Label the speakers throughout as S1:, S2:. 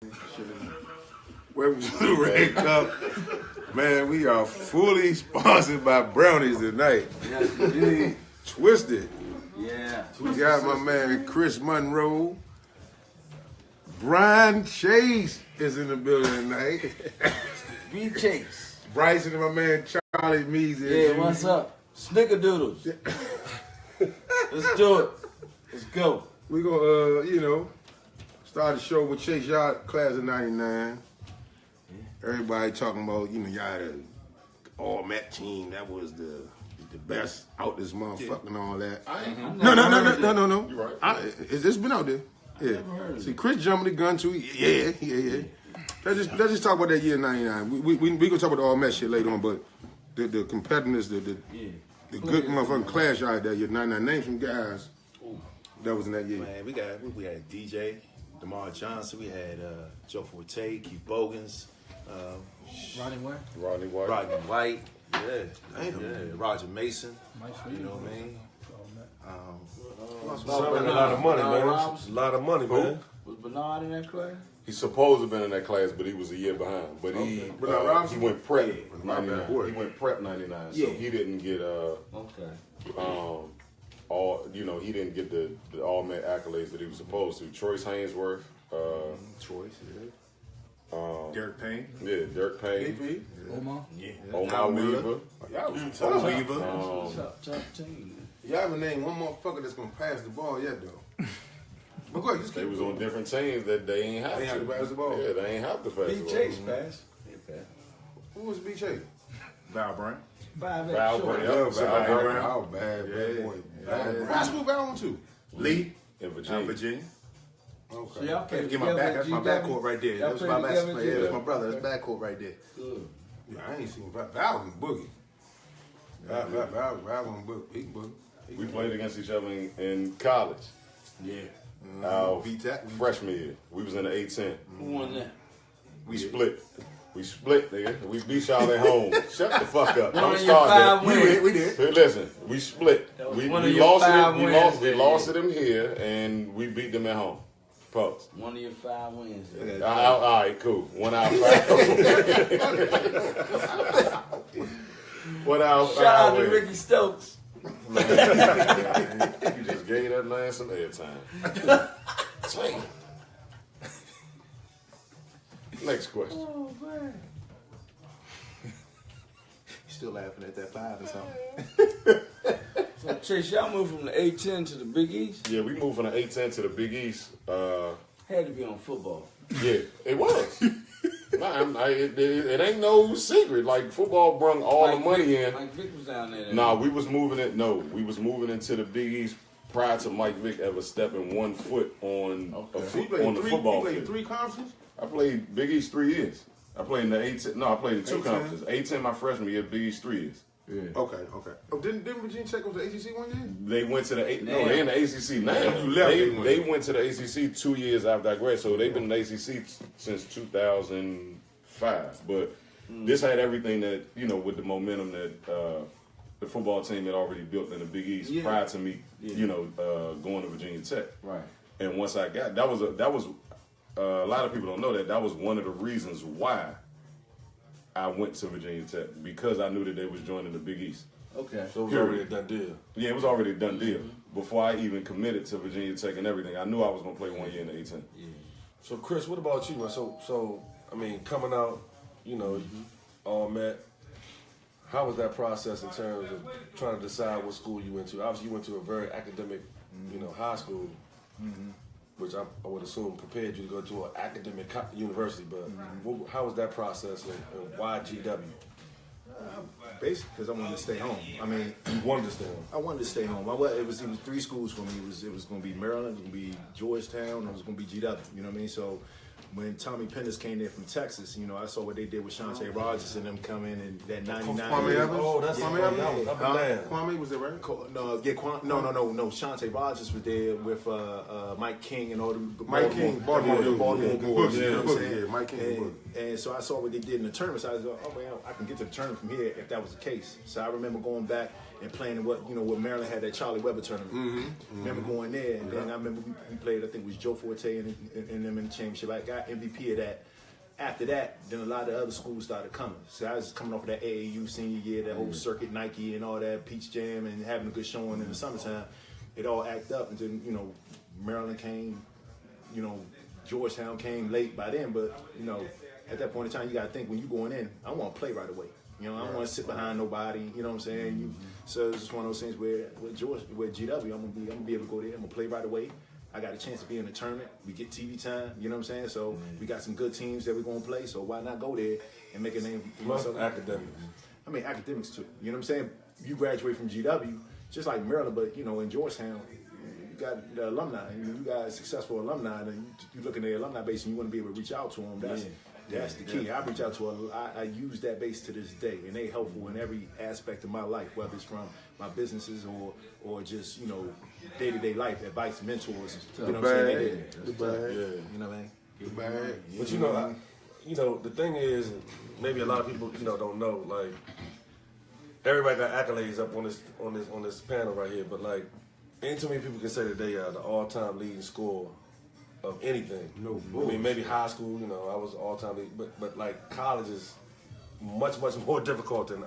S1: Welcome to the Red Cup. Man, we are fully sponsored by Brownies tonight.
S2: Yes, indeed.
S1: Twisted.
S2: Yeah.
S1: We got my man Chris Monroe. Brian Chase is in the building tonight.
S2: B Chase.
S1: Bryson and my man Charlie Mees.
S2: Yeah, what's up? Snickerdoodles. Let's do it. Let's go.
S1: We gonna, start the show with Chase. Y'all class of '99. Everybody talking about, y'all had an all-Met team. That was the best out this motherfucker and all that. No.
S3: You right.
S1: It's been out there. Yeah. See, Chris jumping the gun too. Yeah. Let's just talk about that year '99. We gonna talk about the all-Met shit later on, but the competitiveness, the good motherfucking clash out there. Year '99. Name some guys that was in that year.
S3: Man, we had DJ, DeMar Johnson. We had Joe Forte, Keith Bogans.
S4: Rodney White.
S3: Rodney White. Yeah. Roger Mason. You know what I mean?
S5: Spending a lot of money, man. A lot of money, man.
S2: Was Bernard in that class?
S5: He's supposed to have been in that class, but he was a year behind. But he went prep 99. He went prep 99, so he didn't get he didn't get the all-Met accolades that he was supposed to. Troyce Haynesworth.
S1: Derek Payne.
S5: Yeah, Derek Payne.
S4: Omar.
S5: Yeah. Omar Weaver.
S1: Y'all was
S2: Top team.
S1: Y'all haven't named one motherfucker that's gonna pass the ball yet, though. But go ahead, just
S5: They
S1: keep
S5: was
S1: going.
S5: on different teams that they ain't have
S1: They
S5: to.
S1: had to pass the ball.
S5: Yeah, they ain't have to pass the
S2: B
S5: ball.
S2: Chase passed.
S1: Who was B. Chase?
S6: Val Brown.
S5: Val Brown.
S1: Oh, bad boy. High school Val on too.
S6: Lee.
S5: In
S6: Out
S5: Virginia.
S6: of Virginia.
S2: So y'all played
S6: Get my
S2: together
S6: back.
S2: at
S6: That's my
S2: GW?
S6: backcourt right there.
S2: Y'all
S6: That's
S2: played
S6: my
S2: together
S6: best.
S2: at
S6: Yeah, that's
S2: GW?
S6: my brother. That's backcourt right there.
S2: Good.
S1: Yeah, I ain't seen Val on Boogie. Val on Boogie. Big Boogie.
S5: We played against each other in college.
S1: Yeah.
S5: Our
S1: V-Tech.
S5: freshman year. We was in the A-10.
S2: Who won that?
S5: We split. We split, nigga. We beat y'all at home. Shut the fuck up.
S2: One
S5: Don't
S2: of your
S5: start
S2: five
S5: that.
S2: wins.
S6: We did.
S5: Hey, listen, we split. We
S2: one of
S5: we
S2: your
S5: lost
S2: five
S5: it. We
S2: wins
S5: lost. We
S2: that
S5: lost
S2: year.
S5: it in here, and we beat them at home. Pause.
S2: One of your 5 wins.
S5: All right, cool. 1 out of 5. 1 out of 5.
S2: Shout out to
S5: wins.
S2: Ricky Stokes.
S5: You just gave that man some airtime. Damn. Next question.
S2: Oh, man.
S6: Still laughing at that 5 or something.
S2: So, Chase, y'all moved from the A10 to the Big East?
S5: Yeah, we moved from the A-10 to the Big East.
S2: Had to be on football.
S5: Yeah, it was. It ain't no secret. Like, football brung all the money in.
S2: Mike Vick was down there.
S5: Nah, we was moving into the Big East prior to Mike Vick ever stepping 1 foot on on the football
S1: You played
S5: field.
S1: 3 conferences?
S5: I played Big East 3 years. I played in the A-10. No, I played in 2
S1: A-10?
S5: conferences. A-10 my freshman year, Big East 3 years. Yeah.
S1: Okay. Oh, didn't Virginia Tech go to the ACC one year?
S5: They went to the they in the ACC now.
S1: You left.
S5: They went to the ACC 2 years after I graduated, so they've been in the ACC since 2005. But this had everything that with the momentum that the football team had already built in the Big East prior to me, going to Virginia Tech.
S2: Right.
S5: And once I got that was a lot of people don't know that was one of the reasons why I went to Virginia Tech, because I knew that they was joining the Big East.
S2: Okay.
S5: So it was already a done deal. Yeah, it was already a done deal. Before I even committed to Virginia Tech and everything, I knew I was going to play 1 year in the A-10.
S2: Yeah.
S3: So Chris, what about you, man? So I mean, coming out, all Met. How was that process in terms of trying to decide what school you went to? Obviously, you went to a very academic, high school, which I would assume prepared you to go to an academic university. But how was that process, and why GW?
S6: Basically, because I wanted to stay home. I mean,
S3: You wanted to stay home.
S6: I wanted to stay home. It was 3 schools for me. It was going to be Maryland, it was going to be Georgetown, and it was going to be GW. You know what I mean? So when Tommy Pennis came there from Texas, I saw what they did with Shantae Rogers and them coming in that 99.
S1: Kwame Evans?
S3: Oh, that's
S1: Kwame
S3: Kwame
S1: Evans?
S3: Evans. Up and down.
S1: Kwame was there, right?
S6: No. Shantae Rogers was there with Mike King and all the
S1: Mike King, Baltimore
S6: Boys. You know what I'm saying?
S1: Yeah, Mike King.
S6: And so I saw what they did in the tournament. So I was like, oh man, I can get to the tournament from here if that was the case. So I remember going back and playing in what Maryland had that Charlie Weber tournament. Remember going there, and then I remember we played. I think it was Joe Forte and them in the championship. I got MVP of that. After that, then a lot of other schools started coming. So I was coming off of that AAU senior year, that whole circuit, Nike and all that, Peach Jam, and having a good showing in the summertime. It all acted up, and then, you know, Maryland came, you know, Georgetown came late by then, but, you know, at that point in time, you got to think when you going in, I want to play right away. You know, I don't want to sit behind nobody. You know what I'm saying? So it's just one of those things where with GW, I'm gonna be able to go there. I'm gonna play right away. I got a chance to be in the tournament. We get TV time. You know what I'm saying? So we got some good teams that we're gonna play. So why not go there and make a name?
S3: Plus academics.
S6: I mean, academics too. You know what I'm saying? You graduate from GW, just like Maryland, but you know, in Georgetown, you got the alumni. You got successful alumni, and you look in the alumni base, and you want to be able to reach out to them. That's the key. I reach out to I use that base to this day, and they helpful in every aspect of my life, whether it's from my businesses or just, you know, day-to-day life, advice, mentors. You know what I'm saying?
S1: The bag.
S6: You know what I mean?
S1: The bag.
S3: But you know, the thing is, maybe a lot of people, you know, don't know. Like, everybody got accolades up on this panel right here, but like, ain't too many people can say that they are the all-time leading scorer of anything.
S1: No
S3: I mean, maybe high school, you know, I was all-time lead, but like college is much more difficult than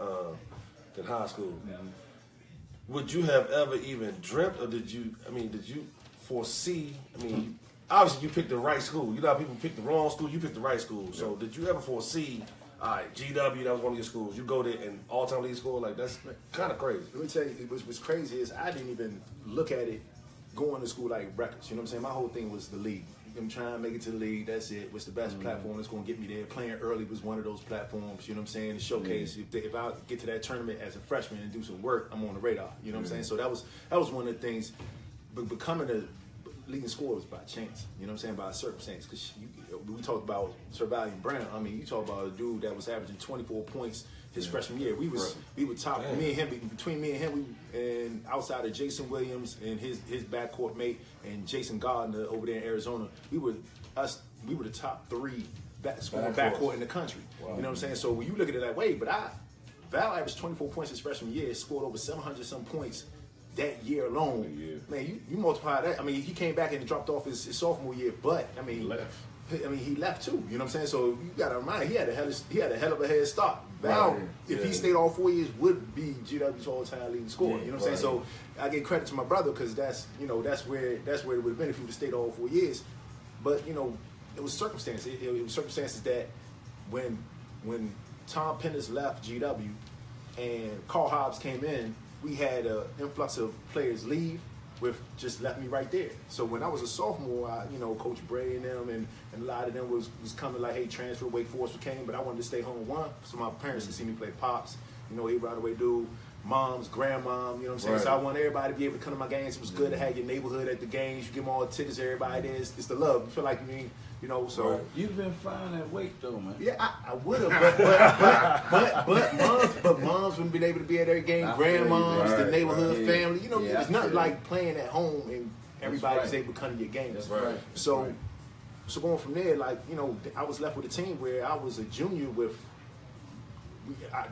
S3: high school. Would you have ever even dreamt, or did you foresee? I mean, obviously you picked the right school. You know how people pick the wrong school, you picked the right school. So did you ever foresee, all right, GW, that was one of your schools, you go there and all-time lead score? Like, that's kind of crazy.
S6: Let me tell you, what's crazy is I didn't even look at it going to school like records. You know what I'm saying? My whole thing was the league. I'm trying to make it to the league. That's it. What's the best platform that's going to get me there? Playing early was one of those platforms. You know what I'm saying? To showcase. If I get to that tournament as a freshman and do some work, I'm on the radar. You know what I'm saying? So that was one of the things. But becoming a leading scorer was by chance. You know what I'm saying? By circumstance. Because we talked about Surviving Brown. I mean, you talk about a dude that was averaging 24 points his freshman year. We were top. Me and him, between me and him, and outside of Jason Williams and his backcourt mate and Jason Gardner over there in Arizona, we were the top three scoring backcourt in the country. Wow. You know what I'm saying? So when you look at it that way, but Val averaged 24 points his freshman year, scored over 700 some points that year alone. Yeah. Man, you multiply that. I mean, he came back and dropped off his sophomore year, but I mean, he left too. You know what I'm saying? So you got to remind, he had a hell of a head start. Val, if he stayed all 4 years, would be GW's all-time leading scorer. You know what I'm saying? So I give credit to my brother because that's where it would have been if he would have stayed all 4 years. But you know, it was circumstances. It was circumstances that when Tom Pennis left GW and Carl Hobbs came in, we had an influx of players leave, with just left me right there. So when I was a sophomore, Coach Bray and them and a lot of them was coming like, hey, transfer, Wake Forest came, but I wanted to stay home so my parents could see me play Pops, he right away dude, moms, grandmom, you know what I'm saying? Right. So I want everybody to be able to come to my games. It was good to have your neighborhood at the games. You give them all the tickets, everybody there. It's the love. You feel like so.
S2: Right. You've been fine at Wake though, man.
S6: Yeah, I would have, but moms wouldn't been able to be at every game. Grandmoms, the neighborhood family. It's nothing like playing at home and everybody's able to come to your games.
S2: That's right.
S6: So going from there, I was left with a team where I was a junior with.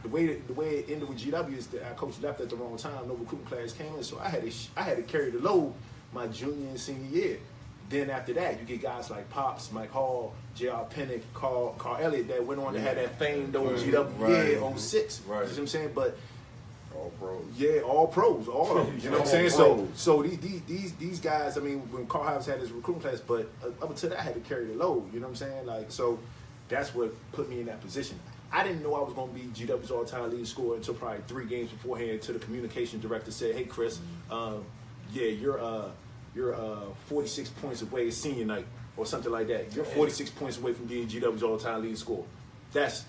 S6: The way it ended with GW is that our coach left at the wrong time. No recruiting class came in, so I had to carry the load my junior and senior year. Then after that, you get guys like Pops, Mike Hall, J.R. Pennick, Carl Elliott that went on to have that famed GW year 06. Right. You know what I'm saying? But
S3: all pros.
S6: Yeah, all pros, all of them. You know what I'm saying? So these guys, I mean, when Carl Hobbs had his recruiting class, but up until that, I had to carry the load. You know what I'm saying? So that's what put me in that position. I didn't know I was going to be GW's all-time leading scorer until probably 3 games beforehand. Until the communication director said, "Hey, Chris, you're 46 points away senior night or something like that. You're 46 points away from being GW's all-time leading scorer." That's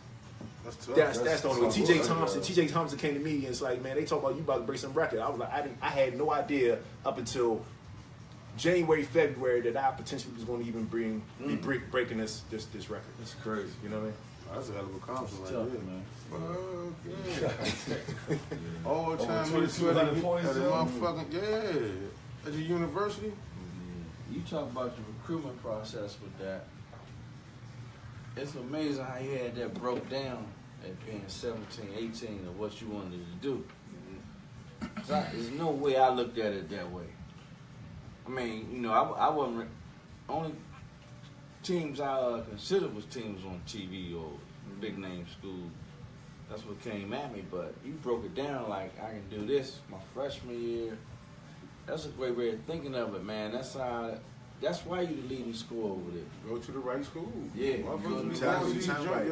S6: the only way. TJ Thompson came to me and it's like, man, they talk about you about to break some record. I was like, I had no idea up until January, February that I potentially was going to even be breaking this record.
S3: That's crazy.
S6: You know what I mean?
S1: That's a hell of a compliment
S2: right
S1: there, man. Fuck yeah. All time leading scorer at a motherfucking at the university.
S2: Mm-hmm. You talk about the recruitment process with that. It's amazing how you had that broke down at being 17, 18 of what you wanted to do. Mm-hmm. There's no way I looked at it that way. I mean, I wasn't only teams I considered was teams on TV or big name school. That's what came at me. But you broke it down like I can do this my freshman year. That's a great way of thinking of it, man. That's why you the leading scorer over there.
S1: Go to the right school.
S2: Yeah,
S1: Motherfuckers be
S6: Time
S1: going to these
S6: time
S1: junk-
S6: right.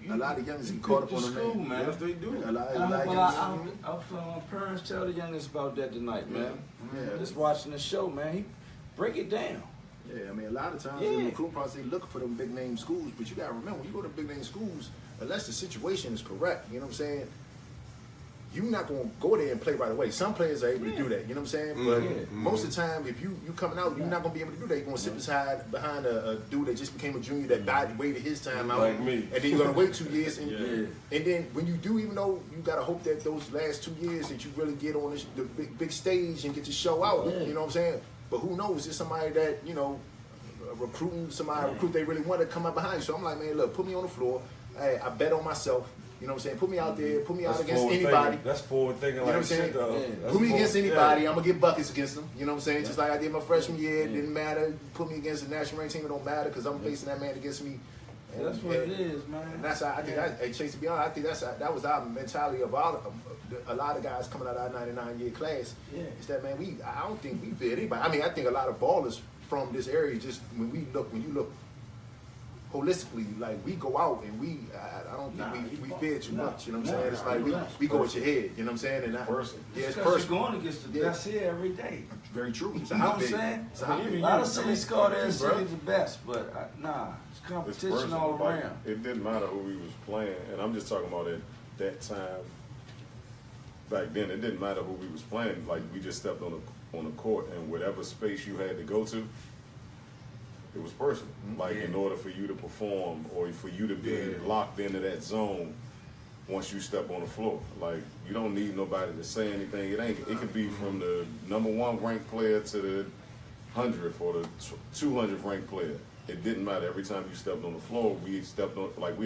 S1: yeah.
S6: A lot of youngsters get caught up on the
S2: School,
S6: man.
S2: man.
S1: Yes, they do.
S6: A lot
S2: I
S6: of
S2: feel my parents tell the youngest about that tonight, man.
S6: Yeah.
S2: Just watching the show, man. Break it down.
S6: Yeah, I mean, a lot of times
S2: Yeah.
S6: in the recruiting process, they look for them big name schools, but you gotta remember, when you go to big name schools, unless the situation is correct, you know what I'm saying? You're not gonna go there and play right away. Some players are able to do that, you know what I'm saying? But most of the time, if you coming out, you're not gonna be able to do that. You're gonna sit behind a dude that just became a junior that died waited his time out,
S3: Like me.
S6: and then you're gonna wait 2 years, and
S2: Yeah.
S6: and then when you do, even though you gotta hope that those last 2 years that you really get on the big stage and get to show out, you know what I'm saying? But who knows? It's somebody that recruit they really want to come up behind you. So I'm like, man, look, put me on the floor. Hey, I bet on myself. You know what I'm saying? Put me out there. Put me out against
S3: forward
S6: anybody.
S3: thinking. That's forward thinking.
S6: You know
S3: Like
S6: what I'm saying?
S3: shit, though.
S2: Yeah.
S3: That's
S6: Put me
S3: forward-
S6: against anybody.
S3: yeah.
S6: I'm gonna get buckets against them. You know what I'm saying? Just like I did my freshman year. It didn't matter. Put me against the national rank team. It don't matter because I'm facing that man against me. And,
S2: That's what it is, man.
S6: And that's how I think. Hey, Chase, to be honest, I think that was our mentality of a lot of guys coming out of our 99-year class.
S2: Yeah.
S6: Is that, man? I don't think we fit anybody. I mean, I think a lot of ballers from this area just when you look holistically, like we go out and I don't think we fear too much. You know what I'm saying? It's like we go with your head. You know what I'm saying? And
S5: Person.
S6: yeah, it's
S2: Because
S6: personal.
S2: you're going against the best here every day.
S6: Very true. It's a
S2: You know what I'm
S6: hotbed.
S2: saying?
S6: It's a hotbed.
S2: A lot of cities call their
S3: bro.
S2: cities the best, but it's
S5: It's
S2: competition
S5: personal.
S2: all
S5: Like,
S2: around.
S5: it didn't matter who we was playing, and I'm just talking about at that time. Back then, it didn't matter who we was playing. Like we just stepped on the court, and whatever space you had to go to, it was personal. Like in order for you to perform or for you to be locked into that zone, once you step on the floor, like you don't need nobody to say anything. It could be from the #1 ranked player to the 100th or the 200th ranked player. It didn't matter. Every time you stepped on the floor, we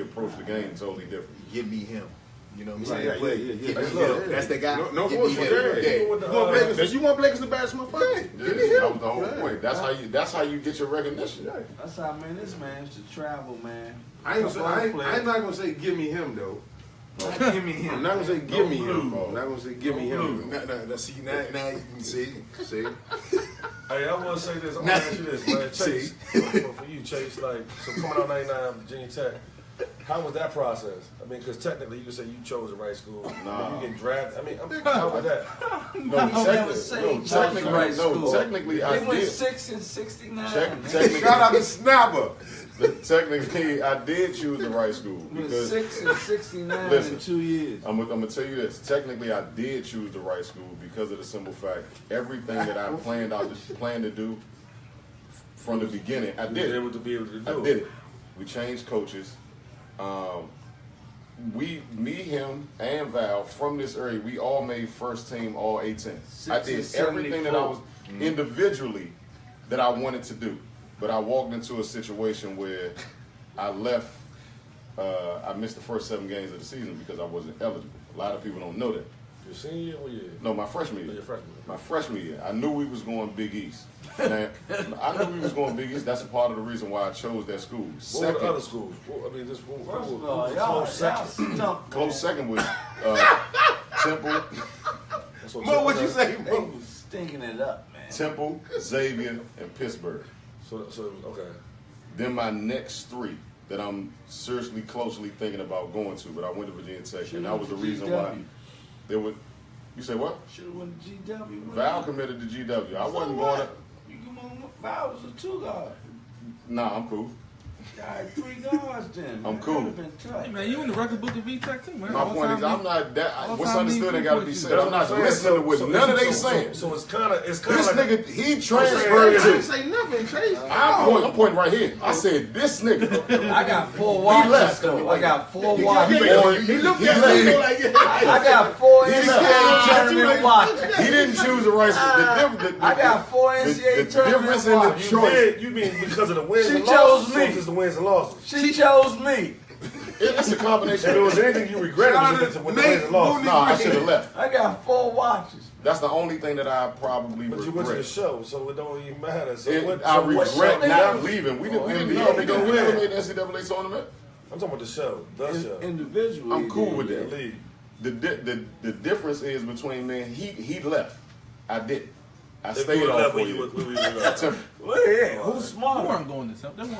S5: approached the game totally different.
S6: Give me him. You know what I'm
S1: Yeah,
S6: saying?
S1: yeah,
S6: But
S1: yeah, yeah.
S6: give me
S1: Yeah,
S6: him.
S1: yeah.
S6: That's the guy.
S1: No
S6: Give
S1: bullshit.
S6: me him.
S1: Yeah.
S6: Yeah.
S1: You want to play against the baddest motherfucker? Give me
S5: That
S1: him.
S5: was the whole point. That's how you get your recognition.
S2: That's how, man, this man's to travel, man.
S1: I'm not gonna say give me him though.
S2: Give me him.
S1: I'm not gonna say give me him. I'm not gonna say give me him.
S6: No, see, now you can see.
S3: Hey, I want to say this. I want to ask you this, man. Chase, for you, Chase, like, so coming out 99, Virginia Tech, how was that process? I mean, because technically you can say you chose the right school.
S5: Nah.
S3: You get drafted. I mean, how was that?
S5: Technically, I
S2: They went
S5: did.
S2: 6 and 69.
S5: Technically,
S1: Shout out to Snapper.
S5: technically, I did choose the right school
S2: Went
S5: because
S2: 6 and 69
S5: Listen.
S2: in 2 years.
S5: I'm gonna tell you this. Technically, I did choose the right school because of the simple fact everything that I planned to do from the beginning, I
S3: You
S5: did
S3: was
S5: it.
S3: able to be able to do
S5: I did it. We changed coaches. Me, him, and Val from this area, we all made first team All A-10. I did everything that I was individually that I wanted to do, but I walked into a situation where I left. I missed the first 7 games of the season because I wasn't eligible. A lot of people don't know that.
S3: Your senior year or year?
S5: No, my freshman year.
S3: Your freshman year.
S5: My freshman year. I knew we was going Big East. Now, I knew we was going Big East. That's a part of the reason why I chose that school.
S3: What were the other schools? I mean, just
S2: First of all,
S3: close
S2: y'all
S3: second.
S2: stumped,
S5: Close second was Temple,
S1: Mo, what you say,
S2: They
S1: Mo?
S2: was stinking it up, man.
S5: Temple, Xavier, and Pittsburgh.
S3: So okay.
S5: Then my next 3 that I'm seriously, closely thinking about going to, but I went to Virginia Tech, and that was the reason why. There was. You say what?
S2: Should have went to GW. man.
S5: Val committed to GW. I wasn't going to.
S2: You come on, Val was a 2 guard.
S5: Nah, I'm cool.
S2: Y'all had 3 guards then. Man.
S5: I'm cool.
S2: That would've been tough.
S4: Hey man, you in the record book of VTech too, man.
S5: My point is, I'm not that.
S4: all
S5: What's
S4: time
S5: understood
S4: me
S5: ain't got to be
S4: people
S5: said.
S4: with
S5: I'm not listening to what none of they saying.
S3: So it's kind of
S5: This
S3: like
S5: nigga, he
S1: I
S5: transferred
S1: didn't
S5: to.
S1: say nothing, Chase.
S5: I'm pointing right here. I said this nigga.
S2: I got 4 watches
S5: left.
S2: though. I got 4
S1: He
S2: watches.
S1: looked at me like,
S2: I got 4
S5: left.
S2: NCAA tournament watches.
S5: He didn't choose the right school.
S2: I got 4 NCAA
S5: the
S2: tournament
S5: difference in the
S2: watches.
S5: choice.
S3: you mean because of the wins
S2: She
S3: and
S2: chose
S3: losses?
S2: me.
S3: Or just the wins and losses?
S2: She chose me.
S5: It's a combination.
S3: If there was anything you regretted when the Blazers lost.
S5: No, I should have left.
S2: I got 4 watches.
S5: That's the only thing that I probably
S3: But
S5: regret.
S3: you went to the show, so it don't even matter. So
S5: I regret
S2: show
S5: not
S2: they
S5: leaving. We
S3: Oh,
S5: didn't
S3: NBA,
S5: we
S3: they
S5: never
S3: win.
S5: made the NCAA tournament.
S3: I'm talking about the show. The show.
S2: Individually.
S5: I'm cool with
S3: The
S5: that.
S3: league.
S5: The difference is between me and he left. I didn't. I
S3: If
S5: stayed
S3: you
S5: on
S3: left
S5: for
S3: when you
S5: you.
S3: was
S2: Who's
S4: You
S2: smarter?
S4: weren't going to something. Them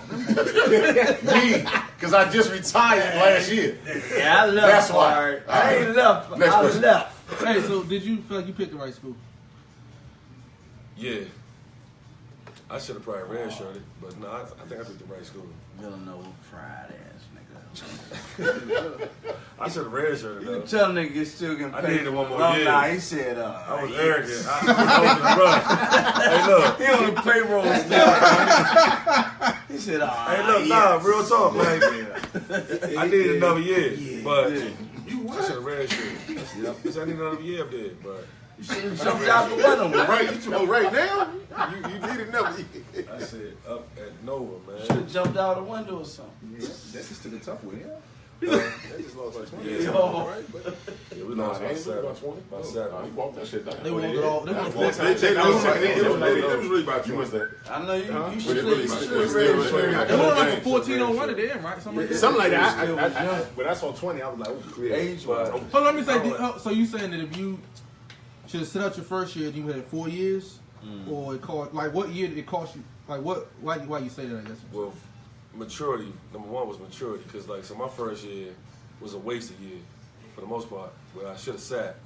S5: Me, because I just retired last year.
S2: Yeah, I left.
S5: That's why.
S2: All right. I ain't left.
S5: Next
S2: I
S5: question.
S2: left.
S4: Hey, so did you feel like you picked the right school?
S3: Yeah. I should have probably redshirted, but no, I think I picked the right school.
S2: Villanova fried ass nigga.
S3: I should have redshirted
S2: You
S3: though.
S2: tell nigga you still can
S3: I
S2: pay
S3: needed
S2: for
S3: one more
S2: alumni.
S3: year.
S2: He said,
S3: I was arrogant. I was in a rush. Hey, look.
S2: he on the payroll still. He said,
S3: Hey, look, nah, real talk. Like, I needed another year, but I should have redshirted. I need another year up there, but
S2: You should have jumped out the window, man.
S1: Right now, you need another.
S3: I said up at Nova,
S2: Should
S3: man.
S2: have jumped out a window or something.
S6: That's just took a tough one, yeah.
S1: They just lost like 20.
S3: Yeah,
S5: Yeah,
S3: we lost by 7. By 7.
S5: He walked that shit down.
S4: They walked it all. They walked
S1: It was really about
S5: You missed that.
S2: I know you
S5: But
S2: should
S5: it really
S2: have
S4: They won like a 14-0 run at the end, right?
S6: Something like that. When I saw 20, I was like, oh, clear.
S2: age
S3: But
S4: Hold on, let me say. So you saying that if you should have set out your first year, you had 4 years, or it cost like what year did it cost you? Like what? Why you say that? I guess.
S3: well, maturity. Number one was maturity, because like so my first year was a wasted year for the most part, where I should have sat.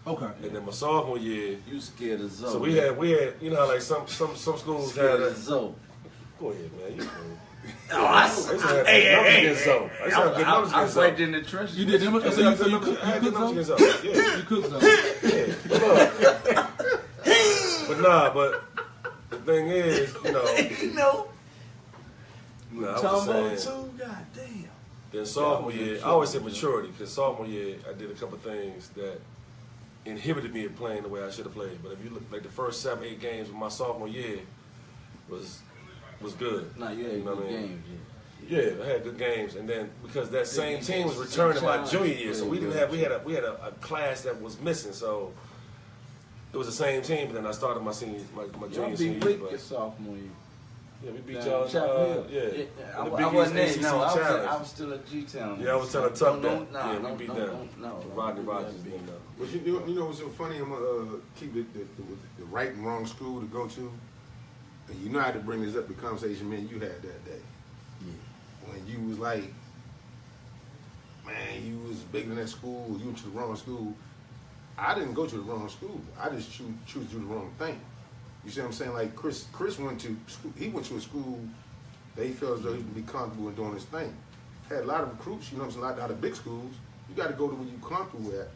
S4: Okay.
S3: And then my sophomore year,
S2: You scared of Zoe.
S3: so we had you know how like some schools had
S2: scared
S3: a.
S2: of Zoe.
S3: Go ahead, man. You cool.
S2: Oh, I used to have
S3: Hey,
S2: good numbers
S3: hey,
S2: against Zoe.
S3: I used to have good numbers
S2: I
S3: against
S2: was right
S3: Zoe.
S2: in the trenches.
S4: You did them. So you cooked
S3: I had good numbers
S4: though.
S3: against Zoe. Yeah.
S4: You cooked though.
S3: Yeah. But nah, but the thing is, you know,
S2: You know,
S3: nah, I was
S2: Tombo
S3: just saying.
S2: too. God damn.
S3: Then sophomore year, I always say maturity, because sophomore year I did a couple things that inhibited me from playing the way I should have played. But if you look like the first 7, 8 games of my sophomore year was good.
S2: Nah, you had
S3: know
S2: good
S3: what I mean?
S2: games.
S3: Yeah, I had good games, and then because that same team was returning my junior year, so we had a class that was missing, so it was the same team. But then I started my junior
S2: Y'all
S3: senior
S2: beat
S3: year.
S2: Rick your sophomore year.
S3: Yeah, we beat
S2: Down
S3: y'all.
S2: Chapel Hill.
S3: Yeah,
S2: I
S3: The
S2: wasn't
S3: Big East
S2: there.
S3: ACC
S2: No,
S3: Challenge.
S2: I was still at G-Town.
S3: Yeah, I was telling Tuck that.
S2: Don't, nah,
S3: Yeah, we
S2: don't,
S3: beat
S2: don't,
S3: them.
S2: No,
S3: Rodney Rogers beat them.
S1: But you know what's so funny? I'm gonna keep the right and wrong school to go to. And you know how to bring this up, the conversation, man, you had that day. When you was like, man, you was bigger than that school, you went to the wrong school. I didn't go to the wrong school. I just choose to do the wrong thing. You see what I'm saying? Like Chris went to school, he went to a school that he felt as though he could be comfortable in doing his thing. Had a lot of recruits, you know what I'm saying, a lot of big schools. You got to go to where you're comfortable at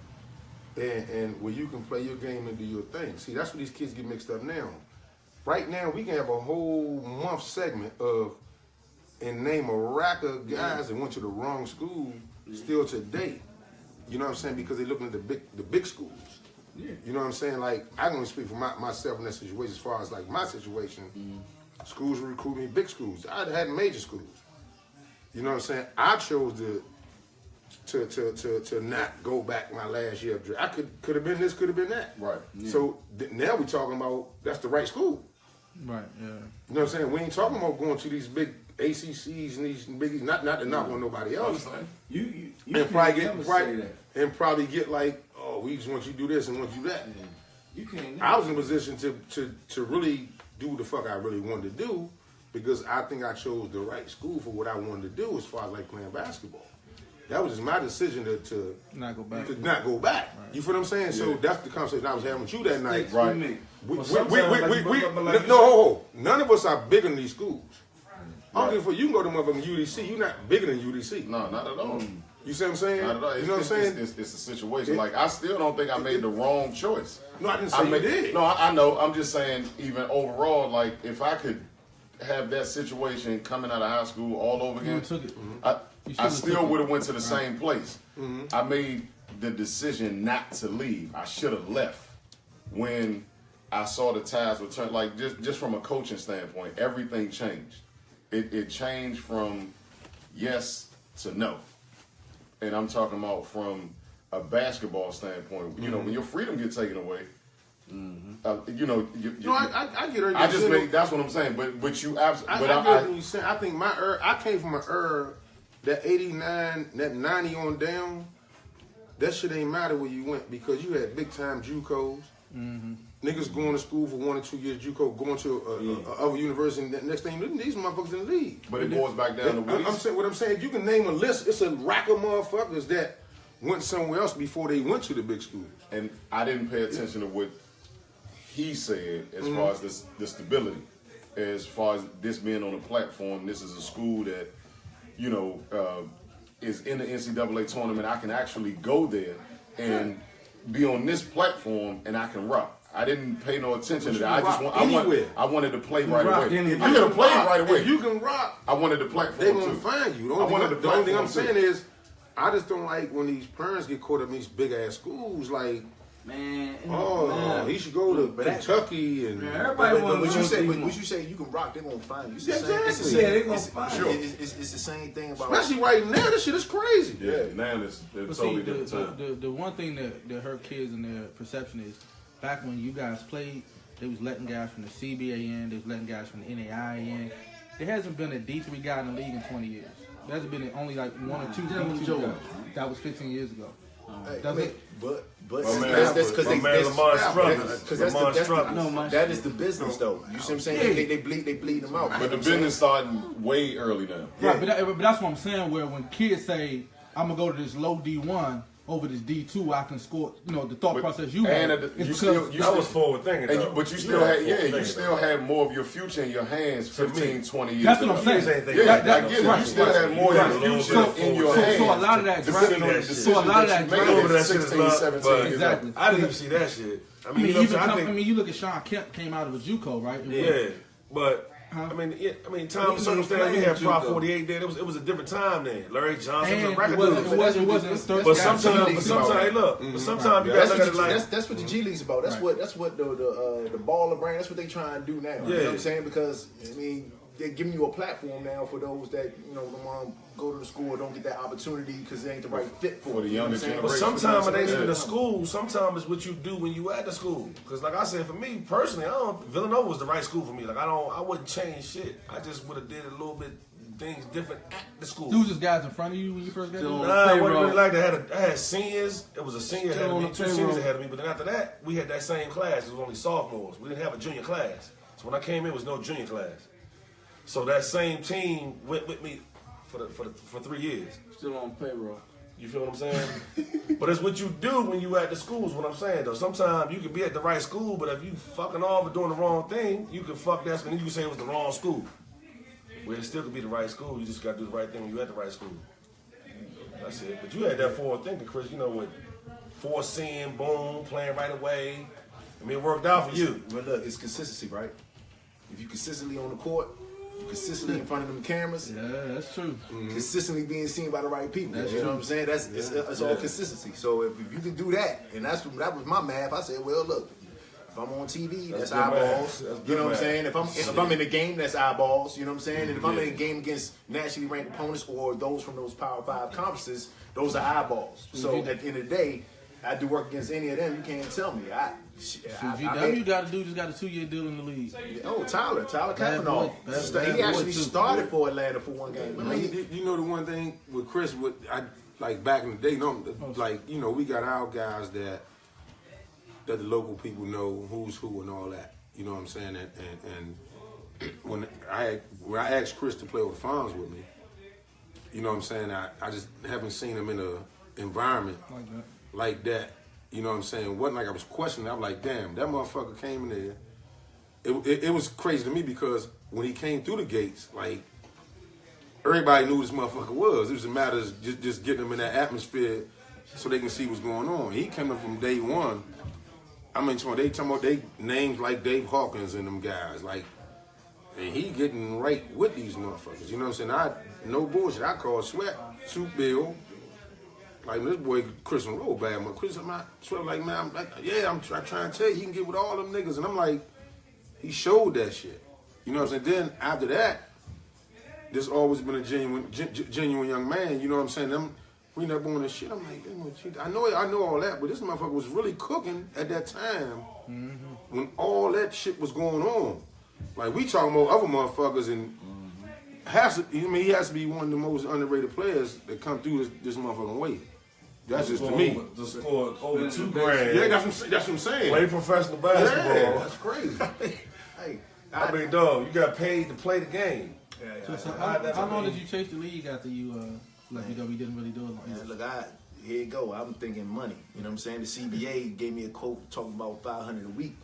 S1: and where you can play your game and do your thing. See, that's where these kids get mixed up now. Right now, we can have a whole month segment of and name a rack of guys that went to the wrong school still today. You know what I'm saying? Because they're looking at the big schools.
S4: Yeah.
S1: You know what I'm saying? Like, I can only speak for myself in that situation as far as like my situation. Schools were recruiting me, big schools. I had major schools. You know what I'm saying? I chose to not go back my last year of draft. I could have been this, could have been that.
S5: Right.
S1: So now we're talking about that's the right school.
S4: Right. Yeah.
S1: You know what I'm saying? We ain't talking about going to these big ACCs and these big, not to knock on nobody else.
S2: You
S1: And
S2: can't
S1: probably get like, oh, we just want you to do this and want you to do that.
S2: You can't.
S1: I was in a position to really do what the fuck I really wanted to do because I think I chose the right school for what I wanted to do as far as like playing basketball. That was just my decision to
S4: Not go back.
S1: to not go back. Right. You feel what I'm saying? So that's the conversation I was having with you that night.
S5: Right.
S1: None of us are bigger than these schools. I don't give a fuck. You can go to motherfucking UDC. You're not bigger than UDC.
S5: No, not at all.
S1: You see what I'm saying?
S5: Not at all.
S1: You know what I'm saying?
S5: It's a situation. Like, I still don't think I made the wrong choice.
S1: No, I didn't say you did.
S5: No, I know. I'm just saying, even overall, like, if I could have that situation coming out of high school all over again,
S4: took it.
S5: I still would have went to the same place. I made the decision not to leave. I should have left when I saw the tides return. Like, just from a coaching standpoint, everything changed. It changed from yes to no. and I'm talking about from a basketball standpoint. You know, when your freedom gets taken away, you know,
S1: No, I get her.
S5: I just make that's what I'm saying. But you absolutely.
S1: I get what you saying. I think I came from an era that 89, that 90 on down. That shit ain't matter where you went because you had big time JUCOs. Niggas going to school for 1 or 2 years, JUCO going to other university. And the next thing you know, these motherfuckers in the league.
S5: But it boils back down to
S1: what I'm saying. If you can name a list, it's a rack of motherfuckers that went somewhere else before they went to the big schools.
S5: And I didn't pay attention to what he said as far as the stability, as far as this being on a platform. This is a school that, you know, is in the NCAA tournament. I can actually go there and be on this platform and I can rock. I didn't pay no attention to that. I wanted to play right away.
S1: If
S5: I could play right away.
S1: If you can rock,
S5: I wanted the platform
S1: they gonna
S5: too.
S1: find you. The
S5: the
S1: only thing I'm
S5: platform
S1: saying
S5: too.
S1: is, I just don't like when these parents get caught up in these big ass schools. Like, he should go to Kentucky and
S2: everybody
S6: But
S2: wants
S6: you
S2: to
S6: say,
S2: be
S6: when you say you can rock, they're gonna find you. It's the
S1: Exactly.
S6: same.
S2: Yeah, they gonna find you.
S6: It's the same thing about.
S1: especially right now. This shit is crazy.
S5: Yeah, now it's a
S4: But
S5: totally
S4: see,
S5: different time.
S4: the one thing that hurt kids in their perception is back when you guys played, they was letting guys from the CBA in, they was letting guys from the NAI in. There hasn't been a D3 guy in the league in 20 years. There hasn't been only like 1 or 2 D2 guys. That was 15 years ago.
S6: Hey,
S4: Does it?
S6: But
S3: that's because Lamar
S6: Struggles. That is the business, though. You see what I'm saying?
S4: Yeah.
S6: They bleed them out.
S5: But the business starting way early now.
S4: Right, but that's what I'm saying. Where when kids say, "I'm gonna go to this low D1 over this D2, I can score." You know, the thought process you had.
S3: That was forward thinking.
S5: But you still had more of your future in your hands 15, 20 years
S4: That's
S5: ago.
S4: what I'm saying.
S5: Yeah, I
S4: That-
S5: get it.
S4: right.
S5: You still had more of your future in your hands.
S4: So a lot of that
S5: depending on the
S4: so
S5: decision
S4: a lot of
S5: that
S4: that
S5: you
S4: drive-
S5: made at 16, 17 years
S4: Exactly.
S5: old.
S3: I didn't even see that shit.
S4: I mean, you look at Sean Kemp came out of a JUCO, right?
S3: Yeah, but I mean, time and circumstance. We had Prop 48 then. It was a different time then. Larry Johnson was a
S4: And
S3: record
S4: it
S3: dude.
S4: wasn't
S3: But sometimes, hey, look. But sometimes you gotta look at it like.
S6: That's what the G League's about. That's what the baller brand. That's what they trying to do now. You know what I'm saying? Because I mean, they're giving you a platform now for those that don't want to go to the school or don't get that opportunity because it ain't the right fit for
S5: the
S6: you know
S5: younger
S6: what I'm saying?
S3: But
S5: generation.
S3: sometimes it ain't even the school. Sometimes it's what you do when you at the school. Because like I said, for me personally, Villanova was the right school for me. Like I wouldn't change shit. I just would have did a little bit things different at the school.
S4: Who was this guys in front of you when you first got there?
S3: Nah, it wasn't really like that. I had seniors. It was a senior ahead of me, 2
S2: Still on the
S3: seniors
S2: payroll.
S3: ahead of me. But then after that, we had that same class. It was only sophomores. We didn't have a junior class. So when I came in, it was no junior class. So that same team went with me for 3 years.
S2: Still on payroll.
S3: You feel what I'm saying? But it's what you do when you at the school is what I'm saying though. Sometimes you can be at the right school, but if you fucking off or doing the wrong thing, you can fuck that school and you can say it was the wrong school. Well, it still could be the right school. You just gotta do the right thing when you at the right school. That's it. But you had that forward thinking, Chris, with foreseeing, boom, playing right away. I mean, it worked out for you.
S6: But look, it's consistency, right? If you consistently on the court, you consistently in front of them cameras,
S4: Yeah, that's true.
S6: consistently being seen by the right people. You know what I'm saying? It's all consistency. So if you can do that, and that was my math. I said, well, look, if I'm on TV, that's
S3: good
S6: eyeballs.
S3: math. That's
S6: You know
S3: good
S6: what I'm
S3: math.
S6: saying? If I'm in the game, that's eyeballs. You know what I'm saying? And if I'm in a game against nationally ranked opponents or those from those Power 5 conferences, those are eyeballs. So at the end of the day, I do work against any of them. You can't tell me.
S4: GW got a 2-year deal in the league.
S6: Tyler
S4: Bad
S6: Kavanaugh.
S4: boy. Bad
S6: He
S4: boy,
S6: actually
S4: too.
S6: started for Atlanta for one game.
S1: I mean, you know the one thing with Chris, like back in the day, we got our guys that the local people know who's who and all that. You know what I'm saying? And when I asked Chris to play with the Fonz with me, you know what I'm saying? I just haven't seen him in an environment like that. You know what I'm saying? It wasn't like I was questioning. I was like, damn, that motherfucker came in there. It was crazy to me because when he came through the gates, like, everybody knew who this motherfucker was. It was a matter of just getting him in that atmosphere so they can see what's going on. He came up from day one. I mean, they talking about they names like Dave Hawkins and them guys. Like, and he getting right with these motherfuckers. You know what I'm saying? No bullshit. I call Sweat, Soup Bill. Like, this boy, Chris Monroe, bad man. Chris, I'm not sweat like, man, I'm like, yeah, I'm trying to tell you, he can get with all them niggas. And I'm like, he showed that shit. You know what I'm saying? Then, after that, this always been a genuine young man. You know what I'm saying? We not born and shit. I'm like, I know all that, but this motherfucker was really cooking at that time when all that shit was going on. Like we talking about other motherfuckers and he has to be one of the most underrated players that come through this motherfucking way. That's just to me.
S3: To score over $2,000.
S1: Yeah, that's what I'm saying.
S3: Play professional basketball.
S1: Yeah, that's crazy.
S6: Hey,
S3: I mean, dog, you got paid to play the game.
S4: So how long did you chase the league after you you didn't really do it?
S6: Man, look, here you go. I'm thinking money. You know what I'm saying? The CBA gave me a quote talking about $500 a week.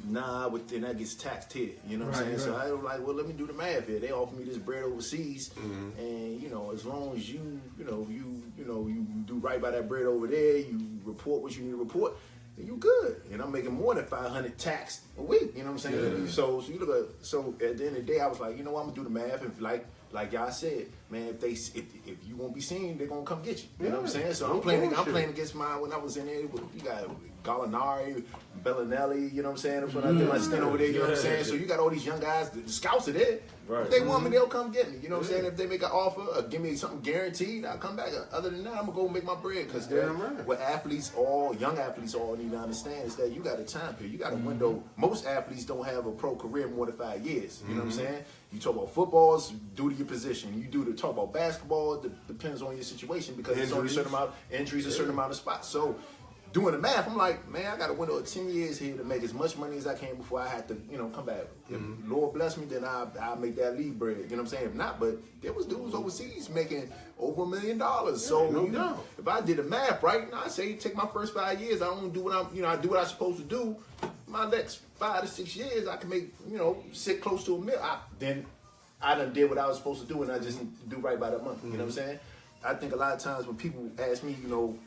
S6: Nah, then that gets taxed here. You know what I'm saying?
S4: Right.
S6: So I was like, well, let me do the math here. They offer me this bread overseas, and as long as you do right by that bread over there, you report what you need to report, then you good. And I'm making more than $500 taxed a week. You know what I'm saying? Yeah. So you look at at the end of the day, I was like, you know what, I'm gonna do the math, and like y'all said, man, if you won't be seen, they're gonna come get you. You know what I'm saying? So I'm playing against mine when I was in there. You got Gallinari, Bellinelli, you know what I'm saying? That's when I did my stint over there, you know what I'm saying? So you got all these young guys, the scouts are there. Right. If they want me, they'll come get me. You know what I'm saying? If they make an offer or give me something guaranteed, I'll come back. Other than that, I'm gonna go make my bread. Because what young athletes all need to understand is that you got a time period. You got a window. Most athletes don't have a pro career more than 5 years. You know what I'm saying? You talk about footballs, due to your position. You talk about basketball, it depends on your situation because there's only a certain amount of injuries, a certain amount of spots. So doing the math, I'm like, man, I got a window of 10 years here to make as much money as I can before I have to, come back. If Lord bless me, then I'll make that league bread. You know what I'm saying? If not, but there was dudes overseas making over $1 million. So if I did the math right, I say take my first 5 years, I don't do what I do what I'm supposed to do. My next 5 to 6 years, I can make, sit close to $1 million. Then I done did what I was supposed to do, and I just do right by that month. You know what I'm saying? I think a lot of times when people ask me,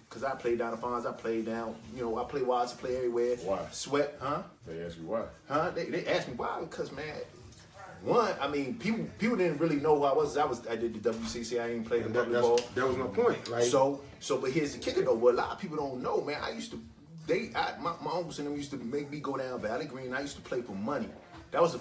S6: because I play down the farms, I play down, I play wild, I play everywhere.
S5: Why?
S6: Sweat, huh?
S5: They ask you why?
S6: Huh? They ask me why, because, man, one, I mean, people didn't really know who I was. I did the WCC, I ain't played the W ball.
S1: That was my point. Like,
S6: So, but here's the kicker, though. What a lot of people don't know, man, my uncles and them used to make me go down Valley Green. I used to play for money. That was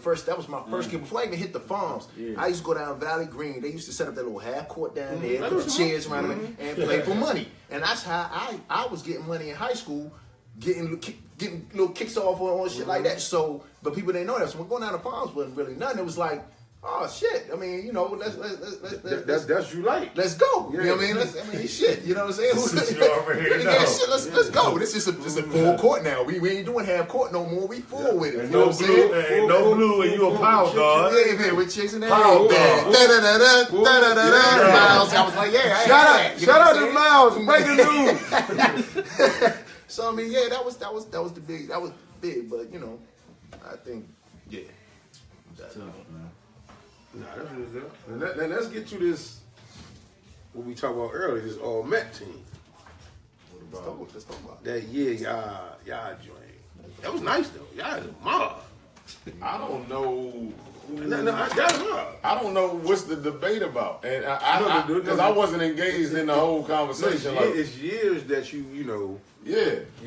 S6: my first game. Before I even hit the farms, I used to go down Valley Green. They used to set up that little half court down there, put the chairs around them, and play for money. And that's how I was getting money in high school, getting little kicks off on shit like that. So, but people didn't know that. So when going down the farms wasn't really nothing. It was like, oh shit. I mean, let's
S1: that's you like.
S6: Let's go.
S1: Yeah.
S6: You know what I mean? Shit. You know what I'm saying?
S3: You already know.
S6: Shit, let's go. This is a full court now. We ain't doing half court no more. We full with it.
S3: And
S6: You know what I'm saying?
S3: ain't no blue, and you a power guard.
S6: Yeah, man, we're chasing that.
S3: Power
S6: Miles. I was like,
S1: Shout out to Miles, breaking news.
S6: So I mean, yeah, that was the big. That was big, but I think, yeah.
S1: Nah, that's what it's now let's get to this. What we talked about earlier, this all Met team.
S6: Let's talk about
S1: That year, y'all joined. That was nice though. Y'all had a mob.
S5: I don't know.
S1: I
S5: don't know what's the debate about, and because I wasn't engaged in the whole conversation.
S1: It's years that you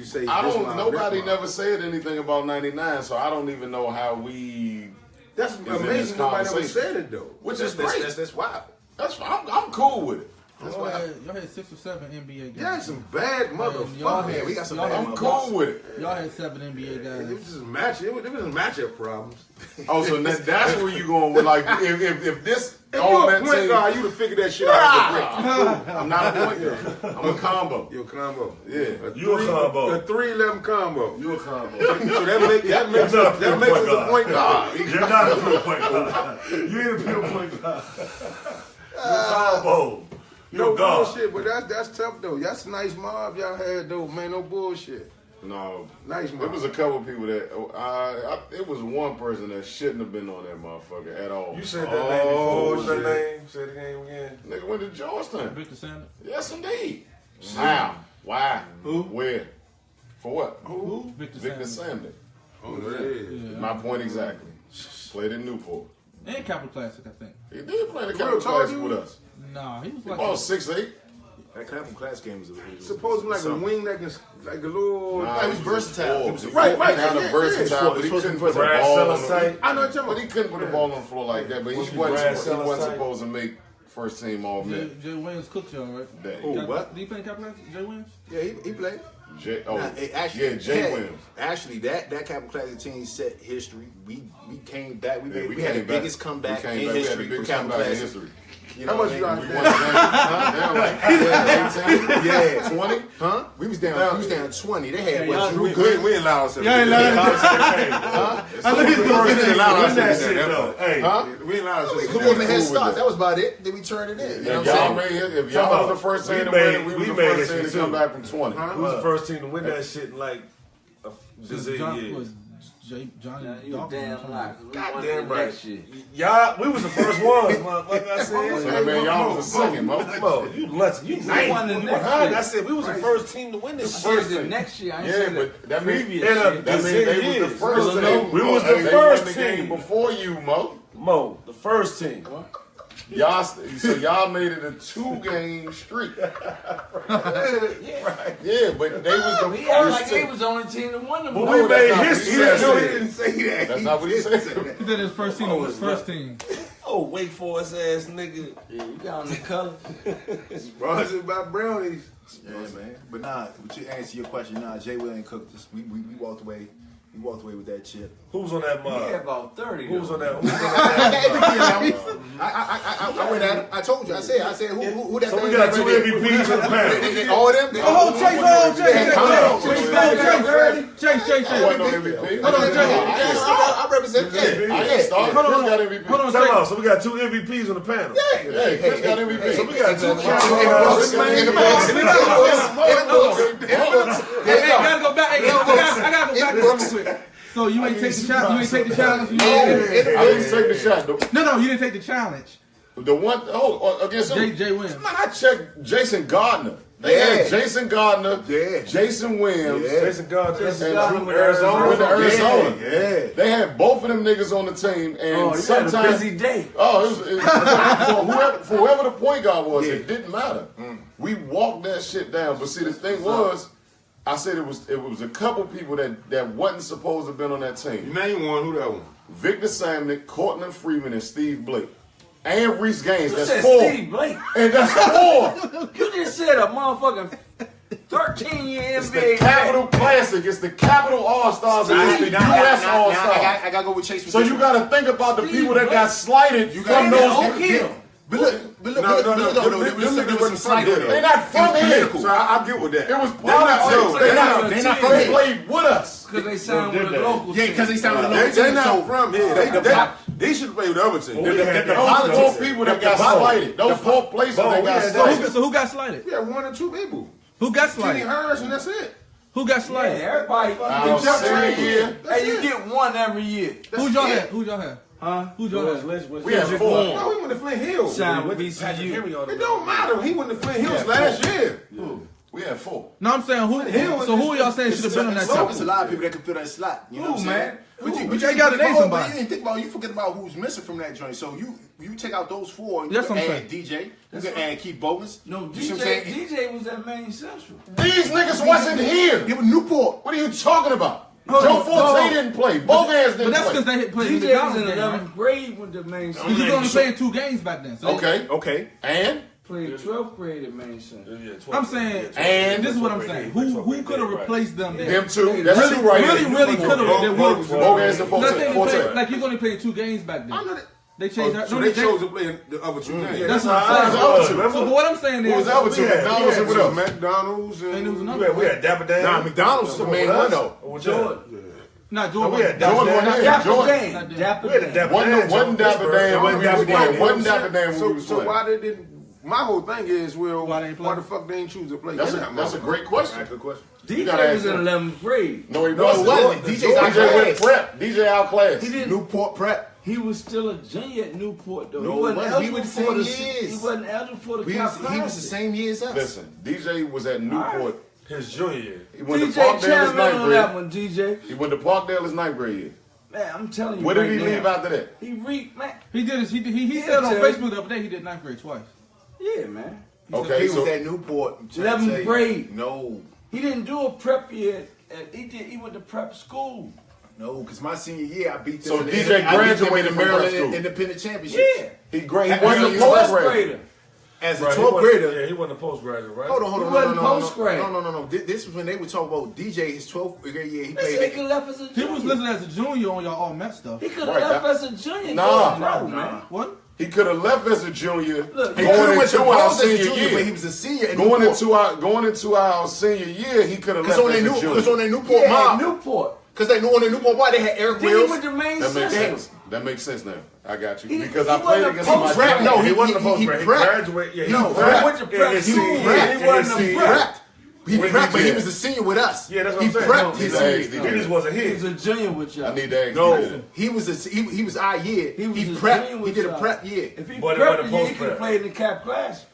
S1: say.
S5: I don't. Nobody never said anything about '99, so I don't even know how we.
S1: That's amazing. Nobody ever said it though.
S5: Which is great.
S6: That's wild.
S5: I'm cool with it.
S4: Y'all had 6 or 7 NBA guys.
S1: Y'all had some bad motherfuckers.
S6: We got some.
S5: I'm cool with it.
S4: Y'all had 7 NBA guys.
S1: It was just matchup problems.
S5: Oh, so that's where you going with if this
S1: If you're a point guard, you'd have figured that shit out.
S5: I'm not a point guard. I'm a combo.
S1: You're a combo.
S5: Yeah.
S3: You a combo.
S1: A 3-11 combo.
S3: You a combo.
S1: So that makes us a point guard.
S3: You're not a pure point guard. You ain't a pure point guard. You're a combo.
S1: No bullshit, but that's tough though. That's a nice mob y'all had though, man. No bullshit.
S5: No,
S1: nice mob.
S5: There was a couple of people that it was one person that shouldn't have been on that motherfucker at all.
S3: You said that name before. What was that name? Say the name again.
S5: Nigga went to Georgetown.
S4: Victor Sanders?
S5: Yes, indeed. How? Why?
S3: Who?
S5: Where? For what?
S4: Who? Victor
S5: Sanders.
S1: Oh, yeah.
S5: My point exactly. Played in Newport.
S4: And Capital Classic, I think.
S5: He did play the Capital Classic with us.
S4: Nah, he was like
S5: about 6'8".
S6: That Capital Class game was
S1: supposed to be like a wing that can, like a little.
S5: Nah,
S6: he was versatile. He was
S1: right.
S5: Kind of versatile, but he couldn't put the ball on the
S3: tight.
S1: I know what you're
S5: But he couldn't put the ball on the floor like that. But he wasn't supposed to make first team all Met.
S4: Jay Williams cooked y'all, right?
S6: Oh, what?
S4: Do you play in Capital Classic? Jay Williams?
S6: Yeah, he played.
S5: Jay
S6: Jay
S5: Williams.
S6: Actually, that Capital Classic team set history. We came back. We
S5: Yeah,
S6: had the biggest comeback in history for Capital Classic. You know
S1: How much you
S6: what I
S1: got?
S6: mean?
S1: We won the game.
S6: Yeah,
S5: 20?
S6: huh? We was down 20. They had what? Drew
S1: We
S6: Gooden.
S1: ain't allowed ourselves.
S4: Y'all ain't allowed
S1: I know he's going to allow
S3: Win that
S1: ourselves.
S3: shit though. Hey,
S1: We ain't allowed
S6: We
S1: ourselves.
S6: couldn't even head start. That was about it. Then we turned it in. You know
S5: If
S6: what
S5: y'all
S6: I'm saying?
S5: made it, if y'all was the first team to win it, we was the
S3: made
S5: first
S3: that
S5: team to
S3: shit
S5: come
S3: too.
S5: back from 20.
S3: we was the first team to win that shit in like a gazillion years.
S4: Johnny
S2: You
S4: Dawson or
S2: damn
S4: something.
S2: lie.
S3: Goddamn
S2: That
S3: right.
S2: shit.
S3: Y'all, we was the first ones, motherfucker. I said.
S5: So that mean y'all was the second, Mo.
S3: Mo, you lucky. You nice.
S2: won the
S3: You
S2: next
S3: behind.
S2: year.
S3: I said we was the first team to win this
S2: I
S3: shit.
S2: said the next year. I ain't
S5: Yeah,
S2: said
S5: but
S2: the
S5: that mean-
S2: previous
S3: In a
S2: year.
S5: That means they was the
S3: years.
S5: first
S2: No,
S5: team.
S3: we was the
S5: They
S3: first
S5: won the game
S3: team.
S5: before you, Mo.
S3: Mo, the first team.
S5: Y'all, so y'all made it a 2-game streak. Yeah, but they was the
S2: He act like
S5: first
S2: they
S5: team.
S2: was the only team that won the
S3: But
S2: ball.
S3: we made
S5: not-
S3: history.
S5: he
S3: that
S5: said-
S1: He
S3: shit.
S1: didn't say that.
S5: That's not what he said.
S4: He said his first team was first team.
S3: Oh, Wake Forest ass nigga.
S2: Yeah, you got on the color.
S1: Bro, it's about brownies.
S6: Yeah, man. But nah, to answer your question, nah, Jay Williams cooked us. We walked away. We walked away with that chip.
S3: Who was on that
S2: He had
S3: mob?
S2: about 30.
S3: Who was
S2: though.
S3: on that?
S6: I went at him. I told you. I said who that
S3: So we
S6: man
S3: got
S6: right
S3: two
S6: there?
S3: MVPs in the panel.
S6: All of them.
S4: Oh, Chase, Chase.
S5: I wasn't on MVP.
S4: Hold on, Jay.
S6: I represent. Yeah.
S5: I didn't start.
S4: Hold on,
S5: Chris got MVP.
S4: Hold on,
S3: Time
S4: Chase.
S3: out. So we got two MVPs on the panel.
S5: Hey, Chris got MVP.
S3: So we got two
S4: Hey, gotta go back. Hey, I gotta go back to something quick. So you ain't take the challenge. You ain't take the challenge.
S5: I didn't take the shot.
S4: No, you didn't take the challenge.
S5: The one, against who?
S4: Jay Williams.
S5: Man, I checked Jason Gardner. They had Jason Gardner,
S6: Yeah.
S5: Jason Williams,
S3: Jason Gardner.
S2: Jason
S5: and
S2: Gardner
S5: Drew
S2: with
S5: Arizona. With
S2: Arizona.
S5: Arizona.
S6: Yeah.
S5: They had both of them niggas on the team, and
S2: Oh, you had a
S5: sometimes
S2: busy day.
S5: for whoever the point guard was, it didn't matter. We walked that shit down. But see, the thing was, I said it was a couple people that wasn't supposed to have been on that team.
S1: Name one. Who that one?
S5: Victor Samnick, Cortland Freeman, and Steve Blake. And Reese Gaines.
S2: You
S5: That's
S2: said
S5: 4.
S2: Steve Blake.
S5: And that's 4.
S2: You just said a motherfucking 13-year
S5: It's the
S2: NBA.
S5: Capital Classic. It's the Capital All-Stars. And it's the U.S. All-Stars.
S6: I gotta go with Chase.
S5: So you got to think about the people that got slighted from those.
S6: But look,
S1: No.
S6: there was some slight
S5: They're
S6: there.
S5: not from here.
S1: So I get with that.
S5: It was
S6: They're not
S5: they
S6: from
S5: They
S6: here.
S5: played with us.
S2: Because they signed with the local
S6: Yeah,
S2: team.
S6: because they sounded a
S1: They
S6: little
S1: not from here. They should play with the other team.
S5: Those 4 people that got slighted. Those 4 places that got slighted.
S4: So who got slighted?
S1: We had 1 or 2 people.
S4: Who got
S1: Kenny
S4: slighted?
S1: Hurst, and that's it.
S4: Who got
S2: Yeah,
S4: slighted?
S2: everybody.
S5: Our senior year,
S2: Hey, you get one every year.
S4: Who y'all had? Who y'all had?
S2: Huh?
S4: Who y'all had?
S5: we had 4.
S1: No, he went to Flint Hills.
S2: Signed with
S3: Patrick
S2: VCU.
S3: Henry on
S1: It
S3: the
S1: don't matter. He went to Flint Hills
S5: Yeah,
S1: last year.
S5: We had 4.
S4: No, I'm saying who. So who y'all saying should have been on that
S6: So it's a
S4: team?
S6: lot of people that can fill that slot. You know
S2: Who,
S6: what I'm saying?
S2: man?
S6: But
S4: Who?
S6: you
S4: But you gotta name somebody.
S6: You didn't think about. You forget about who's missing from that joint. So you take out those 4. You
S4: That's
S6: can
S4: what I'm
S6: add DJ. You can add Keith Bowens.
S2: No,
S6: You see what I'm saying?
S2: DJ was at Main Central.
S5: These niggas wasn't here.
S6: Give him Newport.
S5: What are you talking about?
S2: No,
S5: Joe Forte
S2: no.
S5: didn't play. Bogans
S4: But
S5: didn't
S4: that's because
S5: play.
S4: they played in the
S2: DJ was
S4: Donald's
S2: in
S4: game, right?
S2: 11th grade with the Main Central.
S4: He was only playing 2 games back then. So
S5: Okay. And?
S2: Played 12th grade at Main Central.
S4: I'm saying,
S5: And
S4: this is what I'm saying. Who could have replaced them there?
S5: Them 2. That's
S4: Really,
S5: 2 right there.
S4: really could have.
S5: Bogans and Forte.
S4: Like he's only played 2 games back then.
S1: I know that.
S4: They changed her.
S1: So they chose to play the other 2 games.
S4: That's
S3: how
S4: what I'm
S3: I
S4: saying.
S3: was.
S4: So but what I'm saying
S5: Who was
S4: is,
S5: the other 2?
S3: Yeah,
S5: McDonald's and what else?
S1: McDonald's
S4: and there was
S1: and
S4: another.
S3: We had Dapper Dan.
S6: Nah, McDonald's is the main one though.
S2: Jordan.
S4: Not
S3: Oh,
S4: Jordan.
S3: we had
S5: Jordan
S3: Dapper
S5: wasn't
S3: Dan.
S5: here.
S2: Dapper
S5: Jordan.
S2: Dan.
S3: We
S2: Dapper
S3: had a
S2: Dan.
S3: Dapper
S5: Wasn't
S3: Dan.
S5: Dapper Dan when we was playing. Wasn't Dapper Dan when we was
S1: So
S5: playing.
S1: why they didn't? My whole thing is, well,
S4: Why they ain't play?
S1: why the fuck they ain't choose to play?
S5: That's
S1: that
S5: a great question.
S6: Good question.
S2: DJ
S5: gotta
S2: was
S5: ask
S2: in
S5: him.
S2: 11th grade.
S5: No, he
S6: No, it
S5: wasn't.
S6: wasn't. DJ's out
S5: DJ went
S6: class.
S5: prep. DJ outclassed.
S2: He didn't.
S6: Newport Prep.
S2: He was still a junior at Newport though.
S6: No,
S2: he wasn't
S6: we
S2: eligible
S6: were the
S2: for the.
S6: same years.
S2: He wasn't eligible for the.
S6: He was the same year as us.
S5: Listen, DJ was at Newport.
S3: His junior year.
S5: He went to
S2: DJ
S5: Parkdale his
S2: chime in
S5: 9th
S2: on that
S5: grade.
S2: one, DJ.
S5: He went to Parkdale his 9th grade year.
S2: Man, I'm telling you.
S5: Where did
S2: right
S5: he
S2: now,
S5: leave after that?
S2: He reaped, man.
S4: He did his, he
S2: Yeah,
S4: said on
S2: tell
S4: Facebook the other day he did 9th grade twice.
S2: Yeah, man.
S5: Okay,
S6: He
S5: so
S6: was at Newport. I'm trying to
S2: 11th
S6: tell you.
S2: grade.
S6: No.
S2: He didn't do a prep year. He went to prep school.
S6: No, because my senior year I beat them.
S5: So
S6: in the-
S5: DJ
S6: I beat them in
S5: graduated
S6: the
S5: from prep
S6: Maryland
S5: school.
S6: Independent Championship.
S2: Yeah.
S5: He wasn't
S6: As
S5: a
S6: a
S5: postgraduate.
S6: As a
S3: Right,
S6: 12th grader.
S3: Yeah, he wasn't a postgraduate, right?
S6: Hold on,
S2: He
S6: no,
S2: wasn't
S6: no, no, no,
S2: post-grad.
S6: no. This was when they were talking about DJ. His 12th year, he
S2: This
S6: played.
S2: nigga left as a
S4: He
S2: junior.
S4: was listed as a junior on y'all all Met stuff.
S2: He could have
S5: Right,
S2: left
S5: that-
S2: as a junior.
S5: Nah.
S2: Go pro, man.
S4: What?
S5: He could have left as a junior.
S2: Look,
S6: He
S5: going
S6: could have went to
S5: into our
S6: pros as a
S5: senior
S6: junior,
S5: year.
S6: but he was a senior. In
S5: Going
S6: Newport.
S5: into our senior year, he could have
S6: Because
S5: left
S6: on
S5: as a
S6: their
S5: junior.
S6: because on their Newport
S2: Yeah,
S6: mob.
S2: Newport.
S6: Because they knew on their Newport mob they had Eric
S2: Then he
S6: Wills.
S2: went to main
S5: That makes
S2: section.
S5: sense. That makes sense now. I got you.
S2: He-
S5: Because
S2: he
S5: I played
S2: wasn't
S5: against
S2: a
S5: my
S2: post-grad.
S5: friend.
S6: No,
S3: He wasn't a
S6: he
S3: postgraduate. He
S6: prepped.
S3: graduated. Yeah, he
S6: No,
S3: prepped.
S2: went to prep
S3: his
S2: school.
S3: senior
S2: He
S3: year.
S2: wasn't a
S6: He
S2: prep.
S6: prepped. He
S5: When
S6: prepped,
S5: he
S6: but he
S5: did.
S6: was a senior with us.
S3: Yeah, that's what
S6: he
S3: I'm saying.
S6: prepped
S3: No,
S6: his
S5: he
S6: senior
S5: was-
S6: year.
S3: He just wasn't
S2: He
S3: here.
S2: was a junior with y'all.
S5: I need that.
S6: No, he was our year.
S2: He was
S6: He
S2: a junior
S6: prepped. He
S2: with
S6: did a
S2: y'all.
S6: prep year.
S2: If he
S3: But it
S2: prepped
S3: wasn't
S2: the year, he
S3: post-prep.
S2: could have played in the cap class.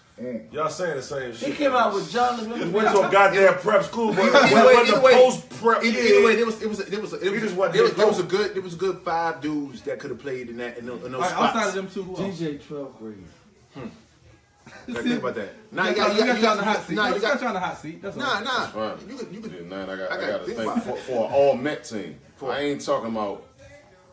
S3: Y'all saying the same
S2: He
S3: shit.
S2: came out with Jonathan.
S3: He went to a goddamn prep school, but it
S6: Either
S3: wasn't
S6: way,
S3: a post-prep.
S6: Either way,
S3: year.
S6: it was a good 5 dudes that could have played in those
S4: All right,
S6: spots.
S4: outside of them two, who else?
S2: DJ 12th grade.
S6: Gotta think about that. Nah,
S4: You got you on the hot seat.
S6: Nah, you
S4: You got
S6: got.
S4: you on the hot seat. That's all.
S6: Nah.
S5: Fine.
S6: You could.
S5: Yeah, man, I
S6: gotta
S5: got to
S6: think
S5: think
S6: about it.
S5: for an all Met team. I ain't talking about.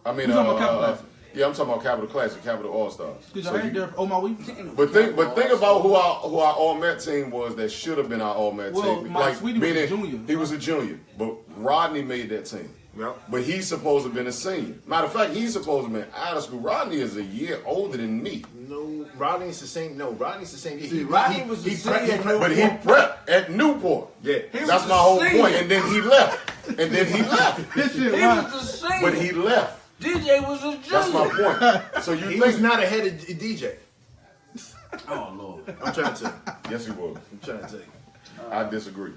S5: I mean,
S4: You talking about Capital Classic?
S5: yeah, I'm talking about Capital Classic, Capital All Stars.
S4: Because y'all ain't there. Oh my week.
S5: But think about who our all Met team was that should have been our all Met
S4: Well,
S5: team.
S4: Mike Sweetie was a
S5: meaning
S4: junior.
S5: He was a junior, but Rodney made that team.
S6: Yep.
S5: But he's supposed to have been a senior. Matter of fact, he's supposed to have been out of school. Rodney is a year older than me.
S6: No, Rodney's the same. No, Rodney's the same.
S2: See, Rodney was the senior.
S5: But he prepped at Newport.
S6: Yeah.
S5: That's my whole point. And then he left.
S4: This shit,
S2: He
S4: right.
S2: was the senior.
S5: But he left.
S2: DJ was a junior.
S5: That's my point. So you
S6: He
S5: think
S6: was not ahead of DJ.
S2: Oh, Lord.
S6: I'm trying to tell you.
S5: Yes, he was.
S6: I'm trying to tell you.
S5: I disagree.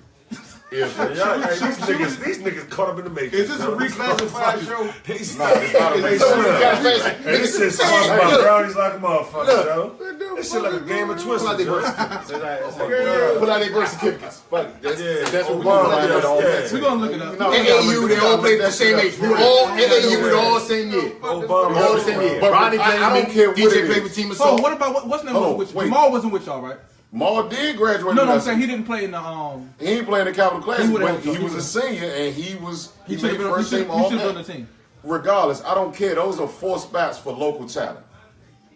S5: If
S3: Y'all, hey, these niggas caught up in the matrix.
S1: Is this a reclassified show?
S5: it's not a
S3: Hey,
S5: race.
S3: son, hey, this shit smells like brownies like a motherfucker, yo. This shit like a game of
S6: Pull out
S3: Twister,
S6: their
S3: yo.
S6: birth Pull out their birth certificates. Fuck it. That's what we
S3: Obama,
S6: do.
S3: yeah.
S4: We're gonna look it up.
S5: No,
S6: AAU, they all played the same age. We were all AAU, we were all same year.
S3: Obama,
S6: All the same year.
S5: But
S6: Rodney
S5: I
S6: played
S5: don't
S6: with me,
S5: care what it
S6: DJ
S5: is.
S6: played with Team
S4: So
S6: Assault.
S4: what about what's the name
S5: Hold on,
S4: with
S5: wait.
S4: Jamal wasn't with y'all, right?
S5: Maul did graduate.
S4: No,
S5: with
S4: I'm
S5: us.
S4: saying he didn't play in the
S5: He ain't playing the Capital Classic,
S4: He would've
S5: but
S4: helped
S5: he
S4: us.
S5: was a senior and he
S4: He
S5: made
S4: should have
S5: first team
S4: been
S5: all
S4: on the
S5: Met.
S4: team.
S5: Regardless, I don't care. Those are 4 spots for local talent.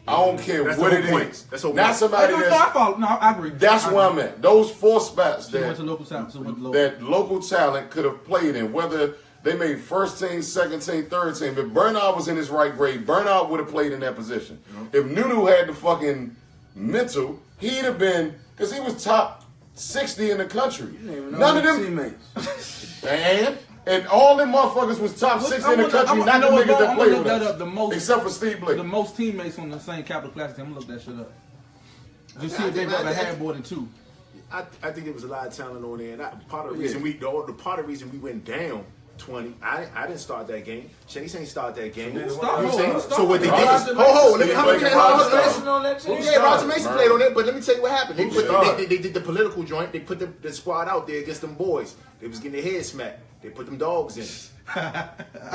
S5: I don't care
S6: That's
S5: what
S6: the
S5: it
S6: whole point.
S5: is.
S6: That's the whole
S5: Not
S6: point.
S5: somebody
S4: No, I
S5: that's.
S4: follow. No, I agree.
S5: That's
S4: I
S5: where
S4: agree.
S5: I'm at. Those 4 spots
S4: He went
S5: that
S4: to local talent. So went to local.
S5: that local talent could have played in, whether they made first team, second team, third team. If Bernard was in his right grade, Bernard would have played in that position. If Nunu had the fucking mental, he'd have been, because he was top 60 in the country. None of them,
S2: teammates.
S5: and all them motherfuckers was top 60 in the country, not the niggas that played with
S4: that
S5: us.
S4: up. The most,
S5: Except for Steve Blake.
S4: the most teammates on the same Capital Classic team. I'm gonna look that shit up. Just see if they
S6: I
S4: ever
S6: think-
S4: had more than 2.
S6: I think there was a lot of talent on there. And part of the reason we went down 20. I didn't start that game. Chase ain't start that game. You know what I'm saying? So what they did is, let me
S2: Mason on that team.
S6: Yeah, Roger Mason played on it, but let me tell you what happened. They did the political joint. They put the squad out there against them boys. They was getting their heads smacked. They put them dogs in.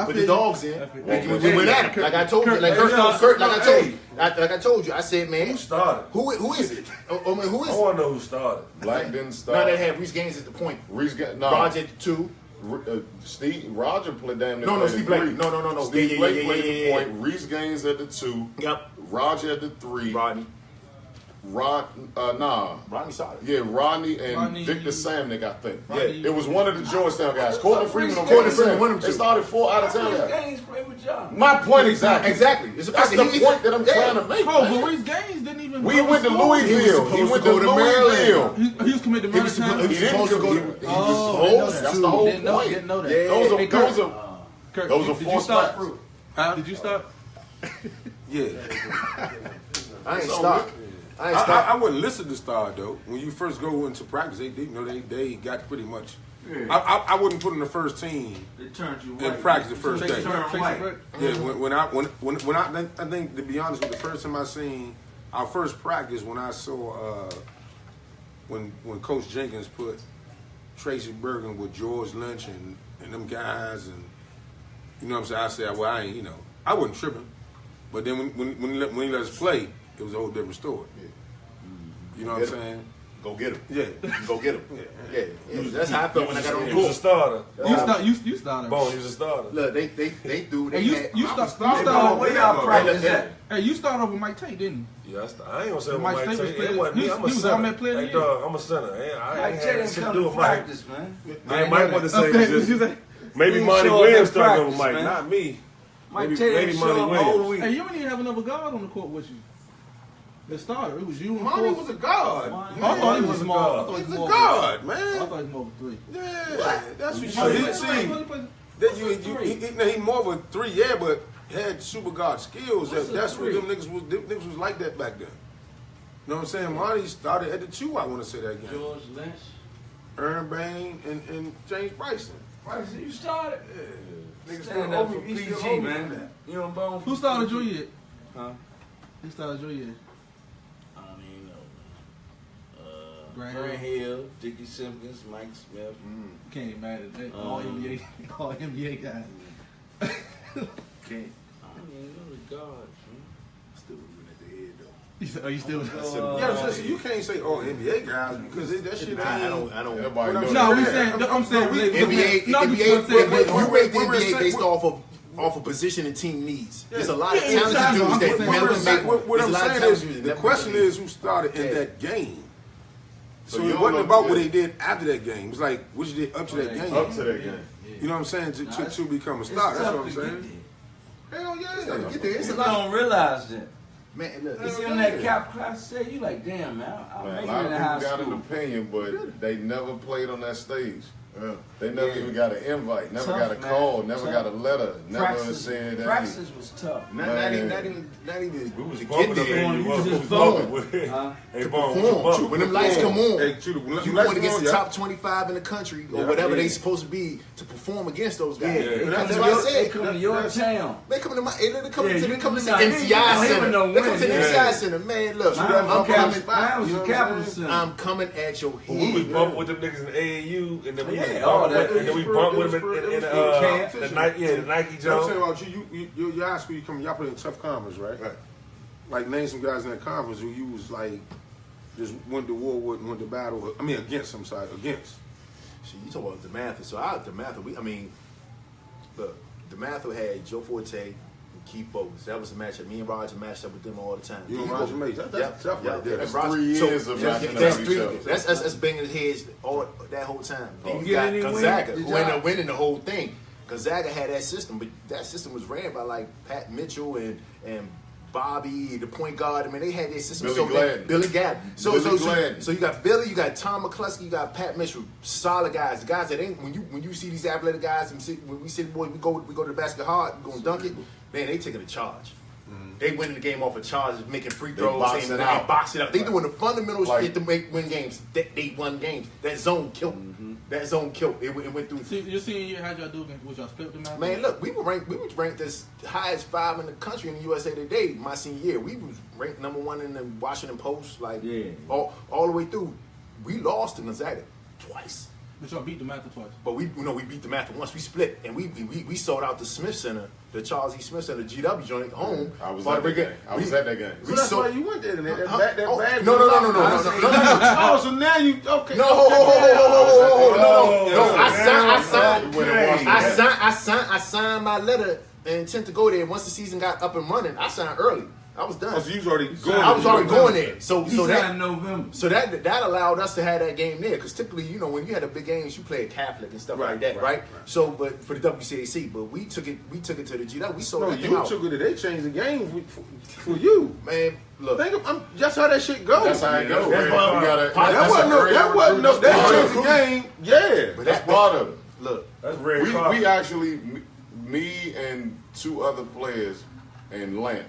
S6: Put the dogs in. We went at him. Like I told you. Like Curt, like I told you. Like I told you. I said, man,
S3: Who started?
S6: who is it? I mean, who is
S3: I
S6: it?
S3: want to know who started.
S5: Black didn't start.
S6: Now they had Reese Gaines at the point. Roger at the 2.
S5: Roger played damn near.
S6: No,
S5: played
S6: Steve
S5: the
S6: Blake.
S5: 3.
S6: No.
S5: Steve Blake played the
S6: Yeah.
S5: point. Reese Gaines at the 2.
S6: Yep.
S5: Roger at the 3.
S6: Rodney solid.
S5: Yeah, Rodney and
S4: Rodney.
S5: Victor Samnick, I think.
S4: Rodney.
S5: It was one of the Georgetown guys. Courtney Freeman or
S6: Courtney
S5: Victor
S6: Freeman,
S5: Samnick.
S6: one of them
S5: They
S6: two.
S5: started 4 out of 10
S2: Reese
S5: guys.
S2: Gaines played with y'all.
S5: My point exactly.
S6: Exactly. It's
S5: That's the point that I'm trying to make.
S4: Oh,
S5: man.
S4: but Reese Gaines didn't even.
S5: We
S4: go
S5: went to
S4: school.
S5: Louisville. He went to
S6: go to
S5: Louisville.
S6: Maryland.
S4: He was committed to
S6: He was
S4: Maryland.
S6: supposed-
S5: He didn't
S6: to go to.
S5: go.
S6: He
S4: Oh,
S6: was
S4: I didn't know
S6: supposed
S4: that.
S5: That's
S6: to.
S5: the whole
S4: Didn't know
S5: point.
S4: that.
S6: Yeah.
S5: Those
S4: Hey,
S5: are
S4: Curt,
S5: those are
S4: did
S5: 4
S4: you start?
S5: spots.
S1: Huh?
S4: Did you start?
S1: Yeah.
S6: I ain't stopped.
S1: I wouldn't listen to Star though. When you first go into practice, they got pretty much. I wouldn't put in the first team
S2: They turned you
S1: in
S2: white.
S1: practice the first day.
S2: Turn white.
S1: Yeah, when I think to be honest with you, the first time I seen our first practice when I saw when Coach Jenkins put Tracy Bergen with George Lynch and them guys and you know what I'm saying, I said, well, I wasn't tripping, but then when he let us play, it was a whole different story. You know what I'm saying?
S6: go get him.
S1: Yeah.
S6: Go get him. Yeah. That's how I felt when I got on the
S3: You was a
S6: court.
S3: starter.
S4: You started.
S3: Bone, you was a starter.
S6: Look, they threw. They
S4: Hey,
S6: had,
S4: you
S1: started
S4: started.
S2: Where y'all practice at?
S4: Hey, you started over Mike Tate, didn't
S3: Yeah, I ain't gonna say
S4: Mike
S3: Mike
S4: Tate was
S3: Tate.
S4: playing-
S3: It wasn't me.
S4: he
S3: I'm a
S4: was
S3: center.
S4: All-Met player of the
S3: Hey,
S4: year.
S3: dog, I'm a center. I
S2: Mike
S3: ain't
S2: Tate
S3: had
S2: didn't
S3: shit to
S2: come
S3: do
S2: to
S3: with Mike.
S2: practice, man.
S3: Man, Mike wasn't the same
S4: Okay,
S3: as
S4: what you
S3: this.
S4: say?
S3: Maybe
S2: He
S3: Monty
S2: showed up
S3: Williams
S2: at
S3: started over
S2: practice,
S3: Mike,
S2: man.
S3: not me.
S2: Mike
S3: Maybe
S2: Tate didn't
S3: Monty
S2: show up
S3: Williams.
S2: all week.
S4: Hey, you didn't even have another guard on the court with you. The starter. It was you and
S1: Monty
S4: four.
S1: was a guard.
S2: Monty
S4: I thought he was
S3: was a
S4: small.
S3: guard.
S4: I thought he
S1: He's
S4: was
S1: a
S4: more.
S1: guard,
S4: I
S1: man.
S4: thought he was more of a 3.
S1: Yeah, that's what
S4: Oh,
S1: you
S4: he
S1: see.
S4: played-
S1: That he more of a 3, yeah, but had super guard skills.
S2: What's a
S1: That's what
S2: 3?
S1: them niggas was like that back then. You know what I'm saying? Monty started at the 2. I want to say that again.
S2: George Lynch.
S1: Aaron Bain and James Bryson.
S2: Bryson, you started.
S1: Niggas
S2: Stand
S1: still
S2: up for
S1: over- he still
S2: PG,
S1: over
S2: man.
S1: from that.
S2: You know, bone.
S4: Who started your year?
S2: Huh?
S4: Who started your year?
S2: I don't even know, man.
S4: Grant
S2: Grant Hill, Dickie Simpkins, Mike Smith.
S4: Can't even matter. They all NBA, all NBA guys.
S6: Can't.
S2: I don't even know the guards, man.
S6: Still looking at the head though.
S4: You said, are you still?
S1: Yeah, so you can't say all NBA guys because that shit ain't.
S6: I don't.
S5: Everybody
S1: What
S5: knows
S1: I'm
S4: No, we
S1: Yeah,
S4: saying.
S1: I'm-
S4: I'm saying.
S1: no, we-
S6: NBA,
S4: No,
S6: NBA,
S4: saying,
S6: but you rate the
S1: when we're
S6: NBA
S1: saying-
S6: based off of position and team needs. There's a lot of
S4: Yeah,
S6: talented
S4: exactly.
S6: dudes
S4: I'm
S6: that
S4: saying-
S6: never make.
S1: What
S6: There's
S1: I'm
S6: a lot of
S1: saying
S6: talented
S1: is,
S6: dudes that
S1: the
S6: never
S1: question
S6: make it.
S1: is who started in
S6: Yeah.
S1: that game. So
S5: So
S1: it
S5: you
S1: wasn't
S5: don't
S1: about
S5: know-
S1: what they did after that game. It was like what you did up to that game.
S5: Up to that game.
S1: You know what I'm saying? To become a
S2: It's
S1: star. That's
S2: tough
S1: what I'm
S2: to get
S1: saying. Hell yeah.
S6: Get there. It's a
S2: You
S6: lot.
S2: don't realize that.
S6: Man, look,
S2: You
S6: it's,
S2: see in that cap class say you like, damn man, I'm
S5: Man, a
S2: making
S5: lot
S2: it
S5: of
S2: in
S5: people
S2: high
S5: got an
S2: school.
S5: opinion, but they never played on that stage.
S6: yeah.
S5: They never even got an invite, never
S2: Tough,
S5: got a
S2: man.
S5: call, never
S2: Tough.
S5: got a letter, never said that.
S2: Praxis was tough.
S6: Not even
S3: We was
S6: to
S3: bumping
S6: get
S3: up
S6: there.
S3: in
S6: You
S3: you
S6: just
S3: was
S6: perform.
S3: bumping with.
S2: Huh?
S3: Hey,
S6: To
S3: Bone,
S6: perform. When them lights come on,
S1: Hey, shoot,
S6: you going against the top 25 in the country or
S1: Yeah,
S6: whatever
S1: yeah.
S6: they supposed to be to perform against those guys.
S2: Yeah, they
S6: That's
S2: come
S6: what I
S2: to
S6: said.
S2: They come to your town.
S6: They coming to my. They coming
S2: Yeah,
S6: to
S2: you
S6: they coming to the
S2: not- you
S6: MCI
S2: don't even
S6: Center.
S2: know
S6: They come to the
S2: when.
S6: MCI Center. Man, look,
S2: Mine
S1: that
S2: was
S1: motherfucking
S2: the
S1: spot,
S2: Mine was
S1: you
S2: the
S1: know what I'm
S2: capital
S1: saying?
S2: center.
S6: I'm coming at your
S3: We was
S6: head.
S3: bumping with them niggas in AAU, and then we
S2: Yeah,
S3: was
S2: all
S3: bumping
S2: that.
S3: with, and then we
S1: It was
S3: bumped
S1: for-
S3: with them
S1: it
S3: in
S1: was
S3: the
S1: for
S3: Nike, the Nike
S1: You know what I'm saying
S3: Joe.
S1: about your high school, y'all play in tough conference, right?
S6: Right.
S1: Like name some guys in that conference who you was like just went to war with and went to battle. I mean against some side against.
S6: See, you talk about DeMatha. So look, DeMatha had Joe Forte and Keith Bogus. That was a matchup. Me and Roger matched up with them all the time.
S1: You and
S6: Keith
S1: Roger
S6: Bogus.
S1: Mays. That's tough right there.
S5: That's
S6: Roger-
S5: 3 years of matching up
S6: that's
S5: with
S6: three.
S5: each other.
S6: That's banging heads all that whole time. Then you
S2: get
S6: got
S2: any win?
S6: Gonzaga,
S2: Did
S6: who
S2: y'all-
S6: ended up winning the whole thing. Gonzaga had that system, but that system was ran by like Pat Mitchell and Bobby, the point guard. I mean, they had their system.
S5: Billy Gladden.
S6: Billy Gladden.
S5: Billy Gladden.
S6: So you got Billy, you got Tom McCluskey, you got Pat Mitchell. Solid guys. The guys that ain't when you see these athletic guys and when we say boy, we go to the basket hard, we gonna dunk it. Man, they taking a charge. They winning the game off of charges, making free throws,
S5: box it
S6: they
S5: out.
S6: box it out. They doing the fundamental
S5: Like-
S6: shit to win games. They won games. That zone killed. That zone killed. It went through.
S4: See, your senior year, how'd y'all do against? Was y'all split them out?
S6: Man, look, we was ranked as high as 5 in the country in the USA Today. My senior year, we was ranked number 1 in the Washington Post. Like
S2: Yeah.
S6: all the way through. We lost to Gonzaga twice,
S4: But y'all beat them out twice.
S6: but we beat the Math once. We split and we sold out the Smith Center, the Charles E. Smith Center, GW joint home.
S5: I was at that game. I was at that game.
S1: So that's why you went there. That
S6: Huh?
S1: bad.
S6: Oh,
S1: Bad
S6: no.
S1: Oh, so now you okay?
S6: No, I signed my letter and intent to go there. Once the season got up and running, I signed early. I was done.
S1: Oh, so you was already going.
S6: I was already going there. So
S2: You signed
S6: that
S2: in November.
S6: so that allowed us to have that game there. Because typically, when you had the big games, you played Catholic and stuff like that, right? So, but for the WCAC, but we took it to the GW. We sold
S1: No,
S6: that thing
S1: you
S6: out.
S1: took it. They changed the game for you.
S6: Man, look.
S1: That's how that shit goes.
S5: That's how it goes.
S3: That's
S5: man.
S3: why-
S5: You gotta-
S1: That
S5: that's
S1: wasn't
S5: a
S1: no.
S5: great
S1: That wasn't no.
S5: recruit.
S1: That changed the game. Yeah.
S6: But
S5: That's part of it.
S6: Look,
S3: That's red carpet.
S5: We actually, me and 2 other players in Atlanta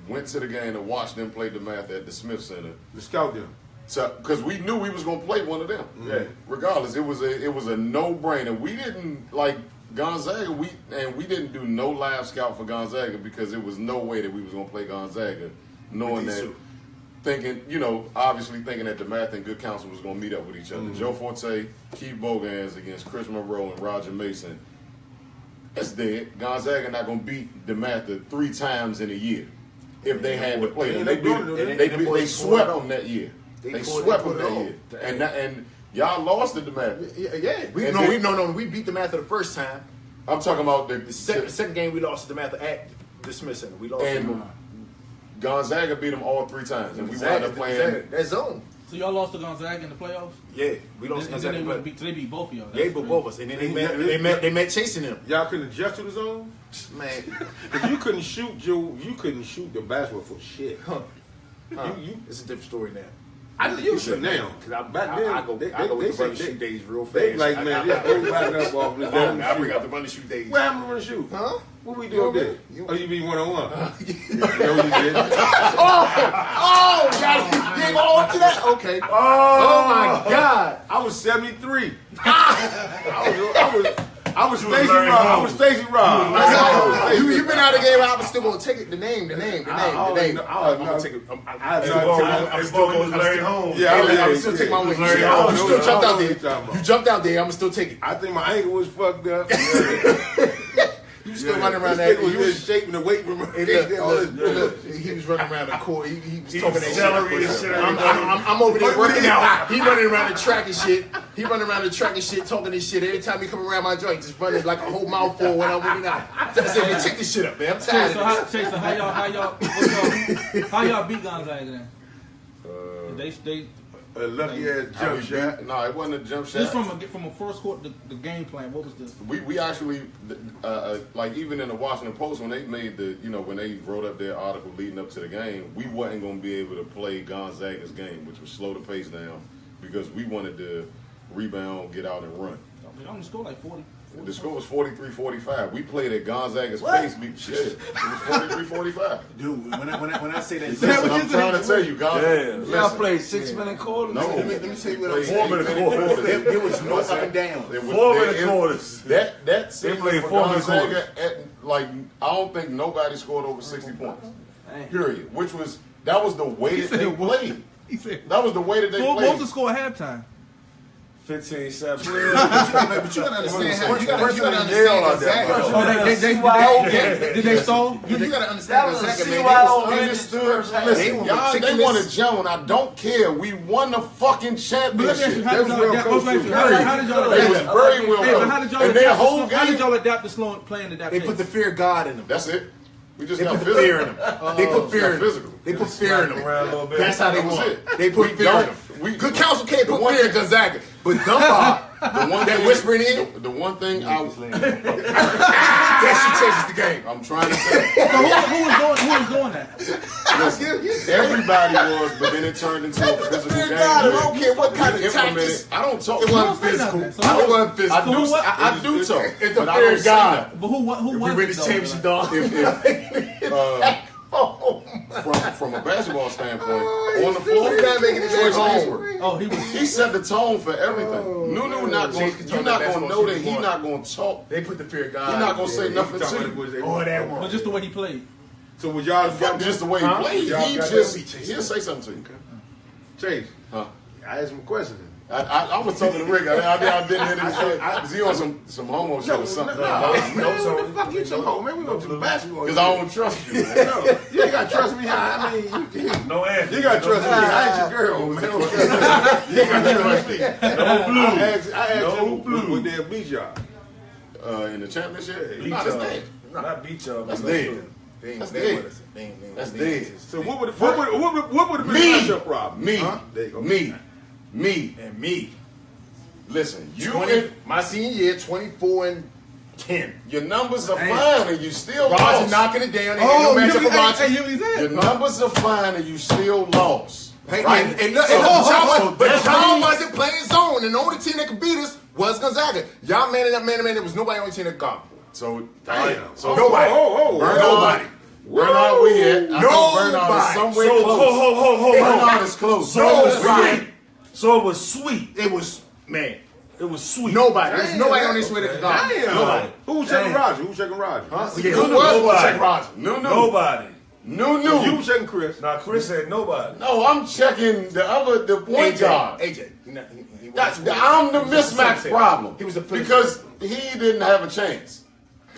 S5: went to the game to watch them play the Math at the Smith Center.
S1: The scout them.
S5: Because we knew we was gonna play one of them.
S1: Yeah.
S5: Regardless, it was a no-brainer. We didn't like Gonzaga. We didn't do no live scout for Gonzaga because it was no way that we was gonna play Gonzaga, knowing
S6: these
S5: that,
S6: two.
S5: thinking obviously thinking that the Math and Good Counsel was gonna meet up with each other. Joe Forte, Keith Bogans against Chris Monroe and Roger Mason. It's dead. Gonzaga not gonna beat the Math 3 times in a year if they had to play them. They swept them that year. They swept them that year. And y'all lost at the match.
S6: Yeah. We beat them after the first time.
S5: I'm talking about
S6: The second game we lost to them after at the Smith Center. We lost
S5: and Gonzaga beat them all 3 times, and we wound up playing
S6: that zone.
S4: So y'all lost to Gonzaga in the playoffs?
S6: Yeah, we lost to
S4: And
S6: Gonzaga.
S4: then they beat both of y'all.
S6: They beat both of us, and then they met chasing them.
S1: Y'all couldn't adjust to the zone,
S6: Man,
S1: because you couldn't shoot the basketball for shit.
S6: it's a different story now.
S1: I know you should now. Back then,
S6: I go with the run and shoot days real fast.
S1: They like, man, go back up off this down.
S6: I bring out the run and shoot days.
S1: What happened to run and shoot?
S6: Huh?
S1: What we do up there? Oh, you be 1-on-1. You know what you did?
S6: Oh, got it. You ain't gonna to that? Okay. Oh my God.
S1: I was 73. I was Stacy Rob. I was Stacy Rob.
S6: You been out of the game. I was still gonna take it. The name. I'm gonna take it. I'm still gonna Larry home.
S1: Yeah,
S6: I'm still take my wing. You still jumped out there. You jumped out there. I'm gonna still take it.
S1: I think my ankle was fucked up.
S6: You still running around that.
S1: He was shaping the weight room.
S6: He was running around the court. He was talking that shit. I'm over there working out. He running around the track and shit. Talking this shit. Every time he come around my joint, just running like a whole mouthful when I'm working out. I said, man, check this shit up, man. I'm tired of this.
S4: So how y'all beat Gonzaga then? They
S1: A lucky ass jump shot.
S5: No, it wasn't a jump shot.
S4: just from a first quarter, the game plan. What was this?
S5: We actually like even in the Washington Post when they made when they wrote up their article leading up to the game, we wasn't going to be able to play Gonzaga's game, which was slow the pace down because we wanted to rebound, get out and run.
S4: They only scored like 40.
S5: The score was 43-45. We played at Gonzaga's pace. Shit, it was 43-45.
S6: Dude, when I say that,
S5: Listen, I'm trying to tell you, Gonzaga.
S2: Y'all played 6-minute quarters?
S5: No.
S6: Let me tell you what I'm
S5: Played
S6: saying.
S3: 4-minute quarters.
S6: There was no up and down.
S3: 4-minute quarters.
S5: That season
S3: played
S5: for
S3: 4-minute
S5: Gonzaga, I don't think nobody scored over 60 points. Period. That was the way that they played.
S4: He said,
S5: That was the way that they
S4: what
S5: played.
S4: was the score at halftime?
S3: 15-7.
S6: But you gotta understand how you gotta understand Gonzaga.
S4: Did they stall?
S6: You gotta understand Gonzaga, man.
S5: They want to gel, and I don't care. We won the fucking championship.
S4: How did y'all
S5: They was very well coached. And their whole
S4: How did
S5: game,
S4: y'all adapt to playing at that
S6: They
S4: pace?
S6: put the fear of God in them.
S5: that's it. We just
S6: They
S5: got
S6: put the fear in
S5: physical.
S6: them. They put fear in them.
S5: Physical.
S6: They put fear in
S3: Around a little
S6: them.
S3: bit.
S6: That's how they
S5: That was
S6: want.
S5: it.
S6: They put fear in them. Good counsel can't put fear in Gonzaga, but Dunbar, that whispering in,
S5: The one thing
S6: that shit changes the game.
S5: I'm trying to say,
S4: So who was doing that?
S5: everybody was, but then it turned into a physical
S6: Fear
S5: game.
S6: God. I don't care what kind of
S5: Implemented-
S6: tactics.
S5: I don't talk.
S6: It wasn't
S4: say
S6: physical.
S4: nothing. So
S6: It wasn't physical.
S5: I do talk.
S6: It's the
S5: but I
S6: fear
S5: don't
S6: of
S5: say
S6: God.
S5: nothing.
S4: But who
S6: We
S4: was
S6: win
S4: it
S6: this
S4: though?
S6: championship, dog.
S5: From a basketball standpoint, on the floor,
S6: We're not making it back
S5: Troy
S6: home.
S5: Kingsbury.
S4: Oh, he was.
S5: He set the tone for everything. Nunu not going.
S6: Jason
S5: You're
S6: told
S5: not
S6: that
S5: going to
S6: basketball
S5: know that
S6: shit
S5: he's
S6: was
S5: not going to talk.
S6: They put the fear of God.
S5: He's not going to say nothing to you.
S6: Oh, that one.
S4: But just the way he played.
S1: So was y'all
S5: Fuck just the way he played. He'll say something to you.
S1: Chase?
S5: Huh?
S1: I asked him a question.
S5: I was talking to Rick. I didn't hear this shit. Is he on some homo shit or something?
S1: No, fuck you, Joe. Man, we gonna do the basketball.
S5: Because I don't trust you. Man.
S1: No, you ain't gotta trust me. I mean,
S3: No answer.
S1: you gotta trust me. I ain't your girl, man. You ain't gotta trust me.
S3: No blue.
S1: I asked
S3: No
S1: him
S3: blue.
S1: would they beat y'all?
S5: In the championship?
S3: Beat
S5: No, that's
S3: y'all.
S5: dead.
S3: Not beat y'all.
S5: That's
S3: but
S5: dead.
S3: no.
S5: That's dead. That's dead.
S1: So what would have been
S5: Me.
S1: your problem?
S5: Me.
S1: Huh? There you go.
S5: Me.
S6: And me.
S5: Listen, you
S6: 20, my senior year, 24-10.
S5: your numbers are fine and you still
S6: Roger
S5: lost.
S6: knocking it down. Ain't no matchup for Roger.
S5: Your numbers are fine and you still lost.
S6: Hey,
S5: Right?
S6: But y'all wasn't playing zone, and the only team that could beat us was Gonzaga. Y'all man and man, there was nobody on the team that got.
S5: So,
S1: Damn.
S5: so
S6: Nobody.
S5: Bernard,
S6: Nobody.
S5: Bernard, we at? I know Bernard is
S6: Nobody.
S5: somewhere
S3: So,
S5: close. Bernard is close.
S6: Nobody.
S3: So it was sweet.
S6: It was, man,
S3: It was sweet.
S6: nobody. There was nobody on this way that could got.
S1: Damn.
S6: Nobody.
S1: Who was checking Roger? Who was checking Roger?
S6: Huh?
S5: Yeah,
S6: Who was checking Roger?
S5: No.
S3: Nobody.
S5: No.
S1: You was checking Chris.
S3: Now Chris said nobody.
S5: No, I'm checking the point guard.
S6: AJ.
S5: I'm the mismatch problem.
S6: He was a finisher.
S5: because he didn't have a chance.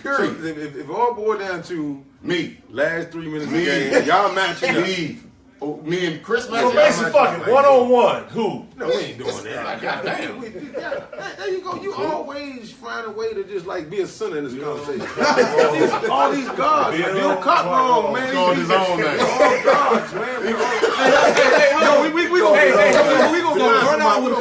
S1: So
S5: Period.
S1: if all boiled down to
S5: Me.
S1: last 3 minutes of the game, y'all matching up.
S5: Me. Oh, me and Chris
S3: So
S5: match.
S3: basically, fucking one-on-one. Who?
S1: No, we ain't doing that.
S5: Goddamn.
S1: There you go. You always find a way to just like be a center in this conversation. all these guards. Bill Cotton, man.
S5: Called his own name.
S1: All guards, man. We gonna
S4: Burn out with a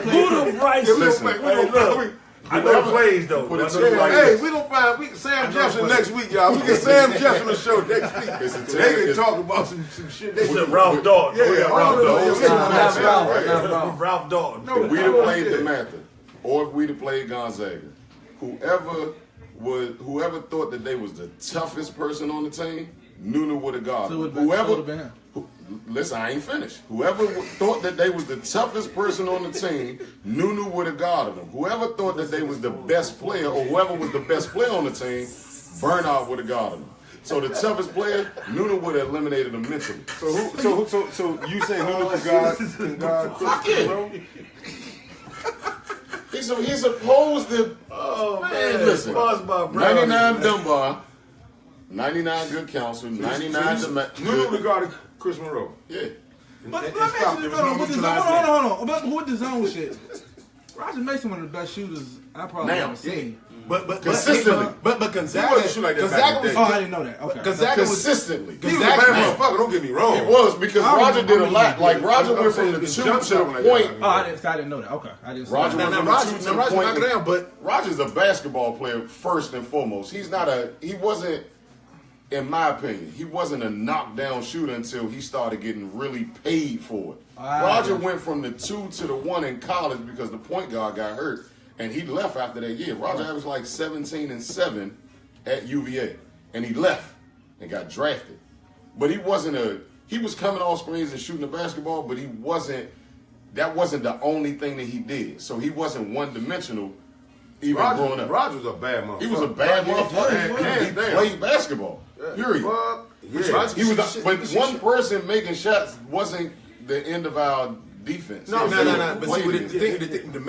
S4: play.
S3: Who the Bryson?
S5: Listen,
S3: Hey, look. I know the plays though.
S5: Put it
S3: I
S5: to
S3: know
S5: you
S3: the
S5: like
S3: plays.
S1: Hey, we gonna find Sam Jefferson next week, y'all. We get Sam Jefferson on the show next week. They can talk about some shit. They
S3: What's up, Ralph Dalton?
S1: Yeah,
S3: Oh, yeah,
S1: all
S3: Ralph
S1: of
S3: Dalton.
S1: them.
S2: Ralph.
S3: Ralph Dalton.
S1: No,
S5: If we'd have played DeMatha, or if we'd have played Gonzaga, whoever thought that they was the toughest person on the team, Nunu would have got
S4: So it
S5: him.
S4: would've been him.
S5: Listen, I ain't finished. Whoever thought that they was the toughest person on the team, Nunu would have guarded them. Whoever thought that they was the best player, or whoever was the best player on the team, Burnout would have guarded them. So the toughest player, Nunu would have eliminated him mentally.
S1: So you saying Nunu can guard
S5: Fuck
S1: Chris
S5: it.
S1: Monroe?
S5: He's supposed to.
S3: Oh
S5: Man, listen.
S3: Sponsored by Brown.
S5: 99 Dunbar, 99 good counsel, 99
S1: Nunu regarded Chris Monroe.
S5: Yeah.
S4: But
S1: And
S4: let me
S1: stop.
S4: ask you
S1: There
S4: this,
S1: was no
S4: with the zone,
S1: neutralizing.
S4: hold on. But with the zone shit, Roger Mason one of the best shooters I probably
S5: Now,
S4: ever seen.
S6: But
S5: Consistently.
S6: But
S1: He
S6: Gonzaga,
S1: wasn't shooting like that back
S6: Gonzaga
S1: in the
S6: was
S1: day.
S4: Oh, I didn't know that. Okay.
S6: Gonzaga was
S5: Consistently.
S1: He was a bad motherfucker, don't get me wrong.
S5: It was because
S4: I
S5: Roger did a
S4: remember
S5: lot.
S4: he
S5: Like
S4: did.
S5: Roger
S1: I'm
S5: went from
S1: saying
S5: the
S1: it's
S5: 2
S1: jump
S5: to
S1: shot
S5: the
S1: like that.
S5: point.
S4: Oh, I didn't know that. Okay, I didn't. See
S5: Roger
S4: that.
S5: went
S6: now
S5: from the 2 to the
S6: Roger
S5: point.
S6: knocked it down, but
S5: Roger's a basketball player first and foremost. He wasn't, in my opinion, he wasn't a knockdown shooter until he started getting really paid for it. Roger went from the 2 to the 1 in college because the point guard got hurt, and he left after that year. Roger averaged like 17 and 7 at UVA, and he left and got drafted. But he was coming off screens and shooting the basketball, but that wasn't the only thing that he did. So he wasn't one-dimensional even growing up.
S1: Roger was a bad motherfucker.
S5: He was a bad motherfucker.
S1: Hands
S5: He
S1: down.
S5: played basketball. Period.
S1: Fuck.
S5: He was
S6: Shit,
S5: but
S6: shit,
S5: one
S6: shit.
S5: person making shots wasn't the end of our defense.
S6: No. But see,
S5: Played
S6: the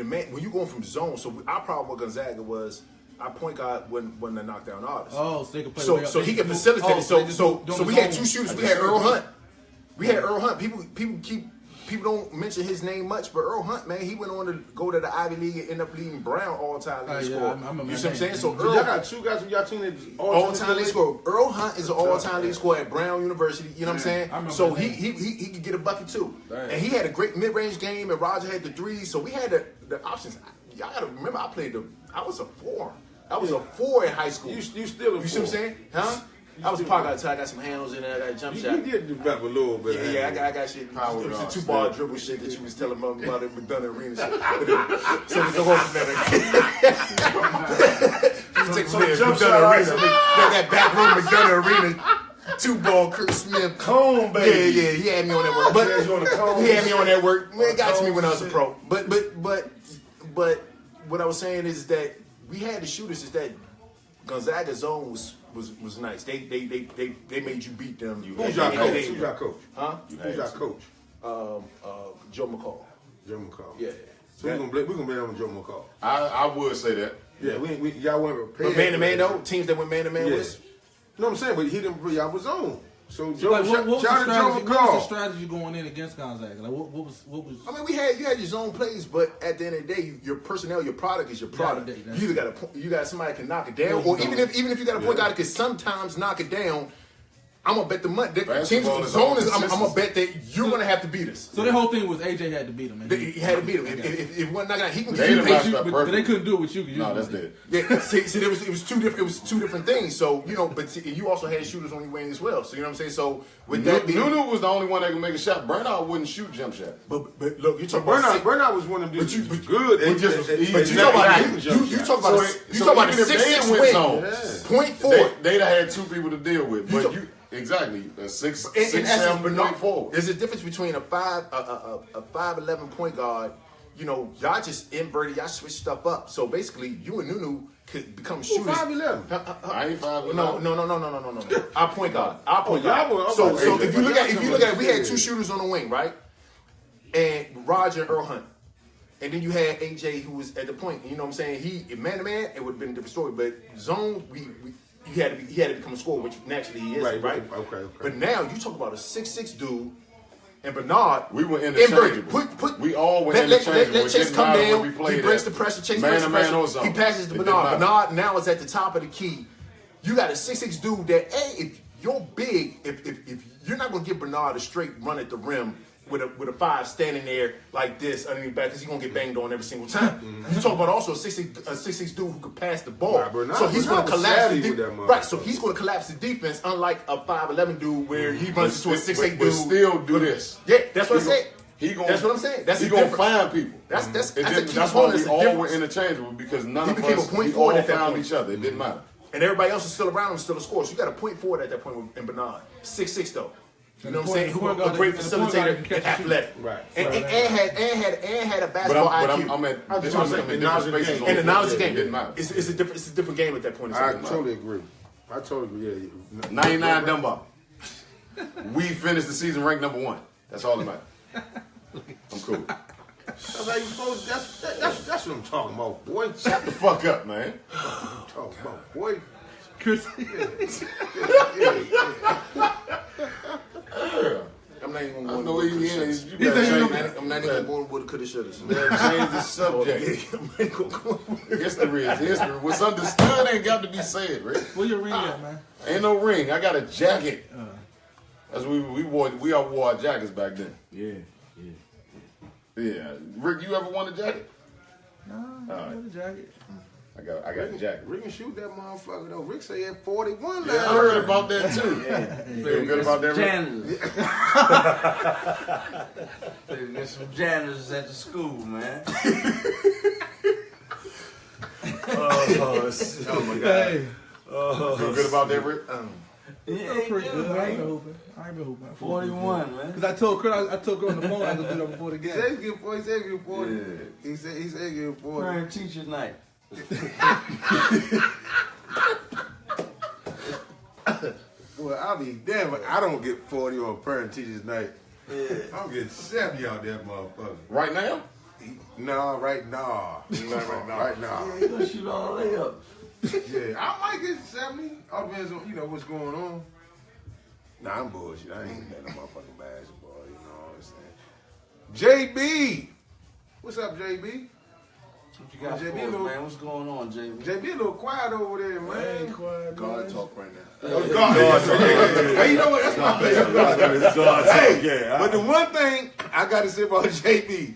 S6: man. When you going from zone, so our problem with Gonzaga was our point guard wasn't a knockdown artist.
S4: Oh, so they could play.
S6: So he can facilitate it. So we had two shooters. We had Earl Hunt. People don't mention his name much, but Earl Hunt, man, he went on to go to the Ivy League and end up leading Brown all-time league
S4: yeah,
S6: scorer.
S4: I remember
S6: You
S4: that
S6: see what I'm saying?
S4: name.
S6: So
S1: So y'all
S6: Earl,
S1: got two guys from y'all team that's
S6: all-time league scorer. Earl Hunt is an all-time league scorer at Brown University. You know what I'm saying?
S4: I remember
S6: So
S4: that
S6: he could get a bucket too,
S3: Damn.
S6: and he had a great mid-range game, and Roger had the threes. So we had the options. Y'all got to remember, I was a 4. I was a 4 in high school.
S1: You still a
S6: You see what I'm
S1: four.
S6: saying? Huh? I was parked outside. I got some handles in there. I got a jump shot.
S1: You did develop a little bit.
S6: Yeah, I got shit.
S5: Power
S6: It was
S5: guard,
S6: a 2-bar dribble shit that you was telling me about in McDonough Arena shit. So we go home from that. You take some
S1: jump
S6: McDonough
S1: shot,
S6: Arena. That back room McDonough Arena. 2-ball Curt Smith.
S3: Cone, baby.
S6: Yeah, he had me on that work. But
S3: He had you on the cone.
S6: he had me on that work. Man, it got to me when I was a pro. But what I was saying is that we had the shooters. Is that Gonzaga zone was nice. They made you beat them.
S1: Who's y'all coach? Who's y'all coach?
S6: Huh?
S1: Who's y'all coach?
S6: Joe McCall.
S1: Joe McCall.
S6: Yeah.
S1: So we're gonna blame on Joe McCall.
S5: I would say that.
S1: Yeah, y'all weren't prepared.
S6: But man to man though, teams that went man to man
S1: Yes.
S6: with.
S1: No, I'm saying, but he didn't. Y'all was on. So Joe,
S4: Like, what was the
S1: shout out to Joe
S4: strategy? What was the
S1: McCall.
S4: strategy going in against Gonzaga? Like, what was?
S6: I mean, you had your zone plays, but at the end of the day, your personnel, your product is your product.
S4: Yeah,
S6: You either got somebody that can knock it down, or even if you got a point guard that can sometimes knock it down. I'm gonna bet the money. Teams
S5: Basketball
S6: with
S5: is
S6: zone is.
S5: all
S6: I'm gonna bet that you're gonna have to beat us.
S4: So their whole thing was AJ had to beat him. And
S6: He had to beat him. If it wasn't knocking out, he can
S5: They
S6: get
S5: done
S6: you.
S5: matched up
S4: but
S5: perfect.
S4: they couldn't do it with you. 'Cause you
S5: No,
S4: was-
S5: that's dead.
S6: Yeah, see, it was two different. It was two different things. So but you also had shooters on your wing as well. So you know what I'm saying. So with that being,
S5: Nunu was the only one that could make a shot. Burnout wouldn't shoot jump shot.
S6: but look, you talk about
S1: Bernard was one of them dudes.
S6: you-
S1: He was good.
S5: He just was- he-
S6: But you
S5: Never
S6: talk about
S5: hit the jump
S6: you
S5: shot.
S6: talk about
S5: So
S6: you talk about a
S5: even if they
S6: 6'6"
S5: went
S6: wing,
S5: zone,
S6: .4.
S5: They'd have had two people to deal with.
S6: You
S5: But
S6: talk-
S5: you exactly a six,
S6: In
S5: 6'7"
S6: essence, but
S5: point forward.
S6: there's a difference between a 5'11" point guard. You know, y'all just inverted, y'all switched stuff up. So basically, you and Nunu could become
S1: Who
S6: shooters.
S1: 5'11"?
S5: I ain't 5'11".
S6: No. Our point guard. Our point
S1: y'all
S6: guard.
S1: were-
S6: So
S1: okay.
S6: if you look at, we had two shooters on the wing, right? And Roger and Earl Hunt. And then you had AJ who was at the point. You know what I'm saying? He man to man, it would have been a different story. But zone, he had to become a scorer, which naturally he is, right?
S1: Okay.
S6: But now you talk about a 6'6" dude and Bernard.
S5: We were interchangeable. We all were interchangeable.
S6: Let Chase come down. He brings
S5: at.
S6: the pressure. Chase
S5: Man
S6: brings
S5: to
S6: the
S5: man
S6: pressure.
S5: or
S6: He
S5: something.
S6: passes to
S5: It
S6: Bernard.
S5: didn't matter.
S6: Bernard now is at the top of the key. You got a 6'6" dude that, if you're big, if you're not going to give Bernard a straight run at the rim with a 5 standing there like this underneath back, because he's going to get banged on every single time. You talk about also a 6'6" dude who could pass the ball.
S1: Right,
S6: so he's going to collapse the
S1: with that
S6: defense. Right, so he's going to collapse the defense, unlike a 5'11" dude where he runs into a 6'8" dude.
S5: But still do this.
S6: Yeah, that's what I said.
S5: That's
S6: what I'm saying. That's
S5: he gonna find people.
S6: That's a key
S5: that's why
S6: point.
S5: we all were interchangeable, because none of
S6: became
S5: us
S6: a point
S5: we
S6: forward
S5: all
S6: at that
S5: found
S6: point.
S5: each other. It didn't matter.
S6: And everybody else is still around him, still a scorer. So you got a point forward at that point in Bernard. 6'6" though. You know what I'm saying? Who a great facilitator and athletic.
S1: Right.
S6: And had a basketball IQ.
S5: I'm at this
S1: I'm
S5: was
S1: saying
S5: in
S1: the knowledge
S5: different spaces.
S6: And the knowledge game.
S5: It didn't matter.
S6: It's a different game at that point in
S1: I
S6: time.
S1: totally agree. Yeah.
S5: 99 Dunbar. We finished the season ranked number 1. That's all that matters. I'm cool.
S1: That's how you supposed. That's what I'm talking about, boy.
S5: Shut the fuck up, man.
S1: Talking about, boy.
S4: Chris,
S6: I'm not even
S5: I
S6: going
S5: know
S6: to
S5: he is. You
S6: I'm
S5: better
S6: not even going to coulda, shoulda.
S5: change the subject. History is history. What's understood ain't got to be said, right?
S4: where your ring at, man?
S5: Ain't no ring. I got a jacket. As we all wore our jackets back then. Yeah. Rick, you ever won a jacket?
S4: No, I want a jacket.
S5: I got a jacket.
S1: Rick can shoot that motherfucker though. Rick say he had 41
S5: Yeah, I heard about that too. Feel good about that, Rick?
S2: Janitors. There's some janitors at the school, man.
S6: Oh my God.
S4: Hey,
S5: Feel good about that, Rick?
S2: Yeah,
S4: pretty good. I ain't been
S2: man.
S4: hooping. I ain't been hooping.
S2: 41, man.
S4: Because I told Curt on the phone I was gonna do that before the
S1: He
S4: game.
S1: said he get 40. He said he get 40.
S2: Parent teacher night.
S1: Well, I'll be damn, but I don't get 40 on parent teachers night.
S2: Yeah.
S1: I'm getting 70 out there, motherfucker.
S5: Right now?
S1: No, right now. Right now.
S2: Yeah, you gonna shoot all the way up.
S1: Yeah, I might get 70. All depends on, what's going on. Nah, I'm bullshit. I ain't got no motherfucking basketball, you know what I'm saying? JB! What's up, JB?
S2: What you got
S1: JB
S2: for us,
S1: little-
S2: man? What's going on, JB?
S1: JB a little quiet over there, man.
S6: God talk right now.
S1: Hey, you know what? That's my favorite.
S3: Yeah.
S1: But the one thing I got to say about JB,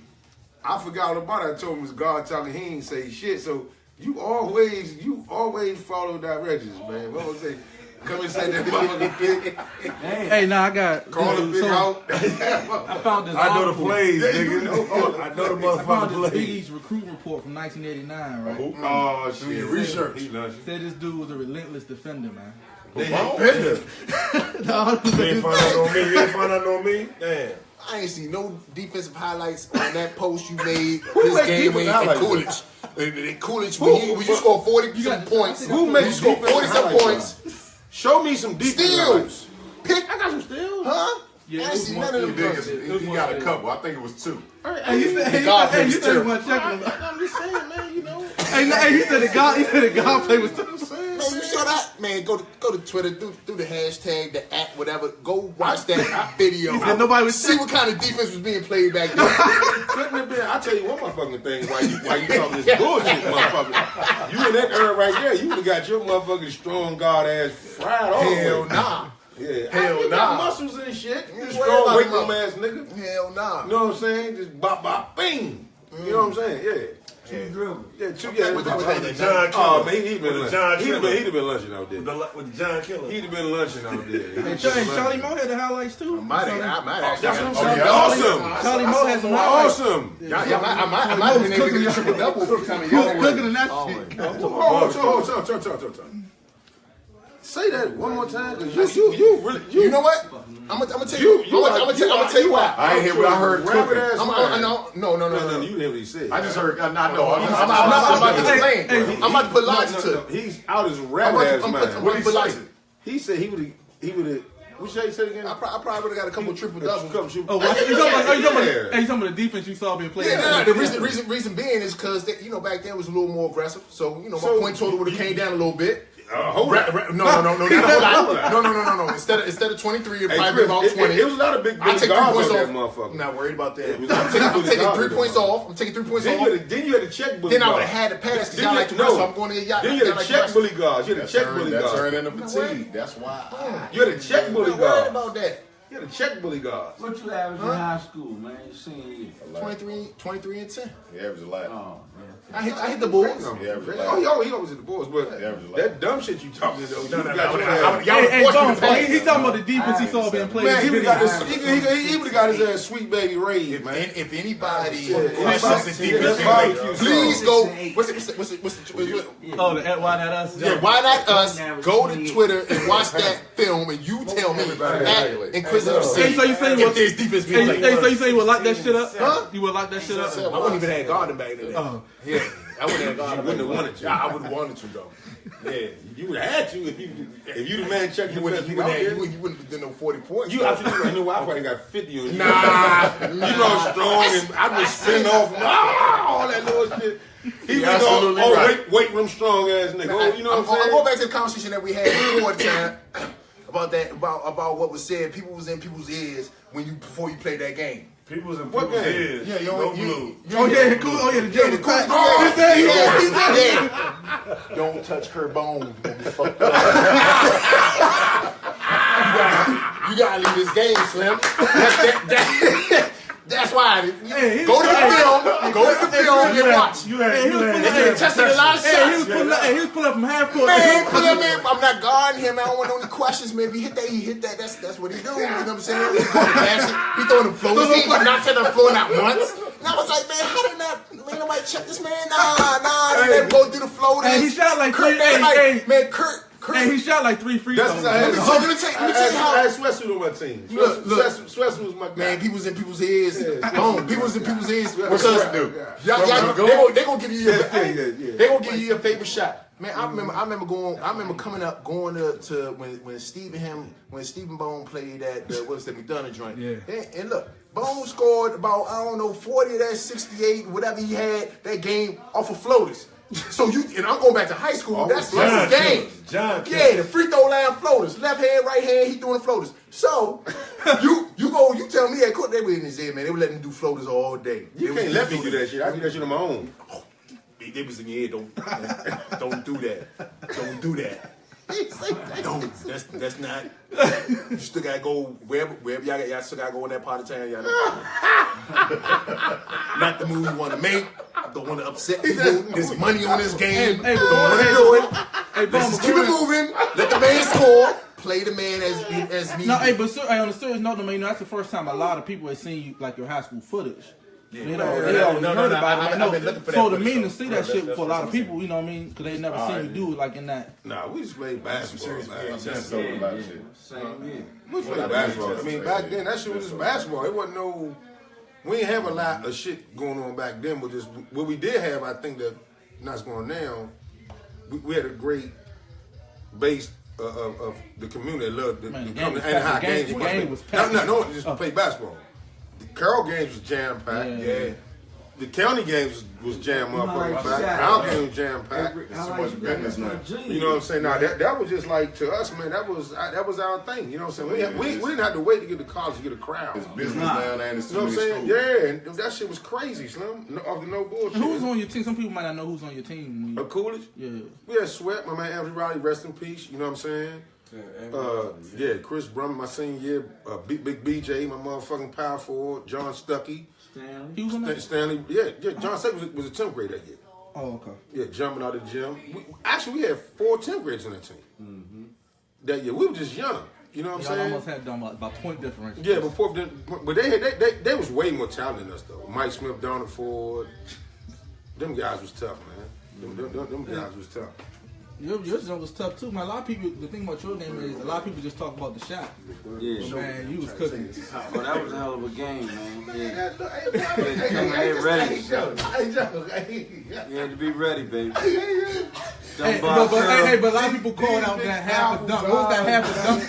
S1: I forgot all about it. I told him it was God talking. He ain't say shit. So you always follow directions, man. What was it? Come and say that motherfucking pig.
S4: Hey, now I got
S1: Call the pig out.
S4: I found this.
S3: I know the
S4: article.
S3: plays,
S1: You
S3: nigga.
S1: know.
S3: I know the
S4: I found
S3: motherfucking
S4: this Big
S3: plays.
S4: East recruit report from 1989, right?
S1: Oh shit!
S3: Research.
S4: Said this dude was a relentless defender, man.
S3: They ain't Pender.
S4: No,
S3: You ain't find out on me. You ain't find out on me. Damn.
S6: I ain't seen no defensive highlights on that post you made
S3: Who
S6: this
S3: makes
S6: game
S3: defensive
S6: in
S3: highlights?
S6: Coolidge. In Coolidge, when you score 40% points,
S1: Who makes
S6: you score
S1: defensive
S6: 40-some
S1: highlights,
S6: points,
S1: Show me some defense.
S6: steals. Pick,
S1: I got some steals.
S6: huh?
S4: Yeah,
S6: I
S4: it
S6: ain't
S4: was
S6: seen
S4: one
S6: none of them.
S5: He
S6: guys.
S5: got a couple. I think it was 2.
S4: Hey, you said
S6: God
S4: hey, you
S6: plays
S4: said
S6: terrible.
S4: one checking him.
S1: I'm just saying, man. You know.
S4: Hey, he said the God play was.
S6: Man, you saw that? Man, go to Twitter, do the hashtag, the @ whatever. Go watch that video.
S4: He said nobody was
S6: see what kind of defense was being played back then.
S1: Couldn't have been. I tell you one motherfucking thing. Why you talking this bullshit, motherfucker? You in that era right there, you would have got your motherfucking strong God ass fried all the
S6: Hell
S1: way.
S6: nah.
S1: Yeah,
S6: Hell
S1: you got
S6: nah.
S1: muscles and shit. You
S6: Worry
S1: strong
S6: about
S1: weight
S6: them
S1: room ass nigga.
S6: Hell nah.
S1: You know what I'm saying? Just bop bop bing. You know what I'm saying? Yeah.
S2: Two dribbles.
S1: Yeah, two.
S6: With
S1: Yeah,
S6: the
S3: John
S1: Oh
S3: Killer.
S1: man, he'd been
S3: With John
S1: lunching.
S3: Killer.
S1: He'd have been lunching out there.
S3: With John Killer.
S1: He'd have been lunching out there.
S4: Hey, Charlie Moe had the highlights too.
S6: I might actually.
S1: That's what I'm
S5: Oh,
S1: saying.
S5: yeah.
S1: Awesome.
S4: Charlie Moe has some highlights.
S1: Awesome.
S6: I might have been able to get a triple double a few times.
S4: Who's cooking in that shit?
S1: Hold on. Say that one more time, cause you really
S6: You know what? I'm gonna tell you. I'm gonna tell you why.
S5: I ain't hear what I heard.
S1: rabbit
S5: Cooking.
S1: ass man.
S6: No.
S1: No, you didn't what he said.
S5: I just heard. I know.
S6: I'm about to explain. I'm about to put logic to it.
S1: He's out his rabbit ass
S6: I'm
S1: mind.
S6: about
S1: What
S6: to
S1: he
S6: put
S1: say?
S6: logic.
S1: He said he would have. What you say again?
S6: I probably would have got a couple triple doubles.
S4: Oh, watch it. You talking about the defense you saw being played?
S6: Yeah, the reason being is because back then it was a little more aggressive. So my point total would have came down a little bit.
S1: Hold on.
S6: No. Instead of 23, it probably
S1: Chris,
S6: about 20.
S1: It was a lot of big
S6: I take 3
S1: guards
S6: points
S1: on
S6: off.
S1: that motherfucker.
S6: I'm not worried about that.
S1: was
S6: I'm taking 3
S1: guards
S6: points
S1: on
S6: off. I'm taking 3 points off.
S1: Then you had to check bully
S6: Then I would
S1: guards.
S6: have had to pass because
S1: Then
S6: y'all
S1: you-
S6: like to
S1: no.
S6: wrestle. I'm going to y'all.
S1: Then you had to check bully guards. You had to check bully
S7: That's
S1: guards.
S7: earning the fatigue. That's why.
S1: You had to check bully
S6: I'm not worried
S1: guards.
S6: about that.
S1: You had to check bully guards.
S2: What you average in high school, man? You senior year.
S6: 23 and 10.
S7: He averaged a lot.
S2: Oh, man.
S6: I hit the Bulls.
S1: He always hit the Bulls, but that dumb shit you talking though.
S6: No.
S4: Hey, Bones, he talking about the defense he saw being played.
S1: Man, he
S4: in
S1: would
S4: the
S1: have got
S4: video.
S1: this. He would have got his ass sweet baby raised, man.
S6: If anybody
S1: That's
S6: defense,
S1: barbecue
S6: please
S1: sauce.
S6: go. What's the
S4: Oh, why not us?
S6: yeah, why not us? Go to Twitter and watch that film, and you tell me at Inquisitive
S4: Hey, so you say
S6: if there's defense being played.
S4: so you say you would lock that shit up?
S6: Huh?
S4: You would lock that shit up?
S6: I wouldn't even have guarded back then.
S4: Oh.
S6: Yeah, I wouldn't have guarded.
S1: You wouldn't have wanted to.
S6: I would have wanted to though.
S1: Yeah, you would have had to if you the man checking
S6: You
S1: the
S6: wouldn't
S1: best nigga out there.
S6: have done no 40 points.
S1: You absolutely know I probably got 50 on you.
S6: Nah.
S1: You know strong and I just spin off and all that little shit. He was
S6: absolutely
S1: all
S6: right.
S1: weight room strong ass nigga. Oh, you know what I'm
S6: I'll
S1: saying?
S6: go back to the conversation that we had before the time about that about what was said. People was in people's ears before you played that game.
S3: People was in
S1: What
S3: people's
S1: game?
S3: ears.
S6: Yeah,
S3: No blue.
S4: Oh yeah, cool. Oh yeah, the jail was cracked.
S6: Yeah. Don't touch Curt bones. You gotta leave this game, Slim. That's why. Go to the film and watch.
S3: You had
S6: Testing a lot of shots.
S4: He was pulling up from half court.
S6: Man, put him in. I'm not guarding him. I don't want no questions, man. If he hit that, he hit that. That's what he do. You know what I'm saying? He throwing the basket. He throwing the floaters. He not to the floor not once. And I was like, man, how did not? Man, nobody check this man. Nah. He let him go through the floaters.
S4: Hey, he shot like
S6: Curt,
S4: three.
S6: man, Curt.
S4: And he shot like 3 free
S1: That's
S4: throws.
S1: what I had.
S6: So let me tell you how.
S1: I had Sweatsuit on my team.
S6: Look.
S1: Sweatsuit was my guy.
S6: Man, people's in people's ears. People was in people's ears
S1: What's
S6: because
S1: Sweat do?
S6: they gonna give you your
S1: Yeah.
S6: they gonna give you your favorite shot. Man, I remember coming up going to when Stephen Bone played at what's that McDonough joint.
S4: Yeah.
S6: And look, Bone scored about 40 of that 68, whatever he had that game off of floaters. So and I'm going back to high school. That's his game. The free throw line floaters, left hand, right hand, he doing the floaters. So you tell me, Curt, they were in his head, man. They were letting him do floaters all day.
S1: You can't let me do that shit. I do that shit on my own.
S6: They was in your head. Don't do that. Don't do that. Don't. That's not. You still gotta go wherever y'all still gotta go in that part of town. Y'all not the move you want to make. Don't want to upset people. There's money on this game.
S4: Hey,
S6: don't want to do it.
S4: Hey,
S6: Let's just keep it moving. Let the man score. Play the man as needed.
S4: No, but on a serious note, man, that's the first time a lot of people have seen you like your high school footage. They already heard about it.
S6: I've been looking for that
S4: So to
S6: footage,
S4: me to
S6: so.
S4: see that shit for a lot of people, you know what I mean? Because they never seen you do it like in that.
S1: Nah, we just played basketball.
S2: Same year.
S1: We played basketball. I mean, back then that shit was just basketball. It wasn't no. We didn't have a lot of shit going on back then. But just what we did have, I think that not going now. We had a great base of the community that loved the come to Anaheim games.
S4: The game was packed.
S1: No, just play basketball. The Carroll games was jam packed.
S6: Yeah.
S1: The county games was jam motherfucking packed. Our game was jam packed. You know what I'm saying? Now that was just like to us, man. That was our thing. You know what I'm saying? We didn't have to wait to get to college to get a crowd.
S7: It's business now, and it's
S1: You know what I'm saying? Yeah, and that shit was crazy, Slim. Off the no bullshit.
S4: Who's on your team? Some people might not know who's on your team.
S1: Coolidge?
S4: Yeah.
S1: We had Sweat, my man Andrew Riley, rest in peace. You know what I'm saying? Chris Brumman, my senior year. Big BJ, my motherfucking power forward. John Stuckey.
S4: He was on that?
S1: Stanley. Yeah. John Stuckey was a 10th grade that year.
S4: Oh, okay.
S1: Yeah, jumping out of the gym. We had 4 10th graders on that team. That year. We were just young. You know what I'm
S4: Y'all
S1: saying?
S4: almost had done about 20 different.
S1: Yeah, but they was way more talented than us though. Mike Smith, Donald Ford, them guys was tough, man. Them guys was tough.
S4: Your jump was tough too, man. A lot of people, the thing about your game is a lot of people just talk about the shot.
S2: Yeah.
S4: But man, you was cooking.
S2: Well, that was a hell of a game, man. Yeah. Come in ready. You had to be ready, baby.
S4: But a lot of people called out that half a dunk. What was that half a dunk?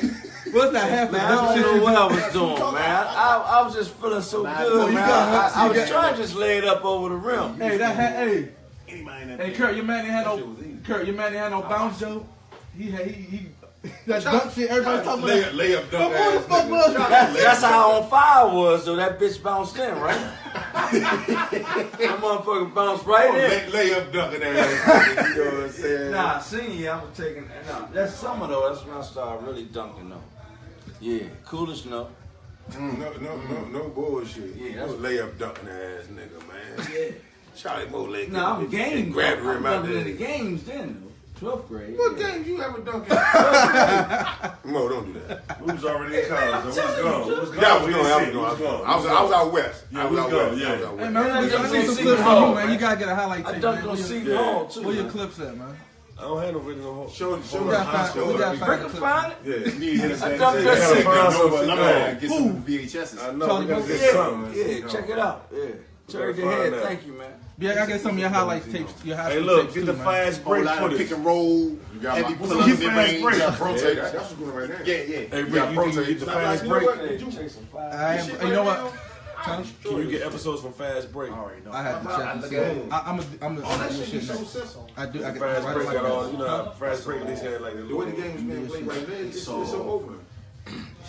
S4: What's that half a
S2: Man,
S4: dunk?
S2: I don't know what I was doing, man. I was just feeling so good, man. I was trying to just lay it up over the rim.
S4: Hey, Curt, your man ain't had no bounce, Joe. that dunk shit. Everybody talking about.
S1: Layup dunk
S4: Who the
S1: ass
S4: fuck
S1: nigga.
S4: was that?
S2: That's how on fire was, though. That bitch bounced in, right? That motherfucker bounced right in.
S1: Layup dunking ass nigga, you know what I'm saying?
S2: Nah, senior year, I was taking. Nah, that's summer though. That's when I started really dunking though. Yeah, coolest no.
S1: No bullshit.
S2: Yeah,
S1: No layup dunking ass nigga, man.
S2: Yeah.
S1: Charlie Moe leg.
S2: Nah, I'm games.
S1: Grab
S2: I'm
S1: him out
S2: dunking in the
S1: there.
S2: games then though. 12th grade.
S1: What
S2: yeah.
S1: games you ever dunked in? Mo, don't do that.
S3: We was already in college. So we was gone. We was gone.
S1: Yeah, I was
S3: We
S1: going.
S3: didn't see it. We was gone.
S1: I was out west.
S3: Yeah,
S1: I
S3: we
S1: was
S3: was
S1: out
S3: gone,
S1: west.
S3: yeah.
S1: I was out
S4: Hey
S1: west.
S4: man, I need some
S2: see
S4: clips
S2: the
S4: from you,
S2: ball,
S4: man. You gotta get a highlight
S2: I
S4: tape,
S2: dunked
S4: man.
S2: on
S4: Where
S2: Seton
S4: your-
S2: Hall too.
S4: Where your
S2: man.
S4: clips at, man?
S3: I don't have no video.
S1: Show
S4: We gotta find. We gotta
S2: Rick
S4: find
S2: can
S4: the
S2: find
S4: clips.
S2: it.
S1: Yeah.
S2: I dunked
S3: gotta
S2: that shit.
S3: find something.
S6: Get some VHSs.
S3: I know.
S4: Charlie
S3: We gotta
S4: Moe.
S3: get
S2: Yeah,
S3: something.
S2: yeah, check it out. Yeah. Cherry the
S3: find
S2: head,
S3: that.
S2: thank you, man.
S4: Yeah, I gotta get some of your highlight tapes. Your high
S3: Hey,
S4: school
S3: look,
S4: tapes
S3: get
S4: too,
S3: the
S4: man.
S3: fast
S6: Whole
S3: break
S6: lot of pick
S3: footage.
S6: and roll.
S7: You got
S6: Heavy
S7: my-
S6: pull
S3: Keep
S6: up
S3: fast
S6: mid-range.
S3: break.
S7: You got pro
S1: Hey,
S7: tape.
S1: that's what's going right now.
S6: Yeah.
S3: Hey, Rick,
S7: got
S3: you think you
S7: pro
S3: get the
S7: tape.
S3: fast
S1: You know
S3: break?
S1: what?
S2: Hey, check some fire.
S4: I am. You know what? Huh?
S3: Can you get episodes from Fast Break?
S4: I had to check and see. I'm a shit now. I do. I get
S3: Fast
S4: right
S3: Break
S4: like
S3: got all,
S4: that.
S3: you know, how Fast Break they said like
S1: The way the game is being played right now, it's so open.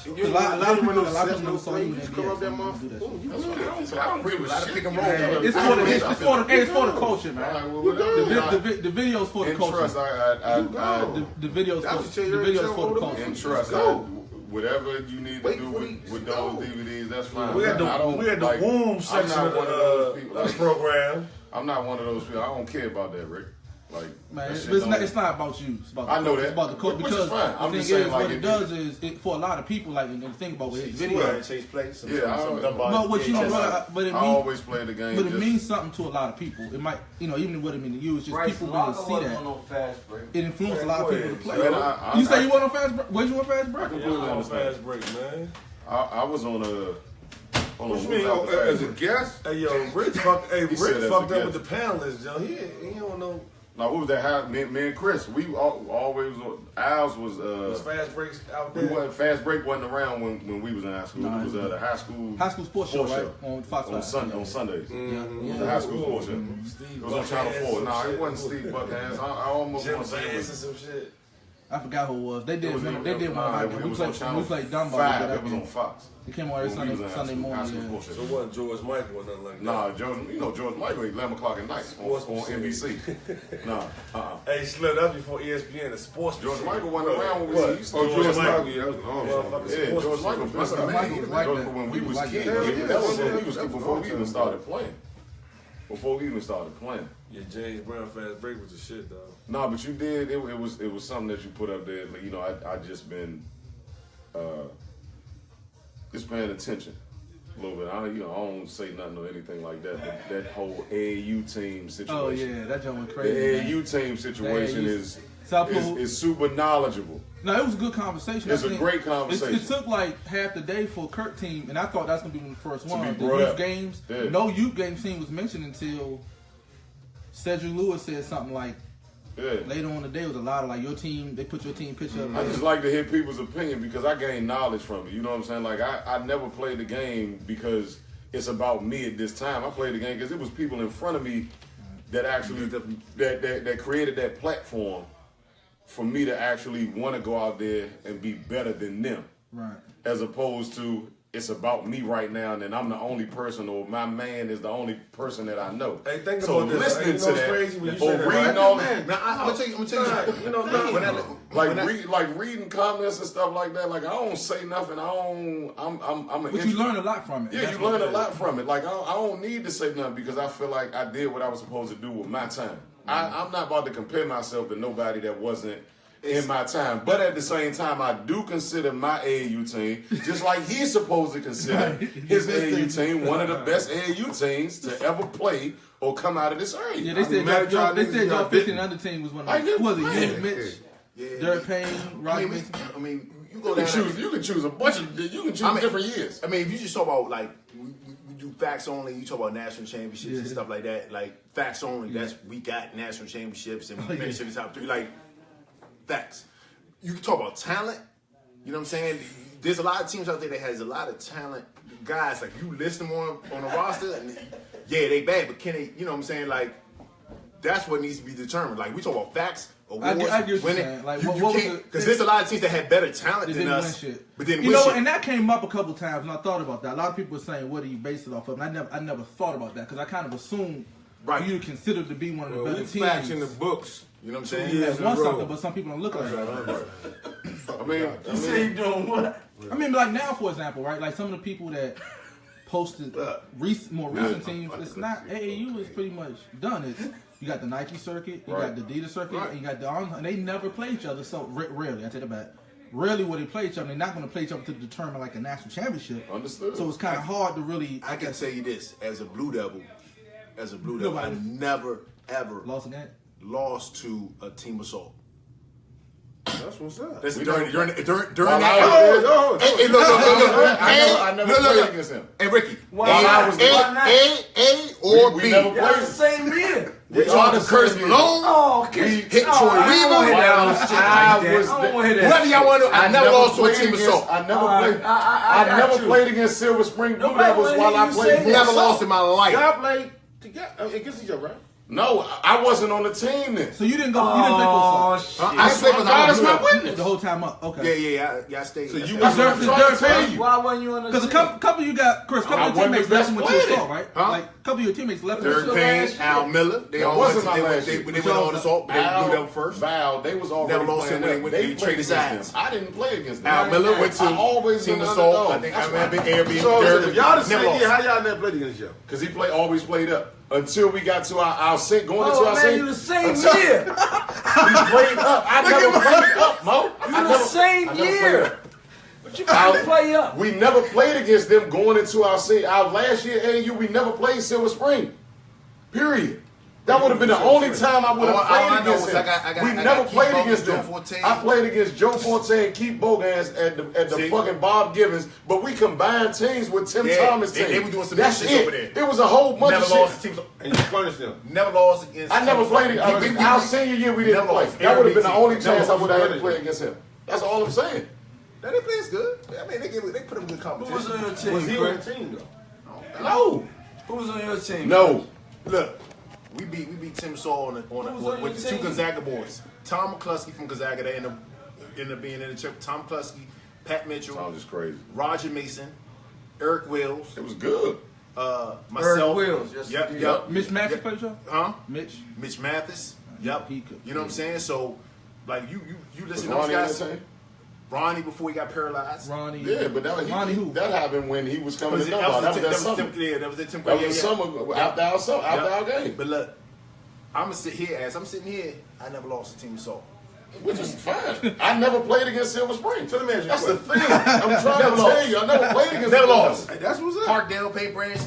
S4: A lot of people never saw you in
S1: Come up that
S4: NBA.
S1: motherfucker. Oh, you
S7: That's what
S1: really
S7: I
S1: don't.
S7: don't I don't agree with shit.
S6: Pick and roll.
S4: It's for the culture,
S7: All
S4: man.
S7: right, well, whatever.
S4: The videos for the
S7: In trust,
S4: culture.
S7: I
S4: The videos
S1: I
S4: for
S1: should tell
S4: the
S1: you every
S4: videos
S1: time
S4: for
S1: all
S4: the
S1: the
S4: culture.
S7: in trust.
S1: Go.
S7: Whatever you need to
S1: Wait
S7: do
S1: for
S7: with
S1: these-
S7: those
S1: go.
S7: DVDs, that's fine.
S3: We had
S7: I don't
S3: the
S7: like,
S3: womb section
S7: I'm
S3: of
S7: not one of those people.
S3: the
S7: Like,
S3: program.
S7: I'm not one of those people. I don't care about that, Rick. Like,
S4: Man,
S7: that
S4: it's
S7: shit
S4: not,
S7: don't-
S4: it's not about you. It's about the
S7: I know that.
S4: It's about the coach.
S7: Which is
S4: Because
S7: fine. I'm
S4: the
S7: just
S4: thing
S7: saying,
S4: is,
S7: like,
S4: what it
S7: if
S4: does is, for a lot of people, like, and think about with his video.
S6: Video. Chase plays.
S7: Yeah, I-
S4: But what you know, but it
S7: I
S4: means,
S7: always play the game.
S4: but it
S7: just-
S4: means something to a lot of people. It might, even what it mean to you, it's just
S2: Bryson,
S4: people really
S2: Locker
S4: see
S2: wasn't
S4: that.
S2: on no fast break.
S4: It influenced a lot of people to play.
S7: Man, I-
S4: You say you want on fast break? Where'd you want fast break?
S7: completely
S3: On
S7: understand.
S3: Fast Break, man.
S7: I was on a. Hold
S1: What
S7: on,
S1: you mean?
S7: what was I
S1: As a
S7: with
S1: guest?
S3: Hey, yo, Rick fucked
S7: said
S3: Rick
S7: that's
S3: fucked
S7: a
S3: up with the
S7: guess.
S3: panelists, yo. He don't know.
S7: Now, what was that? Me and Chris, we always. Ours was.
S3: Was Fast Breaks out
S7: We
S3: there?
S7: wasn't, Fast Break wasn't around when we was in high school.
S4: Nah,
S7: It was the high school
S4: Sports show, right? On Fox
S7: on
S4: 5.
S7: on Sundays.
S4: Yeah.
S7: The high school sports show.
S3: Steve
S7: It was on Channel
S3: Buckhands
S7: 4.
S3: and
S7: Nah,
S3: shit.
S7: it wasn't Steve Buckhands. I almost
S3: Jim
S7: want to say it
S3: Vance and
S7: was.
S3: some shit.
S4: I forgot who it was. They did.
S7: It was
S4: They did one.
S7: nah,
S4: Like,
S7: it
S4: we
S7: was on
S4: played.
S7: Channel
S4: We played Dunbar.
S7: 5. It was on Fox.
S4: It came on every
S7: When we was in
S4: Sunday
S7: high
S4: morning.
S7: school
S4: Yeah.
S7: sports
S3: So
S7: show.
S3: it wasn't George Michael or nothing like that.
S7: Nah, George Michael, 11 o'clock at night on NBC. Nah,
S3: Hey, Slim, that's before ESPN, the sports.
S7: George
S3: machine.
S7: Michael wasn't around when we
S3: What?
S7: used to.
S1: Oh, George
S3: Michael.
S1: Michael. Yeah, that was a long time.
S3: Motherfucker.
S7: Yeah,
S3: Sports
S7: George Michael.
S3: machine.
S7: That's
S4: Michael
S7: amazing.
S4: was like
S7: George-
S4: that.
S7: when we
S4: He was
S7: was
S4: like
S7: kids,
S4: that.
S1: Yeah,
S7: that was
S1: yeah,
S7: when we was
S1: that was
S7: before
S1: a
S7: we
S1: long
S7: even
S1: time
S7: started playing. Before we even started playing.
S3: Yeah, James Brown Fast Break was the shit, though.
S7: Nah, but you did. It was something that you put up there. Like, I just been just paying attention a little bit. I don't say nothing or anything like that. But that whole AAU team situation.
S4: Oh yeah, that joint went
S7: The
S4: crazy. man.
S7: AAU team situation
S4: AAU.
S7: is
S4: South Pole.
S7: is super knowledgeable.
S4: No, it was a good conversation.
S7: It's
S4: I
S7: a
S4: think
S7: great conversation.
S4: It took like half the day for Curt team, and I thought that's gonna be one of the first
S7: be
S4: ones. The
S7: brought
S4: youth
S7: up.
S4: games,
S7: Yeah.
S4: no youth game team was mentioned until Cedric Lewis said something like
S7: Yeah.
S4: later on in the day. It was a lot of like your team. They put your team picture up.
S7: I just like to hear people's opinion because I gain knowledge from it. You know what I'm saying? Like I never played the game because it's about me at this time. I played the game because it was people in front of me that actually that created that platform for me to actually want to go out there and be better than them.
S4: Right.
S7: As opposed to it's about me right now and then I'm the only person or my man is the only person that I know.
S3: Hey, think
S7: so
S3: about this.
S7: listening
S3: You know
S7: to
S3: what's
S7: that
S3: crazy when you
S7: or
S3: say that,
S7: reading
S3: right?
S7: all
S1: Man, now I'm gonna tell you something.
S3: You know,
S7: reading comments and stuff like that. Like I don't say nothing. I'm an
S4: But you learn a lot from it.
S7: Yeah,
S4: That's
S7: you
S4: what
S7: learn
S4: it
S7: a
S4: is.
S7: lot from it. Like I don't need to say nothing because I feel like I did what I was supposed to do with my time. I'm not about to compare myself to nobody that wasn't in my time. But at the same time, I do consider my AAU team, just like he's supposed to consider his AAU team, one of the best AAU teams to ever play or come out of this area.
S4: Yeah, they said
S1: mad
S4: y'all,
S1: y'all
S4: they
S1: niggas
S4: said y'all
S1: got
S4: 15
S1: bitten.
S4: other team was one
S7: I
S4: of
S7: get
S4: them. Was it
S7: mad.
S4: you, Mitch,
S6: Yeah.
S4: Derek Payne,
S6: I
S4: Rodney
S6: mean,
S4: Mason?
S6: you go
S7: You can
S6: down.
S7: choose. You can choose a bunch of. You can choose different years.
S6: I mean, if you just talk about like we do facts only, you talk about national championships and
S4: Yeah.
S6: stuff like that. Like facts only, that's we got national championships and we finished in the top 3. Like facts. You can talk about talent. You know what I'm saying? There's a lot of teams out there that has a lot of talent guys. Like you list them on a roster, and yeah, they bad, but can they? You know what I'm saying? Like that's what needs to be determined. Like we talk about facts. awards,
S4: I get what you're
S6: winning.
S4: saying. Like,
S6: you
S4: what was
S6: can't,
S4: the-
S6: because there's a lot of teams that had better talent
S4: They
S6: than
S4: didn't
S6: us,
S4: win shit.
S6: but didn't
S4: You
S6: win
S4: know,
S6: shit.
S4: and that came up a couple times, and I thought about that. A lot of people were saying, "What do you base it off of?" And I never thought about that because I kind of assumed
S6: Right.
S4: for you to consider to be one of the better
S1: we
S4: teams.
S1: facts in the books.
S6: You know what I'm
S1: 2
S6: saying?
S1: years
S4: That's
S1: in a
S4: one
S1: row.
S4: something, but some people don't look like that.
S7: I mean,
S2: You say you doing what?
S4: I mean, like now, for example, right? Like some of the people that posted more recent teams, it's not AAU is pretty much done. It's you got the Nike circuit, you got the Adidas circuit, and you got the and they never play each other. So rarely, I take it back. Rarely will they play each other. They're not going to play each other to determine like a national championship.
S7: Understood.
S4: So it's kind of hard to really.
S6: I can tell you this, as a Blue Devil, I
S4: Nobody-
S6: never ever
S4: Lost again.
S6: lost to a team assault.
S1: That's what's up.
S6: That's
S7: We
S6: during
S7: never-
S6: that.
S7: While I was there,
S1: Oh,
S6: Hey, look.
S7: I never played against him.
S6: Hey, Ricky.
S2: Why not?
S6: A or
S7: We
S6: B.
S7: never
S2: Y'all the same year.
S6: We
S7: are
S6: talked
S7: the
S6: to Curtis
S7: same
S6: Malone.
S2: Oh, okay.
S6: Hit Troy
S2: I don't
S6: Weaver.
S2: wanna hear that shit like that.
S7: I was
S2: I don't want to hear that.
S6: Whoever y'all want to, I never lost to a
S7: played
S6: team
S7: against-
S6: assault.
S7: I never
S2: All
S7: played.
S2: right, I
S7: I
S2: got
S7: never
S2: you.
S7: played against Silver Spring Blue
S2: Nobody
S7: Devils
S2: wanna
S7: while
S2: hear
S7: I
S2: you
S7: played.
S2: say
S7: for
S6: Never
S2: that.
S6: lost in my life.
S1: y'all played together against each other, right?
S7: No, I wasn't on the team then.
S4: So you didn't go. You didn't play
S2: Oh,
S4: for
S2: shit.
S6: I played for
S7: God is
S6: Blue
S7: my
S6: Devil.
S7: witness.
S4: the whole time up. Okay.
S6: Yeah, I stayed.
S1: So you
S6: I
S1: was
S6: stayed.
S1: on
S7: I'm trying to tell you.
S2: Why wasn't you on the
S4: Because a
S2: team?
S4: couple you got, Chris, a couple
S7: I
S4: of your
S7: wasn't
S4: teammates
S7: the
S4: left
S7: best
S4: and went
S7: player
S4: to assault,
S7: then.
S4: right?
S6: Huh?
S4: Like a couple of your teammates left and
S6: Derek
S4: went to
S6: Payne,
S2: last year.
S6: Al Miller. They
S7: That
S6: all
S7: wasn't
S6: went.
S7: my last
S6: They
S7: year.
S6: went on assault. They
S7: Al,
S6: blew them first.
S7: Val, they was already
S6: Never lost
S7: playing
S6: him when
S7: that.
S6: they went-
S7: They
S6: they
S7: played
S6: traded
S7: against
S6: sides.
S7: them. I didn't play against them.
S6: Al Miller went to
S7: I always
S6: team
S7: been an
S6: assault.
S7: underdog.
S6: I think
S7: That's
S6: I have been
S7: why.
S6: Airbnb.
S1: So
S6: Derek,
S1: y'all the
S6: never
S1: same year.
S6: lost.
S1: How y'all never played against each other?
S7: Because he
S6: always played up.
S7: until we got to our going into
S2: Oh,
S7: our
S2: man, you the same
S7: until
S2: year.
S7: We played up. I never played up, Mo.
S2: You the same year. But you gotta play up.
S7: We never played against them going into our last year AAU. We never played Silver Spring. Period. That would have been the only time I would have
S6: All I
S7: played
S6: know
S7: against
S6: is
S7: him.
S6: I got
S7: We
S6: Keith
S7: never played
S6: Bogans,
S7: against
S6: Joe
S7: them.
S6: Forte.
S7: I played against Joe Forte and Keith Bogans at the
S6: See?
S7: fucking Bob Givens, but we combined teams with Tim
S6: Yeah,
S7: Thomas
S6: they
S7: team.
S6: were doing some
S7: That's
S6: shit
S7: it.
S6: over there.
S7: It was a whole bunch
S6: Never
S7: of
S6: lost
S7: shit.
S6: to teams.
S1: And you punished them.
S6: Never lost against.
S7: I never
S6: teams.
S7: played our senior year. We didn't
S6: Never
S7: play.
S6: lost.
S7: That would have been the only
S6: Never
S7: chance I
S6: lost.
S7: would have had to play against him. That's all I'm saying.
S6: Now they play us good. I mean, they put them good
S2: Who was
S6: competition.
S2: on your
S1: Was
S2: team?
S1: he on
S2: Chris?
S1: the team though?
S7: No,
S2: Who was on your team?
S7: no.
S6: Look, we beat Tim Saul
S2: Who was on
S6: with the
S2: your
S6: two
S2: team?
S6: Gonzaga boys. Tom McCluskey from Gonzaga. They ended up being in the trip. Tom McCluskey, Pat Mitchell,
S7: Sounds just crazy.
S6: Roger Mason, Eric Wills,
S7: It was good.
S6: myself.
S2: Wills, yes,
S6: Yep,
S2: indeed.
S6: yep.
S4: Mitch Mathis
S6: Yep.
S4: played y'all?
S6: Huh?
S4: Mitch.
S6: Mitch Mathis. Yep.
S4: He could-
S6: You know what I'm saying? So, like you
S7: Was
S6: listen to those
S7: Ronnie on
S6: guys.
S7: the team?
S6: Ronnie before he got paralyzed.
S4: Ronnie.
S7: Yeah, but
S4: Ronnie who?
S7: that happened when he was coming
S6: Was
S7: to
S6: it-
S7: Dunbar. That was
S6: the
S7: that
S6: Tim-
S7: summer.
S6: that was the Tim.
S7: That was
S6: yeah,
S7: the
S6: yeah.
S7: summer
S6: Yep.
S7: after our game,
S6: But look, I'm sitting here. I never lost a team assault.
S7: which is fine. I never played against Silver Spring.
S1: So let me ask you a
S7: That's the
S1: question.
S7: thing. I'm trying
S6: Never
S7: to
S6: lost.
S7: tell you. I never played against
S6: Never
S7: them.
S6: lost.
S1: Hey, that's what's up.
S6: Parkdale, Pay Branch.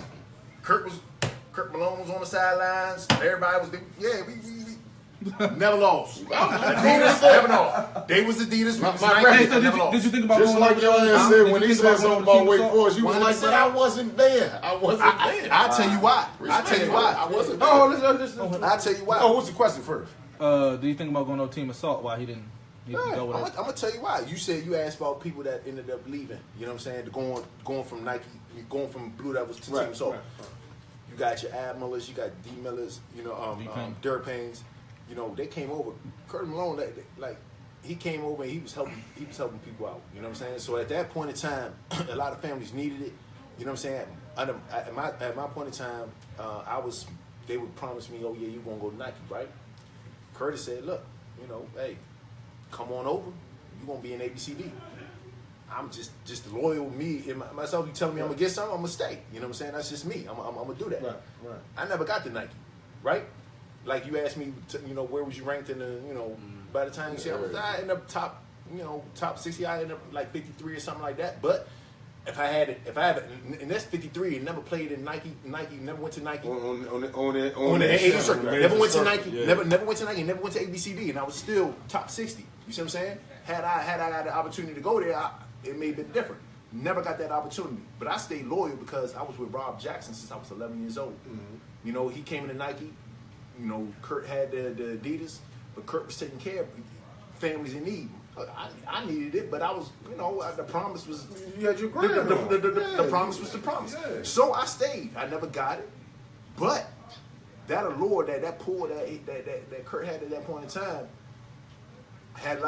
S6: Kurt Malone was on the sidelines. Everybody was there. We never lost. Adidas, never lost. They was Adidas. We was
S7: My
S6: Nike,
S7: record-
S4: Hey, so
S6: never lost.
S4: did you think about
S7: Just
S4: going
S7: like
S4: over
S7: your
S4: there?
S7: ass
S4: Huh?
S7: said
S4: Did
S7: when
S4: you
S7: he
S4: think
S7: said
S4: about
S7: something
S4: going
S7: about
S4: to
S7: Wake
S4: Team
S7: Forest, you was like,
S6: 100%.
S7: but I wasn't there. I wasn't there.
S6: I'll tell you why. I'll tell you why.
S7: I wasn't there.
S1: Oh, listen.
S6: I'll tell you why.
S1: Oh, what's the question first?
S4: Do you think about going to team assault? Why he didn't
S6: Yeah,
S4: go with
S6: I'm
S4: it?
S6: gonna tell you why. You asked about people that ended up leaving. You know what I'm saying? Going from Nike, going from Blue Devils to Team Assault. You got your Ab Millers, you got D Millers,
S4: Payne.
S6: Derek Paynes. You know, they came over. Curt Malone, he came over and he was helping people out. You know what I'm saying? So at that point in time, a lot of families needed it. You know what I'm saying? At my point in time, they would promise me, oh yeah, you're gonna go to Nike, right? Curtis said, look, hey, come on over. You're gonna be in ABCD. I'm just loyal me and myself. You telling me I'm gonna get something, I'm gonna stay. You know what I'm saying? That's just me. I'm gonna do that.
S1: Right.
S6: I never got to Nike, right? Like you asked me, where was you ranked in the, by the time you said I was in the top 60, I ended up like 53 or something like that. But if I had, and that's 53, and never played in Nike, never went to Nike.
S1: On the
S6: AA circuit. Never went to Nike.
S1: Yeah.
S6: Never went to Nike. Never went to ABCD, and I was still top 60. You see what I'm saying? Had I got the opportunity to go there, it may have been different. Never got that opportunity, but I stayed loyal because I was with Rob Jackson since I was 11 years old. Mm-hmm. He came into Nike. Curt had the Adidas, but Curt was taking care of families in need. I needed it, but I was, the promise was.
S1: You had your grind.
S6: The promise was the promise.
S1: Yeah.
S6: So I stayed. I never got it, but that allure, that pull that Curt had at that point in time, had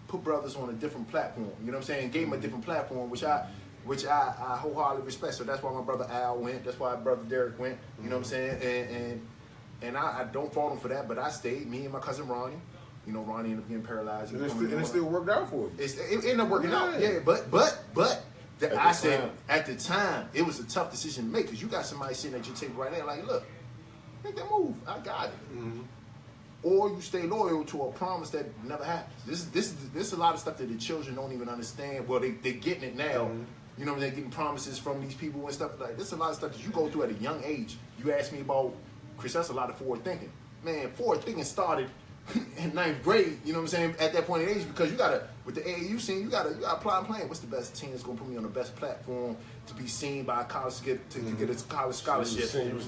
S6: put brothers on a different platform. You know what I'm saying? Gave them a different platform, which I wholeheartedly respect. So that's why my brother Al went. That's why my brother Derek went. You know what I'm saying? And I don't fault him for that, but I stayed. Me and my cousin Ronnie. You know, Ronnie ended up getting paralyzed.
S1: And it still worked out for you.
S6: It ended up working out. Yeah, but I said at the time it was a tough decision to make because you got somebody sitting at your table right there like, look, make that move. I got it. Mm-hmm. Or you stay loyal to a promise that never happens. This is a lot of stuff that the children don't even understand. Well, they're getting it now.
S1: Mm-hmm.
S6: You know, they're getting promises from these people and stuff like. This is a lot of stuff that you go through at a young age. You asked me about, Chris, that's a lot of forward thinking. Man, forward thinking started in 9th grade, you know what I'm saying, at that point in age, because you gotta, with the AAU scene, you gotta apply and plan. What's the best team that's gonna put me on the best platform to be seen by a college to get a college scholarship?
S3: You was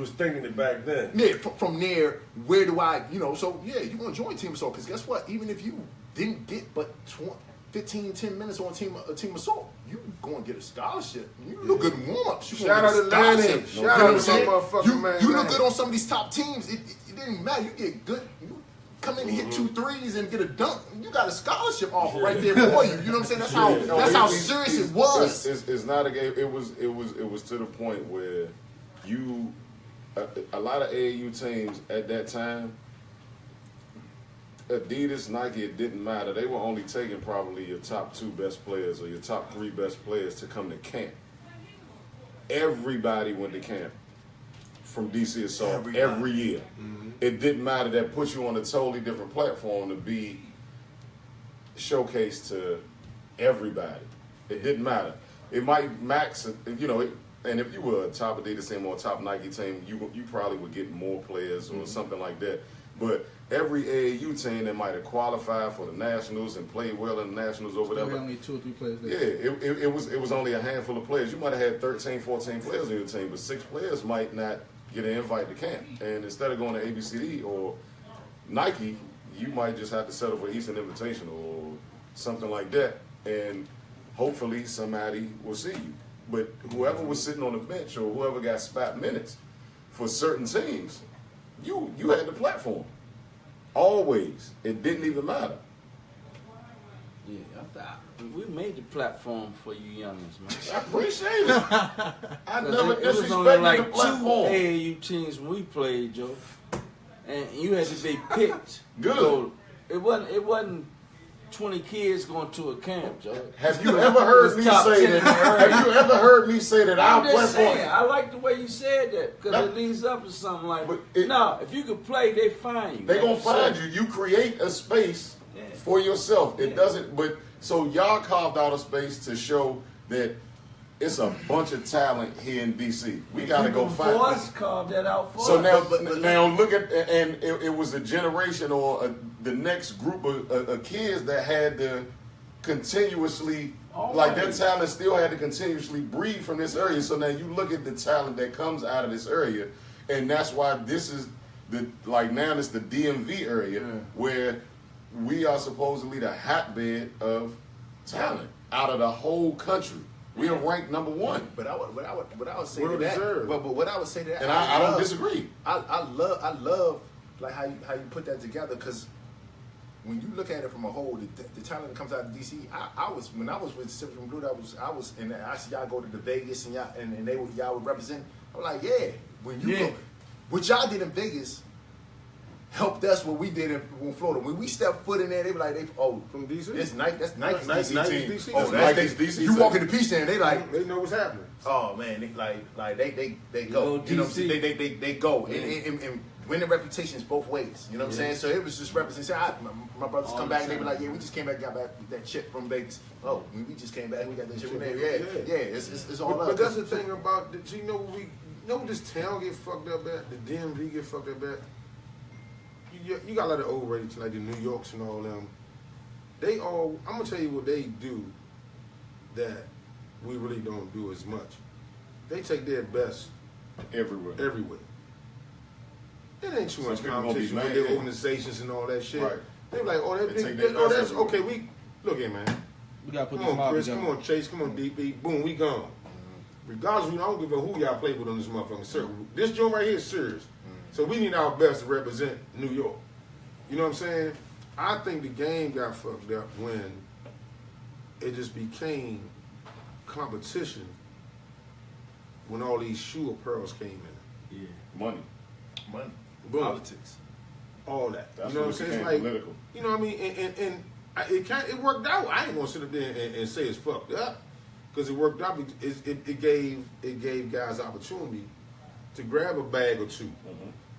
S3: thinking it back then.
S6: Yeah, from there, where do I, so yeah, you want to join Team Assault, because guess what? Even if you didn't get but 10 minutes on Team Assault, you going to get a scholarship. You look good in warm-ups.
S1: Shout out to Lanny. Shout out to my motherfucking man.
S6: You look good on some of these top teams. It didn't matter. You get good. You come in and hit 2 threes and get a dunk. You got a scholarship offer right there for you. You know what I'm saying? That's how serious it was.
S7: It's not a game. It was to the point where a lot of AAU teams at that time, Adidas, Nike, it didn't matter. They were only taking probably your top 2 best players or your top 3 best players to come to camp. Everybody went to camp from DC Assault every year. Mm-hmm. It didn't matter. That put you on a totally different platform to be showcased to everybody. It didn't matter. It might max, and if you were a top Adidas team or a top Nike team, you probably would get more players or something like that. But every AAU team that might have qualified for the Nationals and played well in the Nationals or whatever.
S4: Only 2 or 3 players there.
S7: Yeah, it was only a handful of players. You might have had 13, 14 players in your team, but 6 players might not get an invite to camp. And instead of going to ABCD or Nike, you might just have to settle for Eastern Invitation or something like that. And hopefully somebody will see you. But whoever was sitting on the bench or whoever got spot minutes for certain teams, you had the platform. Always. It didn't even matter.
S2: Yeah, we made the platform for you youngins, man.
S7: I appreciate it. I never
S2: it was only
S7: disrespected
S2: like
S7: the
S2: 2
S7: platform.
S2: AAU teams when we played, Joe. And you had to be picked.
S7: Good.
S2: So it wasn't 20 kids going to a camp, Joe.
S7: Have you ever heard me say that? Have you ever heard me say that our
S2: I'm just
S7: platform?
S2: saying, I like the way you said that because it leads up to something like, no, if you could play, they find you.
S7: They gonna find you. You create a space for yourself. It doesn't. But so y'all carved out a space to show that it's a bunch of talent here in DC. We gotta go find.
S2: For us, carved that out for
S7: So
S2: us.
S7: now look at, and it was a generation or the next group of kids that had to continuously, their talent still had to continuously breed from this area. So now you look at the talent that comes out of this area, and that's why this is now it's the DMV area where we are supposedly the hotbed of talent out of the whole country. We are ranked number 1.
S6: But I would say
S1: Well
S6: to that.
S1: deserved.
S6: But what I would say to that,
S7: And I don't disagree.
S6: I love like how you put that together, because when you look at it from a whole, the talent that comes out of DC, when I was with Civic and Blue, I was and I see y'all go to the Vegas and y'all would represent. I'm like, yeah, when you go, what y'all did in Vegas helped us what we did in Florida. When we stepped foot in there, they were like,
S1: from DC.
S6: That's Nike's
S1: Nike's
S6: DC team.
S1: DC.
S6: Oh,
S7: That's
S6: that's
S7: Nike's DC
S6: You
S7: team.
S6: walk in the peace stand, they like,
S1: They know what's happening.
S6: oh man, they they go.
S2: Go
S6: You know what I'm
S2: DC.
S6: saying? They go. And winning reputations both ways. You know what I'm saying? So it was just representation. My brothers come back and they be like, yeah, we just came back, got back with that chip from Vegas. Oh, we just came back, we got that chip from Vegas. Yeah, it's all up.
S1: But that's the thing about what this town get fucked up at? The DMV get fucked up at? You got a lot of overrated, like the New Yorks and all them. I'm gonna tell you what they do that we really don't do as much. They take their best
S7: Everywhere.
S1: It ain't too much
S7: Some people gonna be
S1: competition with
S7: mad,
S1: their
S7: yeah.
S1: organizations and all that shit.
S7: Right.
S1: They be like,
S7: They take their best
S1: that's
S7: everywhere.
S1: okay. Look here, man.
S4: We gotta put
S1: Come
S4: this
S1: on,
S4: mob
S1: Chris.
S4: together.
S1: Come on, Chase. Come on, DP. Boom, we gone. Regardless, I don't give a who y'all play with on this motherfucking circle. This joint right here is serious. So we need our best to represent New York. You know what I'm saying? I think the game got fucked up when it just became competition when all these shoe apparels came in.
S2: Yeah.
S5: Money.
S1: Boom.
S6: Politics.
S1: All that.
S5: That's
S1: you know
S5: what
S1: what I'm saying?
S5: became
S1: It's like,
S5: political.
S1: you know what I mean? And it worked out. I ain't gonna sit up there and say it's fucked up because it worked out. It gave guys opportunity to grab a bag or two,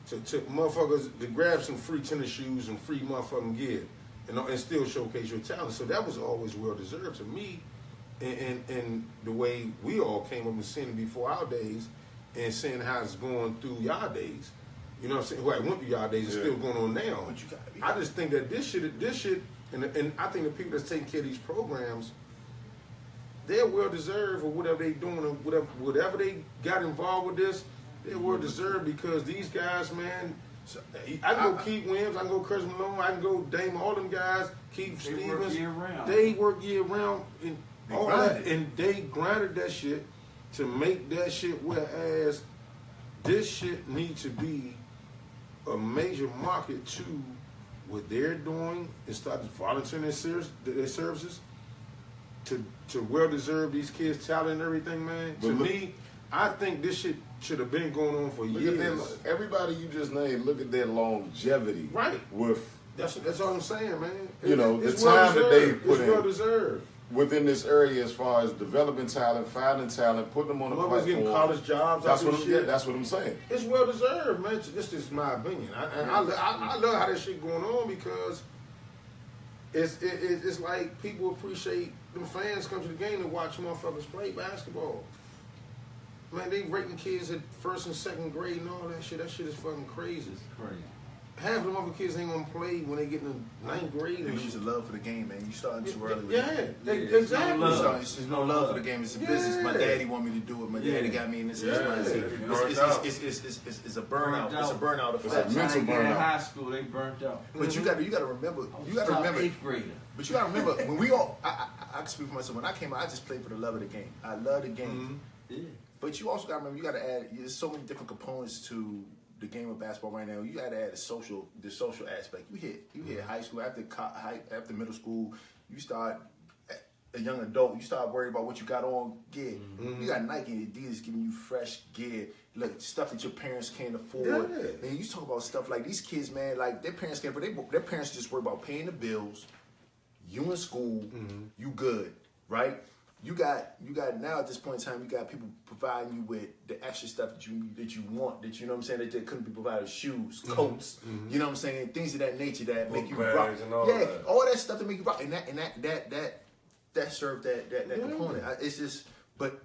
S1: to motherfuckers to grab some free tennis shoes and free motherfucking gear, and still showcase your talent. So that was always well deserved to me, and the way we all came up and seeing it before our days, and seeing how it's going through y'all days. You know what I'm saying? Well, it went through y'all days. It's still going on now. I just think that this shit, and I think the people that's taking care of these programs, they're well deserved for whatever they doing or whatever they got involved with this. They're well deserved because these guys, man. I can go Keith Williams, I can go Chris Malone, I can go Dame, all them guys, Keith Stevens.
S2: Work year round.
S1: They work year round and all that, and they grinded that shit to make that shit. Whereas this shit needs to be a major market to what they're doing and start volunteering their services to well deserve these kids' talent and everything, man.
S5: But
S1: to
S5: look,
S1: me, I think this shit should have been going on for
S5: Look
S1: years.
S5: at them, everybody you just named, look at their longevity.
S1: Right.
S5: With,
S1: That's all I'm saying, man.
S5: You know, the
S1: it's
S5: time that they
S1: well-deserved.
S5: put
S1: It's well
S5: in.
S1: deserved.
S5: within this area as far as developing talent, finding talent, putting them on the
S1: Motherfuckers
S5: platform.
S1: getting college jobs.
S5: That's
S1: out
S5: what
S1: this
S5: I'm. Yeah,
S1: shit.
S5: that's what I'm saying.
S1: It's well deserved, man. This is my opinion. I love how that shit going on because it's like people appreciate them fans come to the game to watch motherfuckers play basketball. Man, they rating kids at first and second grade and all that shit. That shit is fucking crazy.
S2: It's crazy.
S1: Half of them other kids ain't gonna play when they get in the ninth grade.
S6: It's just a love for the game, man. You starting too early. With
S1: Yeah,
S6: it.
S1: exactly.
S2: no love.
S6: It's just no love for the game. It's a business. My daddy want me to do it. My daddy got me in this. It's a burnout. It's a burnout
S5: It's a
S6: effect.
S5: mental
S2: In
S5: burnout.
S2: high school, they burnt out.
S6: But you got to remember. You got to
S2: Top
S6: remember.
S2: 8th grader.
S6: But you got to remember when we all. I can speak for myself. When I came out, I just played for the love of the game. I love the game.
S2: Yeah.
S6: But you also got to remember. You got to add. There's so many different components to the game of basketball right now. You got to add the social aspect. You hit high school after middle school. You start a young adult. You start worrying about what you got on gear. You got Nike and Adidas giving you fresh gear, like stuff that your parents can't afford.
S1: Yeah.
S6: And you talk about stuff like these kids, man. Like their parents can't. Their parents just worry about paying the bills. You in school. You good, right? You got now at this point in time, you got people providing you with the extra stuff that you want, that you know what I'm saying, that they couldn't be provided, shoes, coats, you know what I'm saying, things of that nature that make you rock.
S3: And all
S6: yeah,
S3: that.
S6: all that stuff that make you rock, and that served that component. It's just, but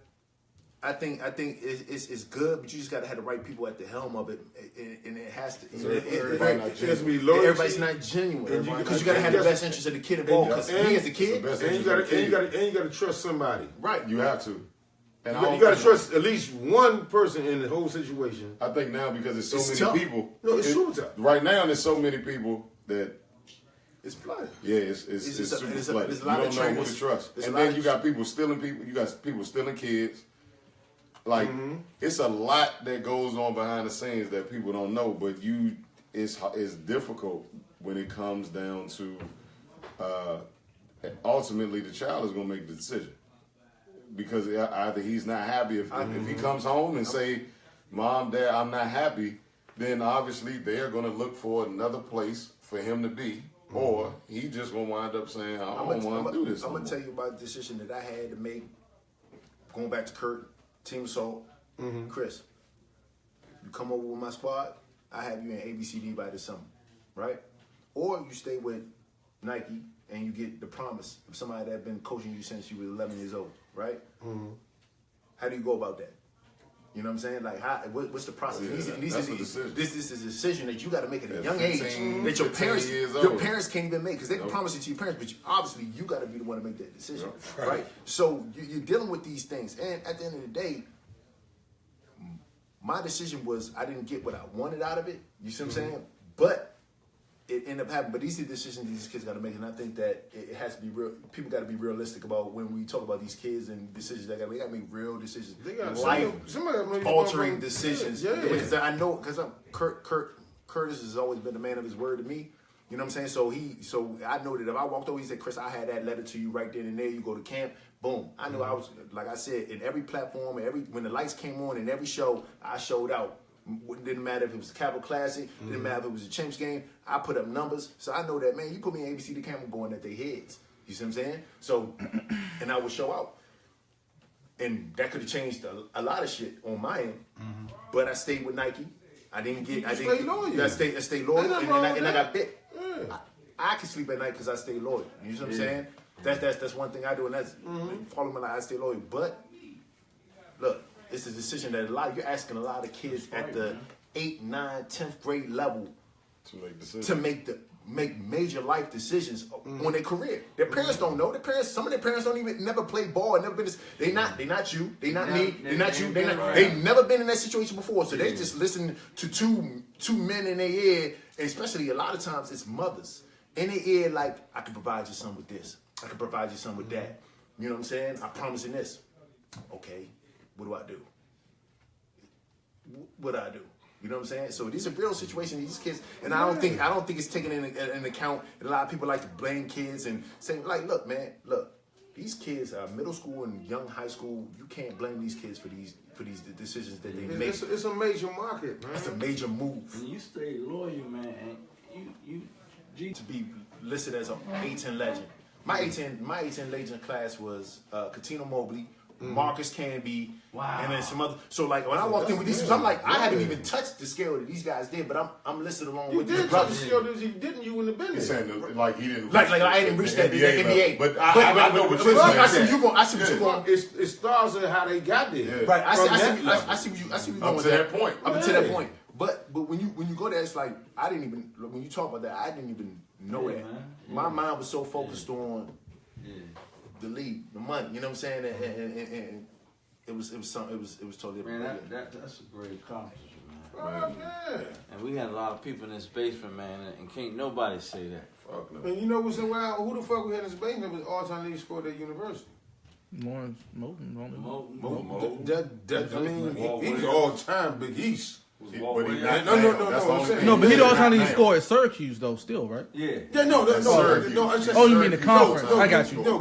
S6: I think it's good, but you just got to have the right people at the helm of it, and it has to. Everybody's not genuine because you got to have the best interest of the kid involved. Because me as a kid,
S1: and you got to trust somebody.
S6: right?
S5: You have to. And
S1: You got to trust at least one person in the whole situation.
S5: I think now because there's so
S6: It's
S5: many
S6: tough.
S5: people.
S1: No, it's super tough.
S5: Right now, there's so many people that.
S6: It's flooded.
S5: Yeah, it's super flooded.
S6: There's a
S5: You
S6: lot
S5: don't
S6: of
S5: know who
S6: trainers.
S5: to trust.
S6: There's
S5: And
S6: a lot
S5: then
S6: of
S5: you got people stealing people. You got people stealing kids. Like it's a lot that goes on behind the scenes that people don't know. But it's difficult when it comes down to ultimately the child is going to make the decision because either he's not happy if he comes home and say, "Mom, Dad, I'm not happy," then obviously they're going to look for another place for him to be, or he just going to wind up saying, "I don't want to do this."
S6: I'm gonna tell you about the decision that I had to make. Going back to Curt, Team Assault, Chris. You come over with my squad, I have you in ABCD by this summer, right? Or you stay with Nike and you get the promise of somebody that's been coaching you since you were 11 years old, right? How do you go about that? You know what I'm saying? Like, what's the process?
S5: Yeah,
S6: This
S5: that's a decision.
S6: This is a decision that you got to make at a
S5: At
S6: young
S5: 15,
S6: age that your
S5: 15 years
S6: your
S5: old.
S6: parents can't even make because they can promise it to your parents, but obviously you got to be the one to make that decision, right? So you're dealing with these things, and at the end of the day, my decision was I didn't get what I wanted out of it. You see what I'm saying? But it ended up happening. But these are decisions these kids got to make, and I think that it has to be real. People got to be realistic about when we talk about these kids and decisions. They got to make real decisions,
S1: They got
S6: life altering decisions.
S1: Yeah.
S6: Because I know because Curtis has always been the man of his word to me. You know what I'm saying? So I know that if I walked over, he said, Chris, I had that letter to you right then and there. You go to camp, boom. I knew I was, like I said, in every platform, when the lights came on in every show, I showed out. It didn't matter if it was a Capital Classic, didn't matter if it was a Chimps game. I put up numbers. So I know that, man, you put me in ABC, the camera going at their heads. You see what I'm saying? So, and I would show out. And that could have changed a lot of shit on my end. But I stayed with Nike. I stayed loyal. I stayed loyal, and I got bit. Yeah. I can sleep at night because I stay loyal. You know what I'm saying? That's one thing I do, and that's following my life. I stay loyal. But look, it's a decision that you're asking a lot of kids at the 8, 9, 10th grade level to make major life decisions on their career. Their parents don't know. Some of their parents don't even never played ball. Never been. They not you. They not me. They not you. They never been in that situation before. So they just listen to two men in their ear. And especially a lot of times it's mothers in their ear. Like, I can provide you some with this. I can provide you some with that. You know what I'm saying? I promise you this. Okay, what do I do? What do I do? You know what I'm saying? So these are real situations. These kids, and I don't think it's taken in account. And a lot of people like to blame kids and say, like, look, man, these kids are middle school and young high school. You can't blame these kids for these decisions that they make.
S1: It's a major market, man.
S6: It's a major move.
S2: And you stay loyal, man. And you
S6: to be listed as an A10 legend. My A10 legend class was Katino Mobley, Marcus Canby, and then some other. So like when I walked in with these, I'm like, I hadn't even touched the scale that these guys did, but I'm listed along with these brothers.
S1: Didn't you in the business?
S5: Saying like he didn't.
S6: Like I didn't reach that NBA.
S5: But I know what you're saying.
S6: I see what you're going.
S1: It starts in how they got there.
S6: Yeah. Right. I see what you're going
S5: up to that point.
S6: Up until that point. But when you go there, it's like I didn't even when you talk about that, I didn't even know that. Man. My mind was so focused on the league, the money. You know what I'm saying? And it was totally
S2: man. That's a great accomplishment, man.
S1: Oh, yeah.
S2: And we had a lot of people in this basement, man, and can't nobody say that.
S1: Fuck no. And you know what's so wild? Who the fuck we had in this basement was all-time leading scorer at University?
S4: Lawrence Moulton.
S1: I mean, he's all-time Big East.
S5: But he
S4: No, but he the all-time leading scorer at Syracuse, though, still, right?
S2: Yeah.
S1: No.
S4: Oh, you mean the conference? I got you.
S1: No,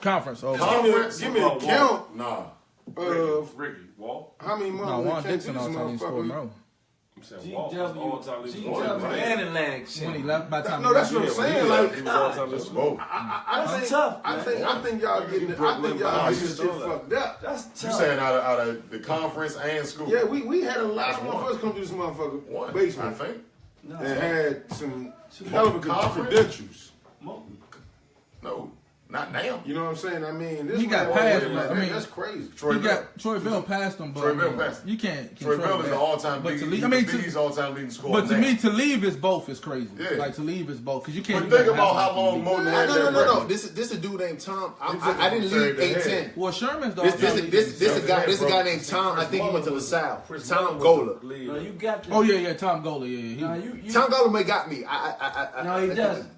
S4: Conference. Oh,
S1: give me a count.
S5: Nah.
S3: Ricky, Walt.
S1: How many months?
S4: no, Juan Dixon all-time leading scorer, Monroe.
S3: I'm saying Walt was all-time leading
S2: GW and Atlantic
S4: When he left, by the time
S1: No, that's what I'm saying. Like,
S3: he was all-time leading scorer.
S1: I think y'all getting this shit fucked up.
S2: That's
S5: You
S2: tough.
S5: saying out of the conference and school?
S1: Yeah, we had a lot of motherfuckers come to this motherfucker basement.
S5: I think.
S1: And had some hell of a credentials.
S5: No, not now.
S1: You know what I'm saying? I mean, this
S4: He got
S1: man,
S4: passed,
S1: like,
S4: I mean,
S1: that's crazy.
S5: Troy
S4: Bell passed him, but
S5: Troy Bell passed him.
S4: you can't.
S5: Troy Bell is
S4: that.
S5: the all-time
S4: But
S5: leading.
S4: to leave, I mean,
S5: he's all-time leading scorer.
S4: but to
S5: now.
S4: me, to leave is both is crazy.
S5: Yeah.
S4: Like to leave is both because you can't.
S5: But think about how long Moulton had that
S6: No.
S5: record.
S6: This a dude named Tom. I didn't leave A10.
S4: Well, Sherman's the
S6: This a guy named Tom. I think he went to LaSalle. Tom Gola.
S2: No, you got that.
S4: Oh yeah, Tom Gola. Yeah.
S6: Tom Gola may got me.
S2: No, he doesn't.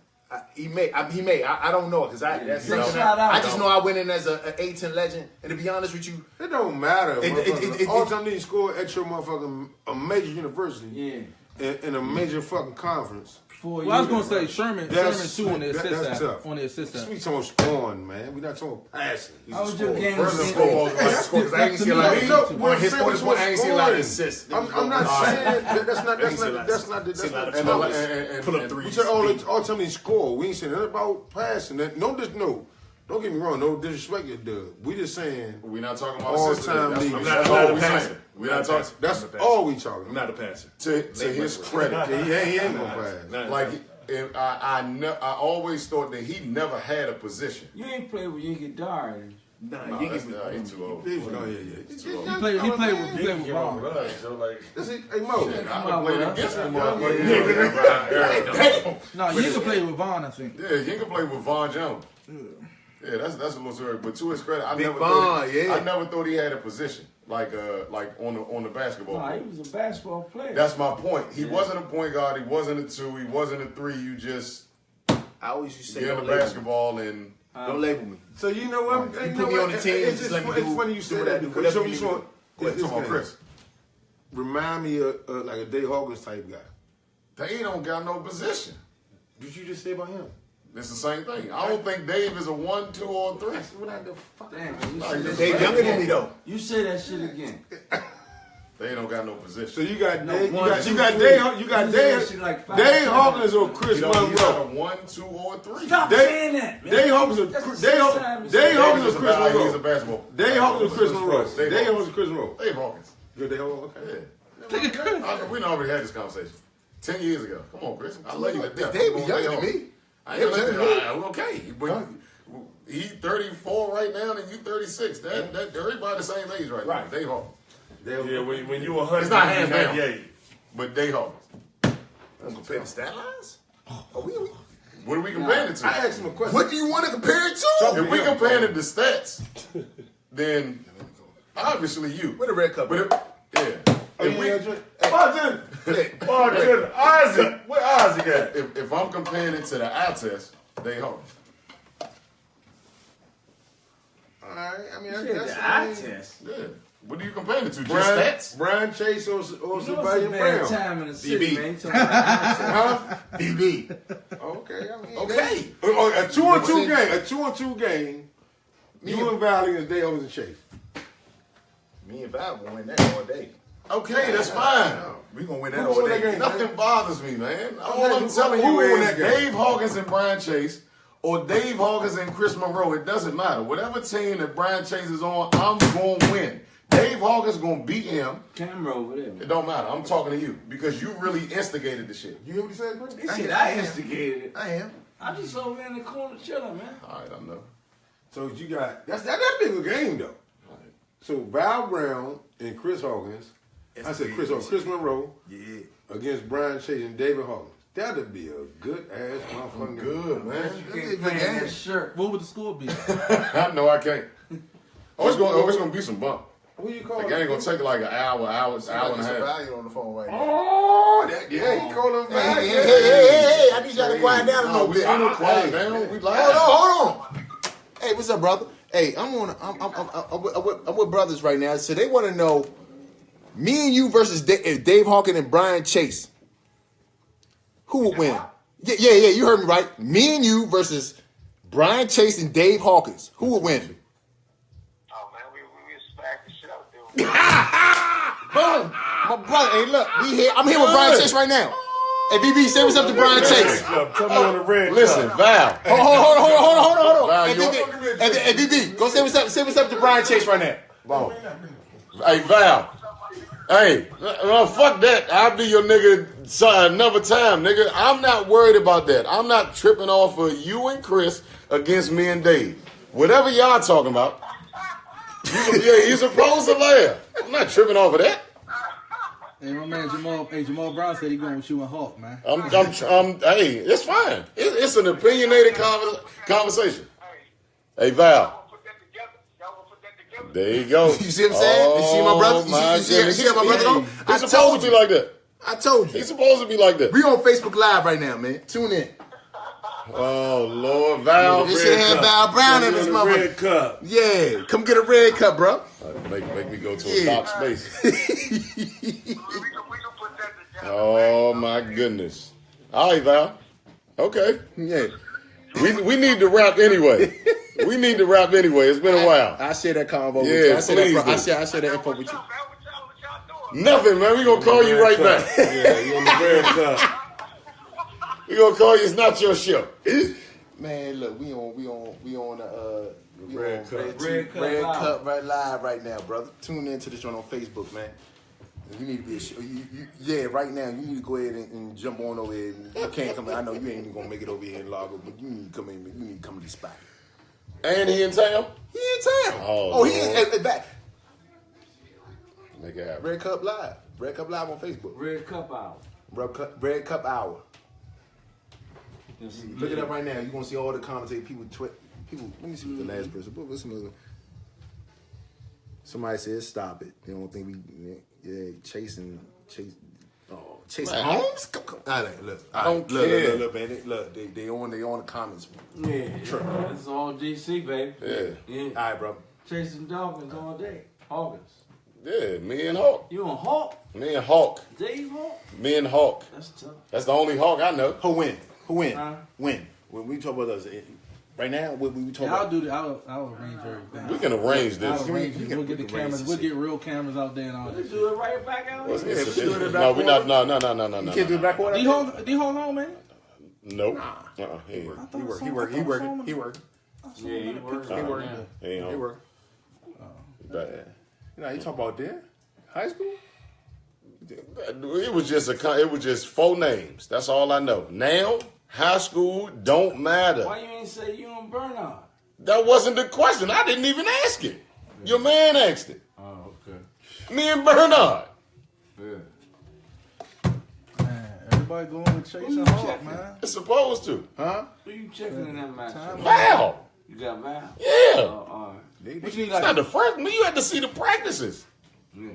S6: He may. I don't know because that's something.
S2: Shout out,
S6: I just know I went in as an A10 legend, and to be honest with you,
S1: It don't matter.
S6: It-
S1: All-time leading scorer at your motherfucking a major university.
S2: Yeah.
S1: In a major fucking conference.
S4: Well, I was gonna say Sherman too on the assist
S1: that's
S4: side.
S1: tough.
S4: On the assist side.
S1: We talking about scoring, man. We not talking about passing.
S2: How was your game?
S5: First and foremost,
S6: because I ain't seen a lot of on his sport. I ain't seen a lot of assists.
S1: I'm not saying that's not
S6: And pull up
S1: We
S6: threes.
S1: said all-time leading scorer. We ain't saying nothing about passing. Don't get me wrong. No disrespect, we just saying
S5: we're not talking about
S1: all-time
S5: assistants.
S1: leading.
S5: That's
S6: not
S5: all
S6: a
S5: we're
S6: passer.
S5: saying. We're not talking.
S1: That's all we talking.
S6: I'm not a passer.
S5: To his credit,
S1: He ain't gonna pass.
S5: like I always thought that he never had a position.
S2: You ain't played with Yinky Dar.
S5: No, he's too old.
S1: He
S4: He played with Vaughn.
S1: Hey Mo,
S5: I played against him.
S4: No, you can play with Vaughn, I think.
S5: Yeah, you can play with Von Jones. Yeah, that's a little story. But to his credit, I
S6: Big
S5: never thought he had a position like on the basketball
S2: No,
S5: court.
S2: he was a basketball player.
S5: That's my point. He wasn't a point guard. He wasn't a 2. He wasn't a 3. You just
S6: I always used to say
S5: get
S6: don't
S5: the
S6: label me.
S5: basketball and
S6: Don't label me.
S1: so you know what?
S6: You put me on the team,
S1: It's
S6: just
S1: just
S6: let me
S1: it's
S6: do
S1: funny you say
S6: whatever-
S1: that because
S6: whatever
S1: so
S6: you
S1: you
S6: need
S1: saw.
S5: talking about Chris.
S1: Remind me of like a Day Hawkins type guy.
S5: They don't got no position.
S1: Did you just say about him?
S7: It's the same thing. I don't think Dave is a 1, 2, or 3.
S1: What the fuck?
S2: Damn, man, you
S7: Like,
S2: say that
S6: They
S2: shit
S6: younger than
S2: again.
S6: me though.
S2: You say that shit again.
S7: They don't got no
S1: So
S7: position.
S1: you got
S2: No,
S1: Dave,
S2: one,
S1: you
S2: two,
S1: got
S2: three.
S1: Dave, you got
S2: You say that
S1: Dave,
S2: shit like 5
S1: Dave
S2: times.
S1: Hawkins or Chris
S7: You got a
S1: Monroe.
S7: 1, 2, or 3.
S2: Stop
S1: Dave-
S2: saying that, man.
S1: Dave Hawkins or
S2: That's the
S1: Dave
S2: sixth
S1: Hawkins
S2: time you
S1: Dave
S2: said
S1: Hawkins
S7: He's
S1: or
S7: a
S1: Chris
S7: he's a
S1: Monroe.
S7: basketball.
S1: Dave Hawkins or Chris Monroe.
S7: Dave
S1: Dave
S7: Hawkins.
S1: Hawkins or Chris Monroe.
S7: Dave Hawkins.
S1: Good Dave Hawkins. Okay.
S7: Yeah. We already had this conversation 10 years ago. Come on, Chris. I love you to death.
S6: Dave
S7: Come
S6: was
S7: on,
S6: younger
S7: Dave
S6: than
S7: Hawkins.
S6: me.
S7: I ain't gonna okay, but he 34 right now, and you 36. That everybody the same age right now. Dave Hawkins.
S3: Yeah, when you 100,
S7: It's not hands down.
S3: 98.
S7: But Dave Hawkins.
S6: I'm comparing stat lines. Are we?
S7: What are we comparing it to?
S1: I asked him a question.
S6: What do you want to compare it to?
S7: If we comparing it to stats, then obviously you.
S6: Where the red cup?
S7: But if we
S3: Bartender, Isaac. Where Isaac at?
S7: if I'm comparing it to the eye test, Dave Hawkins.
S1: All right. I mean,
S2: Shit,
S1: that's
S2: the eye test.
S7: Yeah. What are you comparing it to? Just
S1: Brian,
S7: stats?
S1: Brian Chase or
S2: You know it's a
S1: Sebastian
S2: bad
S1: Brown.
S2: time in the city,
S6: DB.
S2: man. You talking about the eye test.
S1: Huh?
S6: DB.
S1: Okay. I mean,
S7: Okay.
S1: A 2-on-2 game. A 2-on-2 game. You and Valley against Dave Hawkins and Chase.
S6: Me and Bob gonna win that all day.
S7: Okay, that's fine.
S6: We gonna win that
S1: Who
S6: all
S1: won that
S6: day.
S1: game?
S7: Nothing bothers me, man. All
S1: Okay,
S7: I'm telling
S1: who
S7: you
S1: won
S7: is
S1: that game?
S7: Dave Hawkins and Brian Chase or Dave Hawkins and Chris Monroe. It doesn't matter. Whatever team that Brian Chase is on, I'm going to win. Dave Hawkins going to beat him.
S2: Camera over there, man.
S7: It don't matter. I'm talking to you because you really instigated the shit.
S1: You hear what he said, bro?
S2: He said I instigated it.
S6: I am.
S2: I'm just over there in the corner chilling, man.
S7: All right, I know.
S1: So you got that's big a game though. So Val Brown and Chris Hawkins. I said Chris Monroe
S6: Yeah.
S1: against Brian Chase and David Hawkins. That'd be a good ass motherfucking
S7: Good, man.
S2: You
S6: be a
S2: can't
S6: good
S2: pay
S6: game.
S2: that shirt.
S4: What would the score be?
S7: I know I can't. It's gonna be some bump.
S1: Who you call
S7: The game gonna take like an hour and a half.
S6: Value on the phone right now.
S1: Oh, he called him back.
S6: Hey, I need y'all to quiet down a
S7: No,
S6: little
S7: we
S6: bit.
S7: ain't no quiet down. We live.
S6: Hold on. Hey, what's up, brother? Hey, I'm with brothers right now. So they want to know me and you versus Dave Hawkins and Brian Chase. Who would win? Yeah. You heard me right. Me and you versus Brian Chase and Dave Hawkins. Who would win?
S8: Oh man, we smacked the shit out of them.
S6: Boom. My brother. Hey, look, I'm here with Brian Chase right now. Hey, BB, say what's up to Brian Chase.
S3: Tell me on the red.
S7: Listen, Val.
S6: Hold on.
S7: Val,
S6: Hey, BB, go say what's up to Brian Chase right now.
S7: Boom. Hey, Val. Hey, no, fuck that. I'll be your nigga another time, nigga. I'm not worried about that. I'm not tripping off of you and Chris against me and Dave. Whatever y'all talking about, you supposed to laugh. I'm not tripping off of that.
S4: Hey, my man Jamal Brown said he going with you and Hawk, man.
S7: Hey, it's fine. It's an opinionated conversation. Hey, Val. There you go.
S6: You see what I'm saying? You see my brother? You see how my brother go?
S7: He's supposed to be like that.
S6: I told you.
S7: He's supposed to be like that.
S6: We on Facebook Live right now, man. Tune in.
S7: Oh, Lord, Val.
S6: This shit had Val Brown in this
S3: Red
S6: motherfucker.
S3: cup.
S6: Yeah, come get a red cup, bro.
S7: Make me go to a
S6: Yeah.
S7: dark space.
S8: We can put that together.
S7: Oh, my goodness. All right, Val. Okay.
S6: Yeah.
S7: We need to rap anyway. It's been a while.
S6: I share that convo with
S7: Yeah,
S6: you. I share
S7: please
S6: that, I share that info
S8: What
S6: with you.
S8: y'all doing?
S7: Nothing, man. We gonna call you right back.
S3: Yeah, you on the red cup.
S7: We gonna call you. It's not your show.
S6: Man, look, we on
S3: Red Cup.
S2: Red Cup
S6: Red
S2: Live.
S6: Cup right live right now, brother. Tune in to this one on Facebook, man. You need to be right now. You need to go ahead and jump on over here. You can't come in. I know you ain't even gonna make it over here in Largo, but you need to come in. You need to come to this spot.
S7: And he in town.
S6: He in town.
S7: Oh,
S6: he
S7: Lord.
S6: in back.
S7: Make it happen.
S6: Red Cup Live. Red Cup Live on Facebook.
S2: Red Cup out.
S6: Red Cup Hour.
S2: Yes,
S6: Look it up right now. You're gonna see all the commentators. People. Let me see what the last person. What's another? Somebody said, "Stop it." They don't think we. Yeah, Chase. Oh, Chase
S7: Man.
S6: Holmes. Come. All right, look.
S7: I don't
S6: Look,
S7: care.
S6: look, man. Look, they on the comments.
S2: Yeah, it's all DC, baby.
S7: Yeah.
S6: All right, bro.
S2: Chasing Dawkins all day. Hawkins.
S7: Yeah, me and Hawk.
S2: You on Hawk?
S7: Me and Hawk.
S2: Dave Hawk?
S7: Me and Hawk.
S2: That's tough.
S7: That's the only Hawk I know.
S6: Who win? Who win?
S2: Huh?
S6: When we talk about us right now, what we talk
S4: Yeah, I'll
S6: about?
S4: do that. I'll arrange everything.
S5: We can arrange
S4: I'll
S5: this.
S4: arrange it. We'll get the
S6: arrange
S4: cameras.
S6: this
S4: We'll
S6: shit.
S4: get real cameras out there and all that.
S2: We
S4: shit.
S2: do it right back out.
S5: It's-
S6: Yeah,
S5: it's-
S6: we do it in the
S5: no, we not.
S6: back
S5: No.
S6: You can't do it back order.
S4: D-Hole home, man.
S5: Nope. He
S6: He work.
S4: He work.
S6: Yeah, he work.
S2: Yeah, he works.
S6: He work.
S5: ain't
S6: He
S5: home.
S6: work.
S5: That-
S6: You know, you talking about there? High school?
S5: It was just 4 names. That's all I know. Now, high school don't matter.
S2: Why you ain't say you and Bernard?
S5: That wasn't the question. I didn't even ask it. Your man asked it.
S2: Oh, okay.
S5: Me and Bernard.
S2: Yeah.
S4: Man, everybody going with Chase
S2: Who you
S4: and Hawk,
S2: checking?
S4: man.
S5: It's supposed to.
S6: Huh?
S2: Who you checking in that match?
S5: Val.
S2: You got Val?
S5: Yeah.
S2: Oh, all right.
S4: What you need,
S5: It's not
S4: like,
S5: the first. You had to see the practices.
S2: Yeah.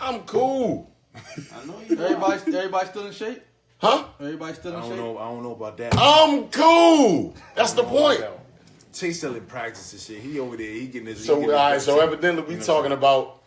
S5: I'm cool.
S2: I know you.
S4: everybody still in shape?
S5: Huh?
S4: Everybody still in
S6: I
S4: shape?
S6: don't know about that.
S5: I'm cool. That's the point.
S6: Chase still in practice and shit. He over there. He getting his.
S5: So,
S6: he
S5: all
S6: getting
S5: right,
S6: his-
S5: so evidently we talking about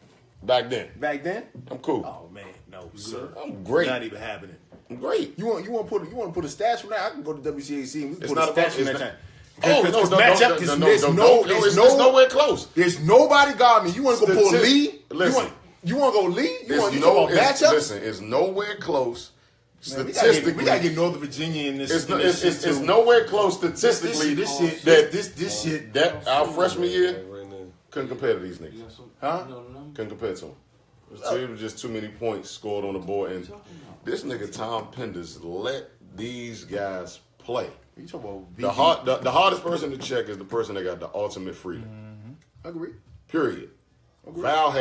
S5: back then.
S6: back then.
S5: I'm cool.
S6: Oh man, no sir.
S5: I'm great.
S6: Not even happening.
S5: I'm great.
S6: You want to put a stats from that? I can go to WCAC and we can
S5: It's
S6: put
S5: not
S6: a
S5: about-
S6: stats from
S5: it's
S6: that
S5: not-
S6: time.
S5: Oh,
S6: Because
S5: no,
S6: matchup,
S5: no,
S6: because
S5: no,
S6: there's
S5: no,
S6: no,
S5: no,
S6: there's
S5: it's
S6: no,
S5: nowhere close.
S6: there's nobody guarding me. You want to go pull
S5: Statistic-
S6: Lee?
S5: listen.
S6: You want to go Lee? You want to
S5: It's
S6: talk about matchups?
S5: listen, it's nowhere close.
S6: Man,
S5: Statistically,
S6: we gotta get Northern Virginia in this.
S5: it's,
S6: in this shit,
S5: it's
S6: too.
S5: nowhere close statistically.
S6: This shit.
S5: that
S6: This shit.
S5: that our freshman year
S3: Right now.
S5: couldn't compare to these
S2: You
S5: niggas.
S2: got some,
S6: Huh?
S2: you know the number?
S5: Couldn't compare to them. It was just too many points scored on the board, and this nigga Tom Penders let these guys play.
S6: You talking about
S5: The hardest person to check is the person that got the ultimate freedom.
S6: Agree.
S5: Period. Val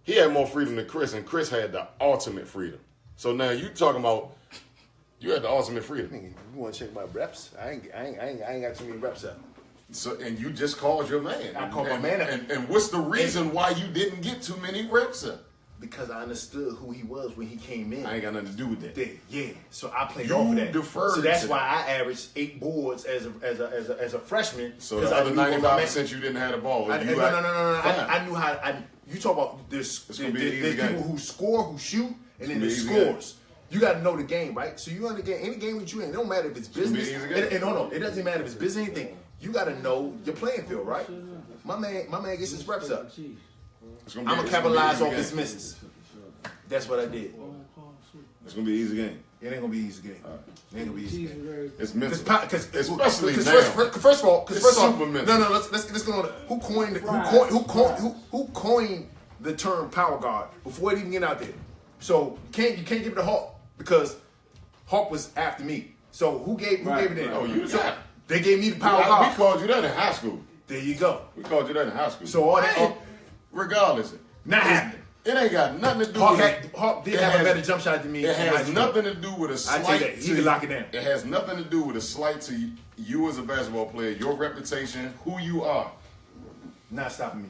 S5: he had more freedom than Chris, and Chris had the ultimate freedom. So now you talking about you had the ultimate freedom.
S6: You want to check my reps? I ain't got too many reps out.
S5: So and you just called your man.
S6: I called my man up.
S5: And what's the reason why you didn't get too many reps up?
S6: Because I understood who he was when he came in.
S5: I ain't got nothing to do with that.
S6: Yeah, so I played
S5: You
S6: off of that.
S5: deferred
S6: So that's
S5: to
S6: why I averaged 8 boards as a freshman.
S5: So
S6: 'cause
S5: the
S6: I
S5: other
S6: knew what my man-
S5: 95% you didn't have the ball.
S6: No.
S5: You
S6: I knew how. You talk about there's
S5: gonna be an easy
S6: people
S5: game.
S6: who score, who shoot, and then
S5: gonna be
S6: there's
S5: an easy
S6: scores. You got to know the game, right? So you understand any game that you in. It don't matter if it's
S5: gonna be
S6: business.
S5: an easy game.
S6: And no, it doesn't matter if it's business. Anything. You got to know your playing field, right? My man gets his reps up. I'm gonna capitalize off his misses. That's what I did.
S5: It's gonna be an easy game.
S6: It ain't gonna be easy game. It ain't gonna be easy game.
S5: It's mental.
S6: Especially
S5: now.
S6: First of all,
S5: It's
S6: first of all,
S5: super mental.
S6: no, let's go on. Who coined the term power guard before it even get out there? So you can't give it to Hawk because Hawk was after me. So who gave it in?
S5: Oh, you
S6: so
S5: got it.
S6: they gave me the power
S5: We
S6: guard.
S5: called you that in high school.
S6: There you go.
S5: We called you that in high school.
S6: So all that
S5: Hey, regardless,
S6: not happening.
S5: it ain't got nothing to do
S6: Hawk,
S5: with
S6: Hawk did
S5: it
S6: have a
S5: has-
S6: better jump shot than me.
S5: It
S6: in high
S5: has
S6: school.
S5: nothing to do with a
S6: I
S5: slight.
S6: tell you that. He
S5: to-
S6: can lock it down.
S5: It has nothing to do with a slight to you as a basketball player, your reputation, who you are.
S6: Not stopping me.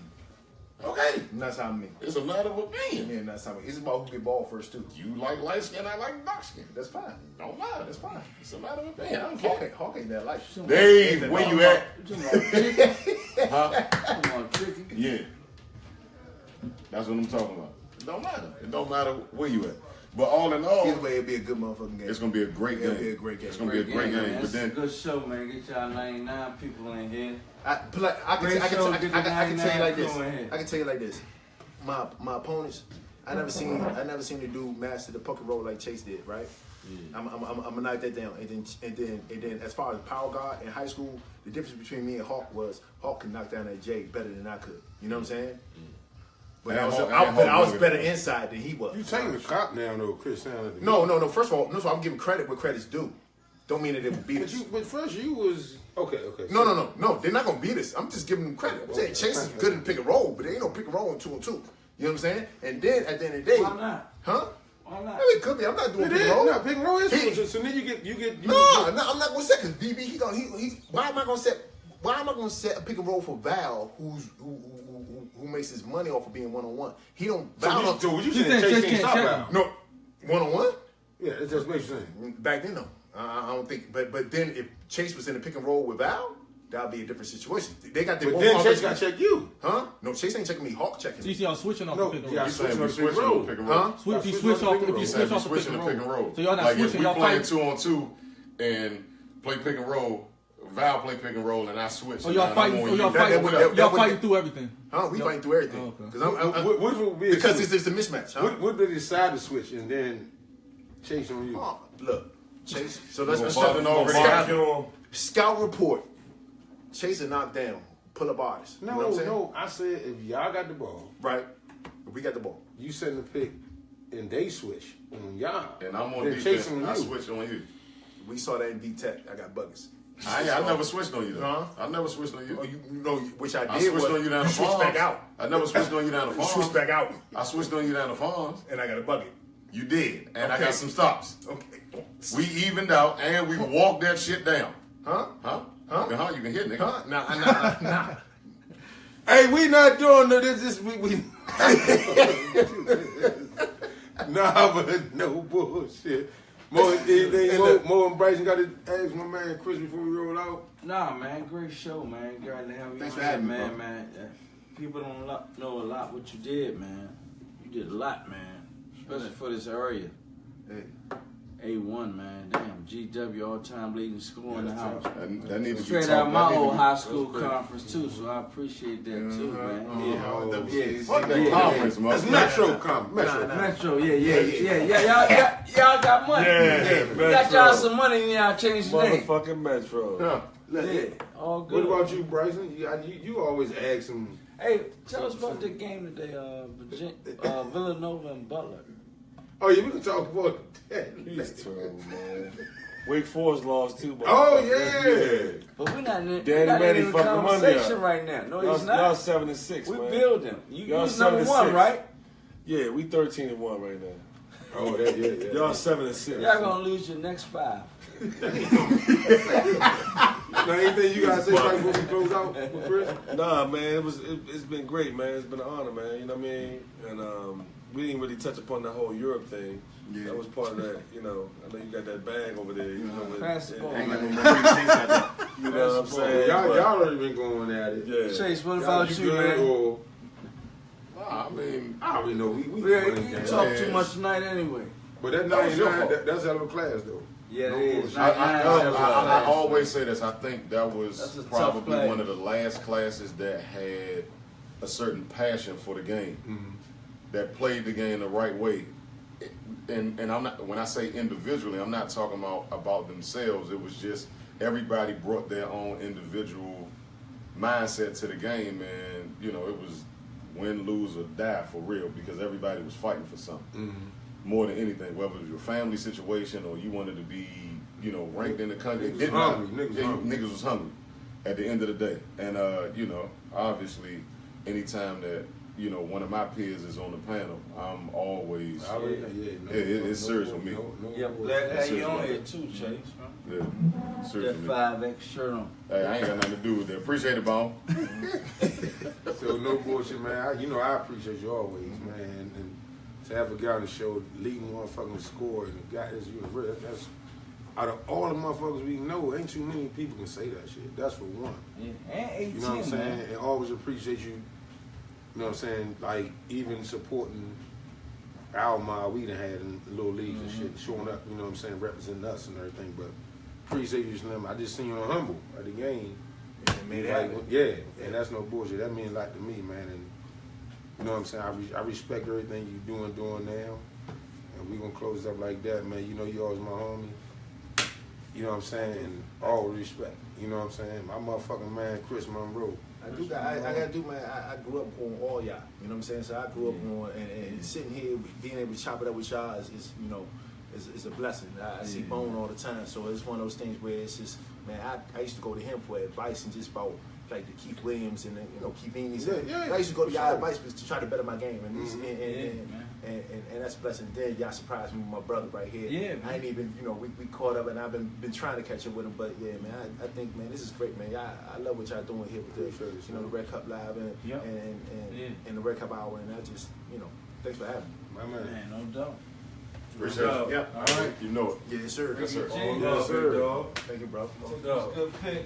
S5: Okay,
S6: Not stopping me.
S5: it's a matter of opinion.
S6: Yeah, not stopping me. It's about who get ball first too.
S5: You like light skin, I like dark skin.
S6: That's fine.
S5: Don't matter.
S6: That's fine.
S5: It's a matter of opinion. I don't care.
S6: Hawk ain't that life.
S5: Dave, where you at?
S2: You talking about tricky?
S5: Huh?
S2: Come on, tricky.
S5: Yeah. That's what I'm talking about. It don't matter. It don't matter where you at. But all in all,
S6: Either way, it'd be a good motherfucking game.
S5: it's gonna be a great
S6: It'll
S5: game.
S6: be a great game.
S5: It's gonna be a great game.
S2: man.
S5: But
S2: It's a
S5: then
S2: good show, man. Get y'all 99 people in here.
S6: I can
S2: Great
S6: tell
S2: show,
S6: you
S2: get the
S6: like
S2: 99
S6: this.
S2: going ahead.
S6: I can tell you like this. My opponents, I never seen the dude master the puck and roll like Chase did, right? I'm gonna knock that down, and then as far as power guard in high school, the difference between me and Hawk was Hawk could knock down that J better than I could. You know what I'm saying? But
S5: And
S6: I was
S5: Hawk-
S6: I was
S5: Hawk-
S6: better inside than he was.
S1: You taking the cop now, though, Chris?
S6: No. First of all, I'm giving credit where credit's due. Don't mean that it would beat us.
S1: But first you was okay.
S6: No. They're not gonna beat us. I'm just giving them credit. I'm saying Chase is good in pick and roll, but there ain't no pick and roll in 2-on-2. You know what I'm saying? And then at the end of the day,
S2: Why not?
S6: huh?
S2: Why not?
S6: I mean, it could be. I'm not doing
S1: It
S6: pick
S1: is.
S6: and roll.
S1: No, pick and roll is.
S6: He-
S1: So then you get.
S6: No, I'm not gonna set because DB. He. Why am I gonna set a pick and roll for Val, who makes his money off of being 1-on-1? He don't. Val don't.
S1: So what you
S4: He
S1: saying?
S4: said
S1: Chase
S4: Chase
S1: can't
S4: can't
S1: stop
S4: check
S1: Val?
S6: No, 1-on-1.
S1: Yeah, it just makes sense.
S6: Back then, no. I don't think. But then if Chase was in a pick and roll with Val, that'd be a different situation. They got their
S1: But
S6: both
S1: then Chase
S6: offensive-
S1: got to check you.
S6: Huh? No, Chase ain't checking me. Hawk checking
S4: So
S6: me.
S4: you see y'all switching off
S1: No,
S4: the pick and
S1: yeah,
S4: roll.
S5: you saying we
S1: switching on
S5: switching
S1: the
S5: on pick and roll.
S6: Huh?
S4: If you
S1: Switching
S4: switch
S1: on
S4: off,
S1: the
S4: if you
S1: pick and
S4: switch
S5: roll.
S4: off the
S5: Switching
S4: pick
S5: the pick and roll.
S4: So y'all not
S5: Like if
S4: switching,
S5: we
S4: y'all
S5: playing
S4: fighting.
S5: 2-on-2
S7: and play pick and roll. Val play pick and roll, and I switch.
S4: Oh, y'all fighting? Y'all fighting through everything?
S6: Huh? We fighting through everything.
S4: Oh, okay.
S1: Which would be
S6: Because it's a mismatch. Huh?
S1: What did they decide to switch and then chase on you?
S6: Oh, look, Chase. So let's
S7: Boston already
S6: scout report. Chase a knockdown. Pull up artist.
S1: No,
S6: you know what I'm saying?
S1: no. I said if y'all got the ball,
S6: Right. We got the ball.
S1: you send the pick, and they switch on y'all.
S7: And I'm on
S1: Then
S7: defense.
S1: chasing
S7: I
S1: you.
S7: switch on you.
S6: We saw that in D-Tech. I got buggers.
S7: I never switched on you though.
S6: Huh?
S7: I never switched on you.
S6: Oh, you know, which I did.
S7: I switched
S6: was
S7: on you down the
S6: switch
S7: farms.
S6: back out.
S7: I never switched on you down the farms.
S6: Switch back out.
S7: I switched on you down the farms.
S6: And I got a bucket.
S7: You did, and I
S6: Okay.
S7: got some stops.
S6: Okay.
S7: We evened out, and we walked that shit down.
S6: Huh?
S7: Huh?
S6: Huh?
S7: Huh? You can hit, nigga.
S6: Huh? Nah.
S1: Hey, we not doing this week. We nah, but no bullshit. Mo and Bryson got to ask my man Chris before we roll out.
S2: Nah, man, great show, man. Glad to have you
S1: Thanks
S2: on
S1: for having
S2: here,
S1: me,
S2: man.
S1: bro.
S2: People don't know a lot what you did, man. You did a lot, man, especially for this area.
S1: Hey.
S2: A1, man. Damn, GW all-time leading scorer in the house.
S7: That need to be
S2: Straight
S7: talked-
S2: out my
S7: that need to
S2: old
S7: be-
S2: high school conference too, so I appreciate that too, man.
S7: Fuck that conference, man.
S1: That's Metro Conference. Metro.
S2: Metro, yeah. Y'all got money.
S3: Yeah,
S2: We got y'all some money and y'all changed the name.
S3: Motherfucking Metro.
S2: Yeah, all
S1: What
S2: good.
S1: about you, Bryson? You always ask him.
S2: Hey, tell us about the game today, Villanova and Butler.
S1: Oh yeah, we can talk about that.
S3: He's terrible, man. Wake Forest lost too, but
S1: Oh yeah.
S2: But we're not in,
S3: Danny Manning
S2: the
S3: fucking Monday
S2: conversation
S3: up.
S2: right now. No, he's
S3: y'all
S2: not.
S3: 7-6,
S2: We
S3: man.
S2: building. You
S3: Y'all
S2: was number
S3: 7-6.
S2: one, right?
S3: Yeah, we 13-1 right now.
S1: Oh yeah.
S3: Y'all 7-6.
S2: Y'all gonna lose your next 5.
S1: Now, anything you gotta say right before we close out, Chris?
S3: Nah, man, it's been great, man. It's been an honor, man. You know what I mean? And we didn't really touch upon the whole Europe thing.
S6: Yeah.
S3: That was part of that. You know, I know you got that bag over there. You know,
S2: Pass the ball,
S3: you
S2: man.
S3: know what I'm saying?
S1: Y'all
S3: But,
S1: already been going at it.
S3: yeah.
S2: Chase, what
S1: Y'all,
S2: about you,
S1: good,
S2: man?
S1: or-
S7: Nah, I mean,
S1: I already know we
S2: Yeah,
S1: winning
S2: you
S1: games.
S2: talk too much tonight anyway.
S1: But that
S7: That was your
S1: 99,
S7: fault.
S1: that's hell of a class though.
S2: Yeah,
S1: No
S2: it is.
S1: bullshit.
S7: I always say this. I think that was
S2: That's a tough
S7: probably
S2: class.
S7: one of the last classes that had a certain passion for the game, that played the game the right way. And I'm not, when I say individually, I'm not talking about themselves. It was just everybody brought their own individual mindset to the game, and you know, it was win, lose, or die for real, because everybody was fighting for something. More than anything, whether it was your family situation or you wanted to be, you know, ranked in the country. It didn't matter. Niggas was hungry at the end of the day. And, you know, obviously, anytime that, you know, one of my peers is on the panel, I'm always, it's serious for me.
S2: Yeah, I'm glad to have you on here too, Chase, man.
S7: Yeah, serious
S2: That
S7: for me.
S2: 5X shirt on.
S7: Hey, I ain't got nothing to do with that. Appreciate it, Bone.
S1: So no bullshit, man. I appreciate you always, man. And to have a guy on the show leading motherfucking score and the guy that's that's out of all the motherfuckers we know, ain't too many people can say that shit. That's for one.
S2: Yeah, and 18,
S1: You know what I'm saying?
S2: man.
S1: And always appreciate you. You know what I'm saying? Like even supporting our mile we done had in the little leagues and shit, showing up. You know what I'm saying? Representing us and everything. But appreciate you, Slim. I just seen you on Humble at the game.
S6: Made it
S1: Like,
S6: happen.
S1: yeah, and that's no bullshit. That means a lot to me, man. And you know what I'm saying? I respect everything you doing now. And we gonna close it up like that, man. You know you always my homie. You know what I'm saying? And all respect. You know what I'm saying? My motherfucking man, Chris Monroe.
S6: I gotta do, man. I grew up on all y'all. You know what I'm saying? So I grew up on, and sitting here, being able to chop it up with y'all is you know, is a blessing. I see Bone all the time, so it's one of those things where it's just, man, I used to go to him for advice and just about like the Keith Williams and the, you know, Keith Eanes. I used to go to y'all advice to try to better my game, and and that's a blessing. Then y'all surprised me with my brother right here.
S2: Yeah, man.
S6: I ain't even, you know, we caught up, and I've been trying to catch up with him, but yeah, man, I think, man, this is great, man. I love what y'all doing here with the, you know, the Red Cup Live and the Red Cup Hour, and I just, you know, thanks for having me.
S1: My man.
S2: Man, no doubt.
S7: Appreciate it.
S6: Yeah.
S2: All right.
S7: You know it.
S6: Yes, sir.
S7: Yes, sir.
S3: All love, big dog.
S6: Thank you, bro.
S2: Good pick.